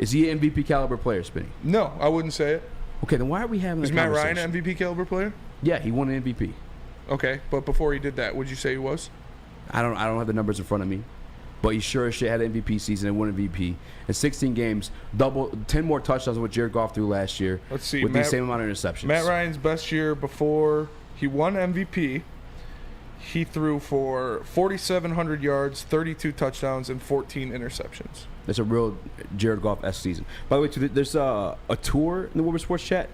Is he an MVP caliber player, Spinny? No, I wouldn't say it. Okay, then why are we having Is this Matt conversation? Ryan an MVP caliber player? Yeah, he won an MVP. Okay, but before he did that, would you say he was? I don't have the numbers in front of me, but he sure as shit had an MVP season and won an MVP in 16 games, 10 more touchdowns than what Jared Goff threw last year. Let's see, with the same amount of interceptions. Matt Ryan's best year before he won MVP, he threw for 4,700 yards, 32 touchdowns, and 14 interceptions. That's a real Jared Goff-esque season. By the way, there's a tour in the Woodward Sports chat.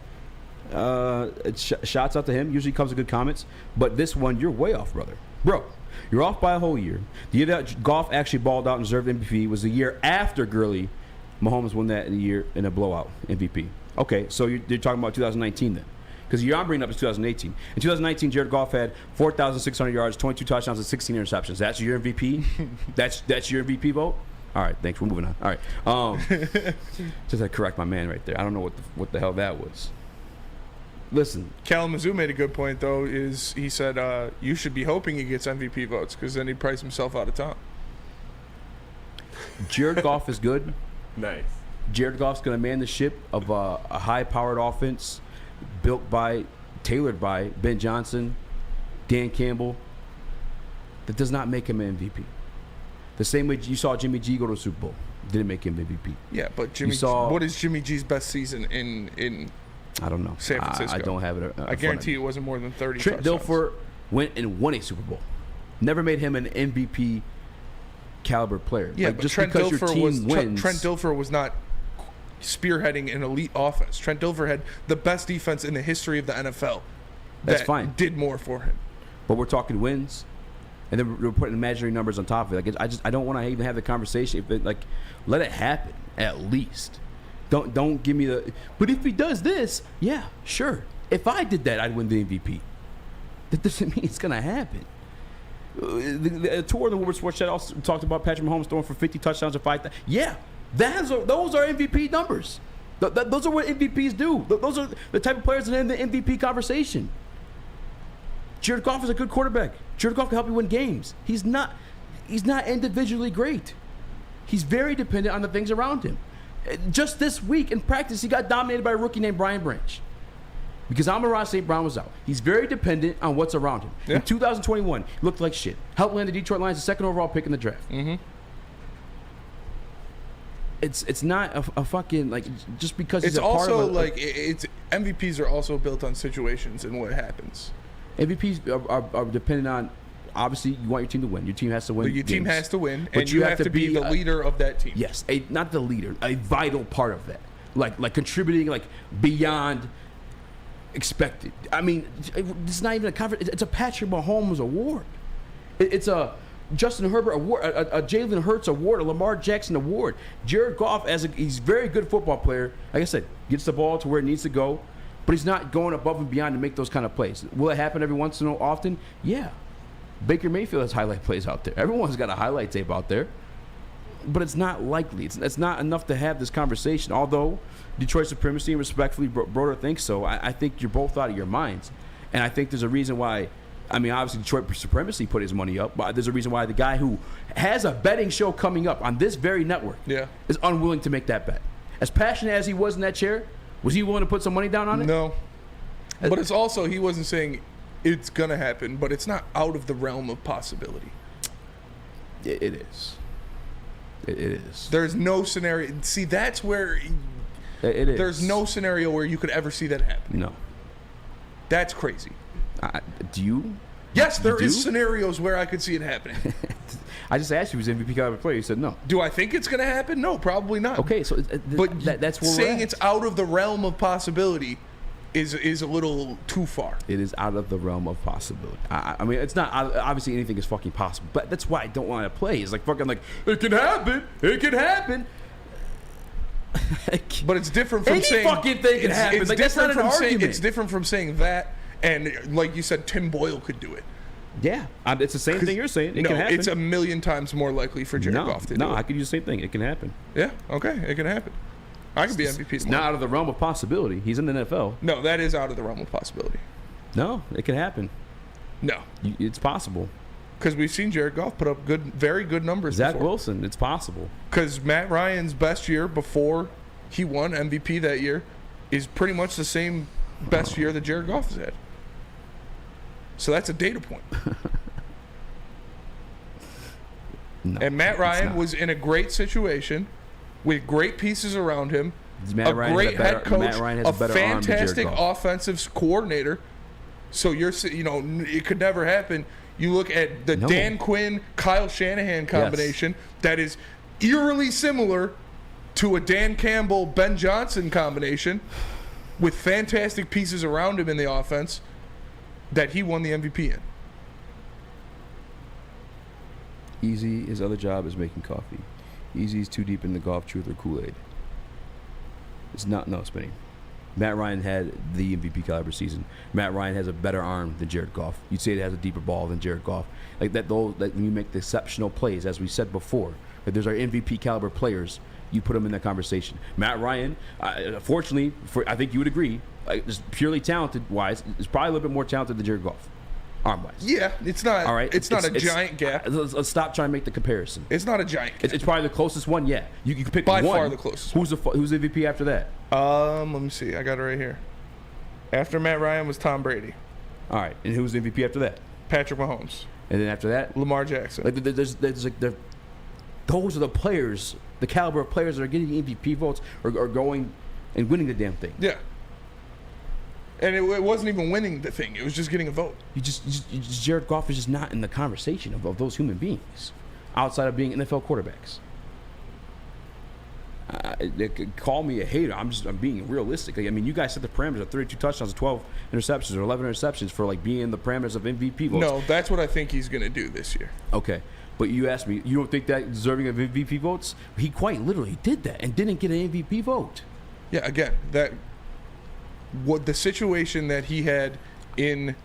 Shouts out to him. Usually comes with good comments. But this one, you're way off, brother. Bro, you're off by a whole year. The year that Goff actually balled out and deserved MVP was the year after Gurley. Mahomes won that in a year in a blowout MVP. Okay, so you're talking about 2019 then. Because the year I'm bringing up is 2018. In 2019, Jared Goff had 4,600 yards, 22 touchdowns, and 16 interceptions. That's your MVP? That's your MVP vote? All right, thanks. We're moving on. All right. Just to correct my man right there. I don't know what the hell that was. Listen. Kalamazoo made a good point, though, is he said you should be hoping he gets MVP votes because then he'd price himself out of town. Jared Goff is good. Nice. Jared Goff's going to man the ship of a high-powered offense tailored by Ben Johnson, Dan Campbell. That does not make him an MVP. The same way you saw Jimmy G go to the Super Bowl. Didn't make him MVP. Yeah, but what is Jimmy G's best season in I don't know. San Francisco? I don't have it. I guarantee it wasn't more than 30 Trent touchdowns. Dilfer went and won a Super Bowl. Never made him an MVP caliber player. Yeah, like, but just Trent because your Dilfer team wins. Trent Dilfer was not spearheading an elite offense. Trent Dilfer had the best defense in the history of the NFL. That's that fine. Did more for him. But we're talking wins, and then we're putting imaginary numbers on top of it. Like I don't want to even have the conversation. Let it happen at least. Don't give me the. But if he does this, yeah, sure. If I did that, I'd win the MVP. That doesn't mean it's gonna happen. The tour of the Woodward Sports Chat also talked about Patrick Mahomes throwing for 50 touchdowns and 5,000. Yeah, those are MVP numbers. Those are what MVPs do. Those are the type of players that are in the MVP conversation. Jared Goff is a good quarterback. Jared Goff can help you win games. He's not individually great. He's very dependent on the things around him. Just this week in practice, he got dominated by a rookie named Brian Branch. Because Amon-Ra St. Brown was out. He's very dependent on what's around him. Yeah. In 2021, he looked like shit. Helped land the Detroit Lions the second overall pick in the draft. Mm-hmm. It's not a fucking, like, just because he's it's a part of also it's MVPs are also built on situations and what happens. MVPs are dependent on, obviously, you want your team to win. Your team has to win. Your team has to win, but and you have to be the leader of that team. Yes, not the leader, a vital part of that. Like contributing, like, beyond expected. I mean, it's not even a conference. It's a Patrick Mahomes award. It's a Justin Herbert award, a Jalen Hurts award, a Lamar Jackson award. Jared Goff, he's a very good football player. Like I said, gets the ball to where it needs to go, but he's not going above and beyond to make those kind of plays. Will it happen every once in a while often? Yeah. Baker Mayfield has highlight plays out there. Everyone's got a highlight tape out there. But it's not likely. It's not enough to have this conversation. Although Detroit supremacy, and respectfully, Broder thinks so, I think you're both out of your minds. And I think there's a reason why, I mean, obviously Detroit supremacy put his money up, but there's a reason why the guy who has a betting show coming up on this very network is unwilling to make that bet. As passionate as he was in that chair, was he willing to put some money down on it? No. But it's also, he wasn't saying it's going to happen, but it's not out of the realm of possibility. It is. It is. There's no scenario. See, that's where it is. There's no scenario where you could ever see that happen. No. That's crazy. Do you? Yes, there is scenarios where I could see it happening. I just asked you, was MVP caliber player? You said no. Do I think it's going to happen? No, probably not. Okay, so but that's where saying we're at. It's out of the realm of possibility is a little too far. It is out of the realm of possibility. I mean, it's not. Obviously, anything is fucking possible. But that's why I don't want to play. It's like fucking like, it can happen. It can happen. But it's different from saying fucking thing can happen. It's like, that's not an argument. It's different from saying that, and like you said, Tim Boyle could do it. Yeah, it's the same thing you're saying. It no, can happen. It's a million times more likely for Jared Goff to do it. No, I could use the same thing. It can happen. Yeah, okay, it can happen. I could be MVP. It's not out of the realm of possibility. He's in the NFL. No, that is out of the realm of possibility. No, it can happen. No. It's possible. Because we've seen Jared Goff put up very good numbers Zach before. Wilson, it's possible. Because Matt Ryan's best year before he won MVP that year is pretty much the same best year that Jared Goff has had. So that's a data point. No, and Matt Ryan not. was in a great situation with great pieces around him, Matt a Ryan great has a better- head coach, Matt Ryan has a a better arm than Jared fantastic Goff. offensive coordinator. So it could never happen. You look at the Dan Quinn, Kyle Shanahan combination that is eerily similar to a Dan Campbell, Ben Johnson combination with fantastic pieces around him in the offense that he won the MVP in. Easy, his other job is making coffee. Easy's too deep in the golf truth or Kool-Aid. It's not, no, Spinny. Matt Ryan had the MVP caliber season. Matt Ryan has a better arm than Jared Goff. You'd say it has a deeper ball than Jared Goff. Like that, when you make the exceptional plays, as we said before, if there's our MVP caliber players, you put them in that conversation. Matt Ryan, fortunately, I think you would agree, just purely talented wise, is probably a little bit more talented than Jared Goff, arm wise. Yeah, it's not. All right, it's not a giant gap. Let's stop trying to make the comparison. It's not a giant gap. It's probably the closest one. Yeah, you can pick by one. far the closest. Who's the MVP after that? Let me see. I got it right here. After Matt Ryan was Tom Brady. All right, and who's the MVP after that? Patrick Mahomes. And then after that, Lamar Jackson. Like those are the players, the caliber of players that are getting MVP votes or going and winning the damn thing. Yeah. And it wasn't even winning the thing; it was just getting a vote. Jared Goff is just not in the conversation of those human beings, outside of being NFL quarterbacks. They could call me a hater. I'm being realistic. Like, I mean, you guys set the parameters of 32 touchdowns, 12 interceptions, or 11 interceptions for like being in the parameters of MVP votes. No, that's what I think he's going to do this year. Okay, but you asked me, you don't think that deserving of MVP votes? He quite literally did that and didn't get an MVP vote. Yeah, again, what the situation that he had in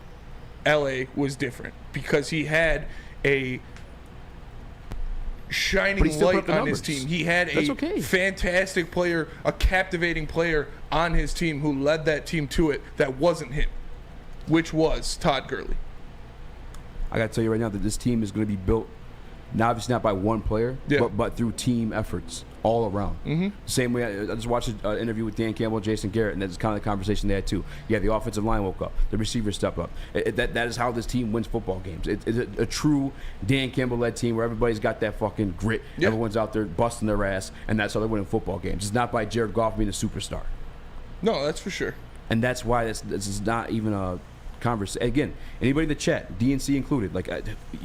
LA was different because he had a shining light on his team. He had a fantastic player, a captivating player on his team who led that team to it that wasn't him, which was Todd Gurley. I got to tell you right now that this team is going to be built, obviously not by one player, but through team efforts all around. Mm-hmm. Same way, I just watched an interview with Dan Campbell and Jason Garrett, and that's kind of the conversation they had too. Yeah, the offensive line woke up. The receivers step up. That is how this team wins football games. It's a true Dan Campbell-led team where everybody's got that fucking grit. Yeah. Everyone's out there busting their ass, and that's how they're winning football games. It's not by Jared Goff being a superstar. No, that's for sure. And that's why this is not even a conversation. Again, anybody in the chat, DNC included, like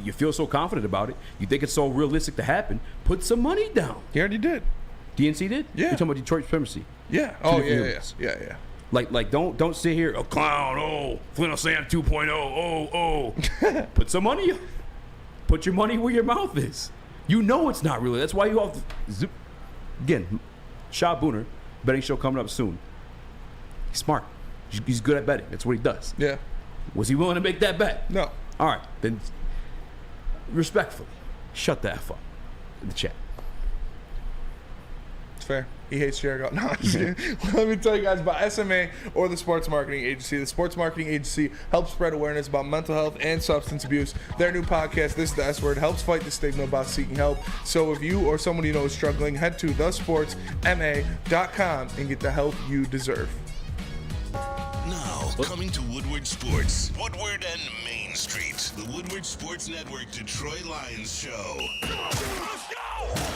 you feel so confident about it, you think it's so realistic to happen, put some money down. He already did. DNC did? Yeah. You're talking about Detroit supremacy. Yeah. Oh, yeah. Like don't sit here, a clown, Flint Sam 2.0, Put some money. Put your money where your mouth is. You know it's not really. That's why you have zip. Again, Shah Booner, betting show coming up soon. He's smart. He's good at betting. That's what he does. Yeah. Was he willing to make that bet? No. All right, then respectfully, shut the F up in the chat. It's fair. He hates Jared Goff. No, I'm just kidding. Let me tell you guys about SMA or the Sports Marketing Agency. The Sports Marketing Agency helps spread awareness about mental health and substance abuse. Their new podcast, This is the S Word, helps fight the stigma about seeking help. So if you or someone you know is struggling, head to thesportsma.com and get the help you deserve. Now, coming to Woodward Sports, Woodward and Main Street, the Woodward Sports Network Detroit Lions show.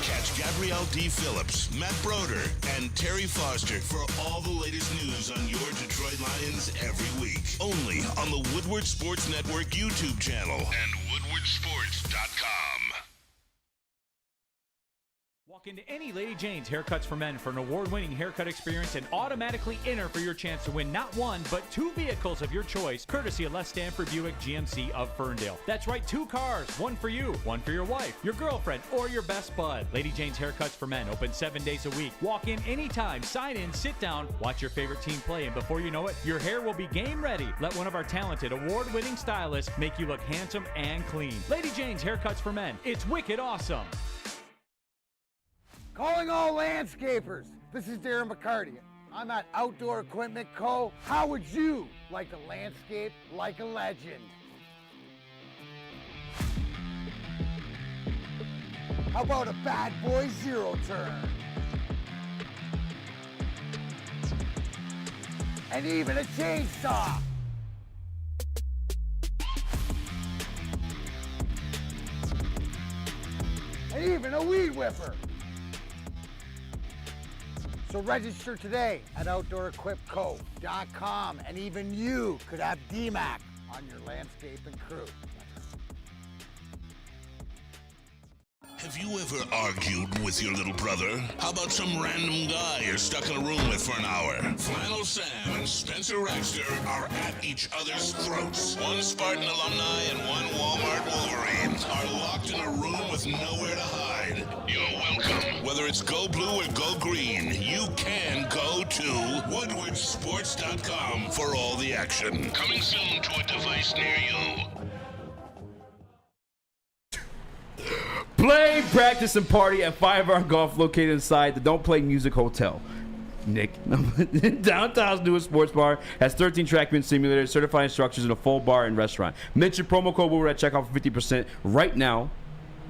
Catch Gabrielle D. Phillips, Matt Broder, and Terry Foster for all the latest news on your Detroit Lions every week. Only on the Woodward Sports Network YouTube channel and woodwardsports.com. Walk into any Lady Jane's Haircuts for Men for an award-winning haircut experience and automatically enter for your chance to win not one, but 2 vehicles of your choice, courtesy of Les Stanford Buick GMC of Ferndale. That's right, 2 cars, one for you, one for your wife, your girlfriend, or your best bud. Lady Jane's Haircuts for Men, open 7 days a week. Walk in anytime, sign in, sit down, watch your favorite team play, and before you know it, your hair will be game ready. Let one of our talented, award-winning stylists make you look handsome and clean. Lady Jane's Haircuts for Men. It's wicked awesome. Calling all landscapers. This is Darren McCarty. I'm at Outdoor Equipment Co. How would you like to landscape like a legend? How about a bad boy zero turn? And even a chainsaw. And even a weed whipper. So register today at OutdoorEquipCo.com, and even you could have DMAC on your landscaping crew. Have you ever argued with your little brother? How about some random guy you're stuck in a room with for an hour? Flannel Sam and Spencer Raxter are at each other's throats. One Spartan alumni and one Walmart Wolverine are locked in a room with nowhere to hide. You're welcome. Whether it's go blue or go green, you can go to woodwardsports.com for all the action. Coming soon to a device near you. Play, practice, and party at 5 Hour Golf located inside the Don't Play Music Hotel. Nick. Downtown's newest sports bar has 13 TrackMan simulators, certified instructors, and a full bar and restaurant. Mention promo code Woodward at checkout for 50% right now.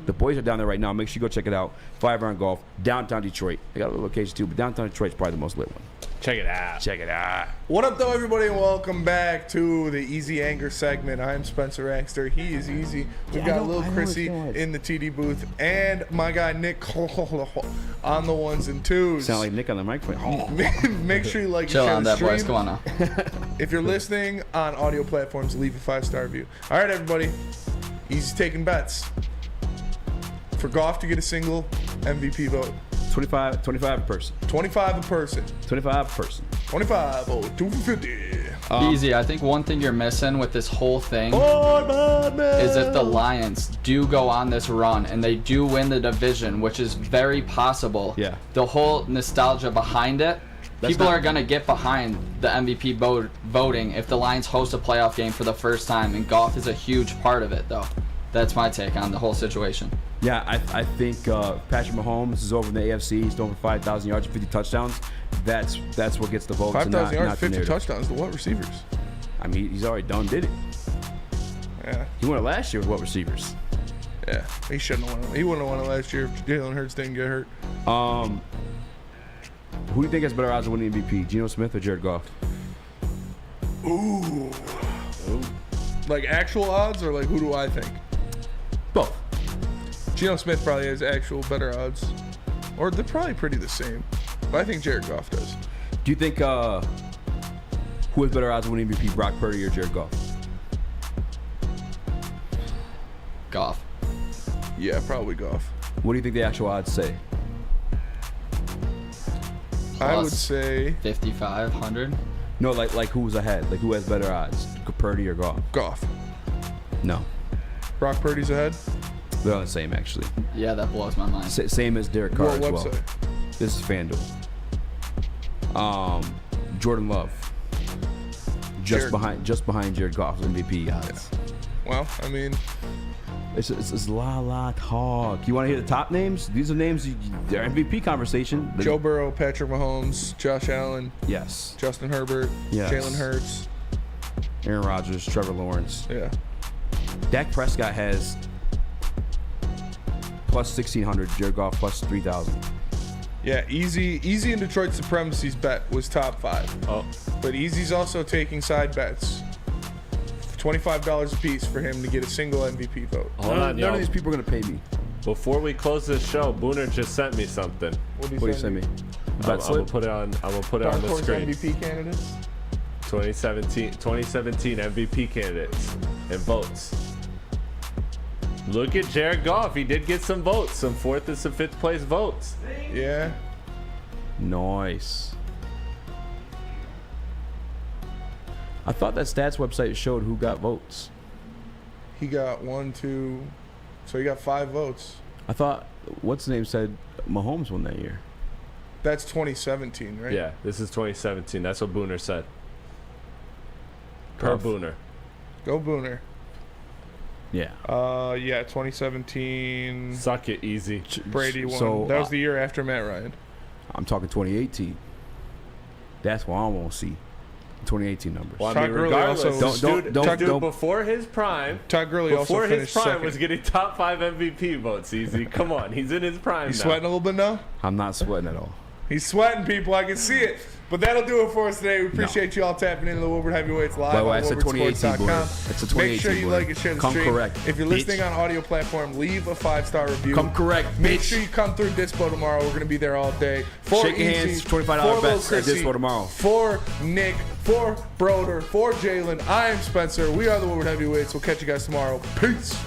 The boys are down there right now. Make sure you go check it out. 5 Hour Golf, downtown Detroit. They got a little location too, but downtown Detroit's probably the most lit one. Check it out. Check it out. What up, though, everybody, and welcome back to the Easy Anger segment. I'm Spencer Raxter. He is Easy. We've got Lil Chrissy in the TD booth, and my guy Nick on the ones and twos. Sound like Nick on the microphone. Make sure you like Chill and share on the that, stream. boys. Come on now. If you're listening on audio platforms, leave a 5-star review. All right, everybody. He's taking bets for Goff to get a single MVP vote. 25 a person. 25 a person. 25 a person. 25. Oh, 2 for 50. Easy. I think one thing you're missing with this whole thing is if the Lions do go on this run and they do win the division, which is very possible. Yeah. The whole nostalgia behind it, people are going to get behind the MVP voting if the Lions host a playoff game for the first time, and Goff is a huge part of it, though. That's my take on the whole situation. Yeah, I think Patrick Mahomes is over in the AFC. He's thrown for 5,000 yards and 50 touchdowns. That's what gets the votes. 5,000 yards, 50 touchdowns. To what receivers? I mean, he's already did it. Yeah. He won it last year with what receivers? Yeah, he shouldn't have won it. He wouldn't have won it last year if Jalen Hurts didn't get hurt. Who do you think has better odds of winning MVP, Geno Smith or Jared Goff? Ooh. Like actual odds, or like who do I think? Both. Geno Smith probably has actual better odds. Or they're probably pretty the same. But I think Jared Goff does. Do you think who has better odds of winning MVP, Brock Purdy or Jared Goff? Goff. Yeah, probably Goff. What do you think the actual odds say? I would say 5,500. No, like who's ahead? Like who has better odds, Purdy or Goff? Goff. No. Brock Purdy's ahead? They're on the same, actually. Yeah, that blows my mind. Same as Derek Carr What as website? well. This is FanDuel. Jordan Love. Just behind Jared Goff's MVP odds. Yeah. Well, I mean, it's la talk. You want to hear the top names? These are names. They're MVP conversation. Joe Burrow, Patrick Mahomes, Josh Allen. Yes. Justin Herbert. Yes. Jalen Hurts. Aaron Rodgers, Trevor Lawrence. Yeah. Dak Prescott has plus 1,600. Jared Goff plus 3,000. Yeah, Easy in Detroit Supremacy's bet was top 5. Oh. But Easy's also taking side bets. $25 a piece for him to get a single MVP vote. Hold on, None of these people are going to pay me. Before we close this show, Booner just sent me something. What do you send me? I'm gonna put it on the screen. MVP candidates? 2017 MVP candidates and votes. Look at Jared Goff. He did get some votes, some 4th and some 5th place votes. Yeah. Nice. I thought that stats website showed who got votes. He got 1, 2, so he got 5 votes. I thought, what's the name said Mahomes won that year. That's 2017, right? Yeah, this is 2017. That's what Booner said. Per Booner. Go Booner. Yeah. Yeah, 2017. Suck it, Easy. Brady won. So, that was the year after Matt Ryan. I'm talking 2018. That's what I want to see. 2018 numbers. Well, I Todd mean, Gurley regardless, also- dude before his prime. Todd Gurley also before his finished prime second. was getting top 5 MVP votes. Easy, come on, he's in his prime You now. sweating a little bit now? I'm not sweating at all. He's sweating, people. I can see it. But that'll do it for us today. We appreciate you all tapping into the Woodward Heavyweights live By the way, on I said 2018, woodwardsports.com. That's a 2018. Make sure you boy. like and share the Come stream. correct. If you're bitch. listening on audio platform, leave a 5-star review. Come correct, Make bitch. sure you come through Dispo tomorrow. We're going to be there all day. For Shake Easy, hands, $25 for Lil bets at Chrissy, Dispo tomorrow. For Nick, for Broder, for Jalen, I am Spencer. We are the Woodward Heavyweights. We'll catch you guys tomorrow. Peace.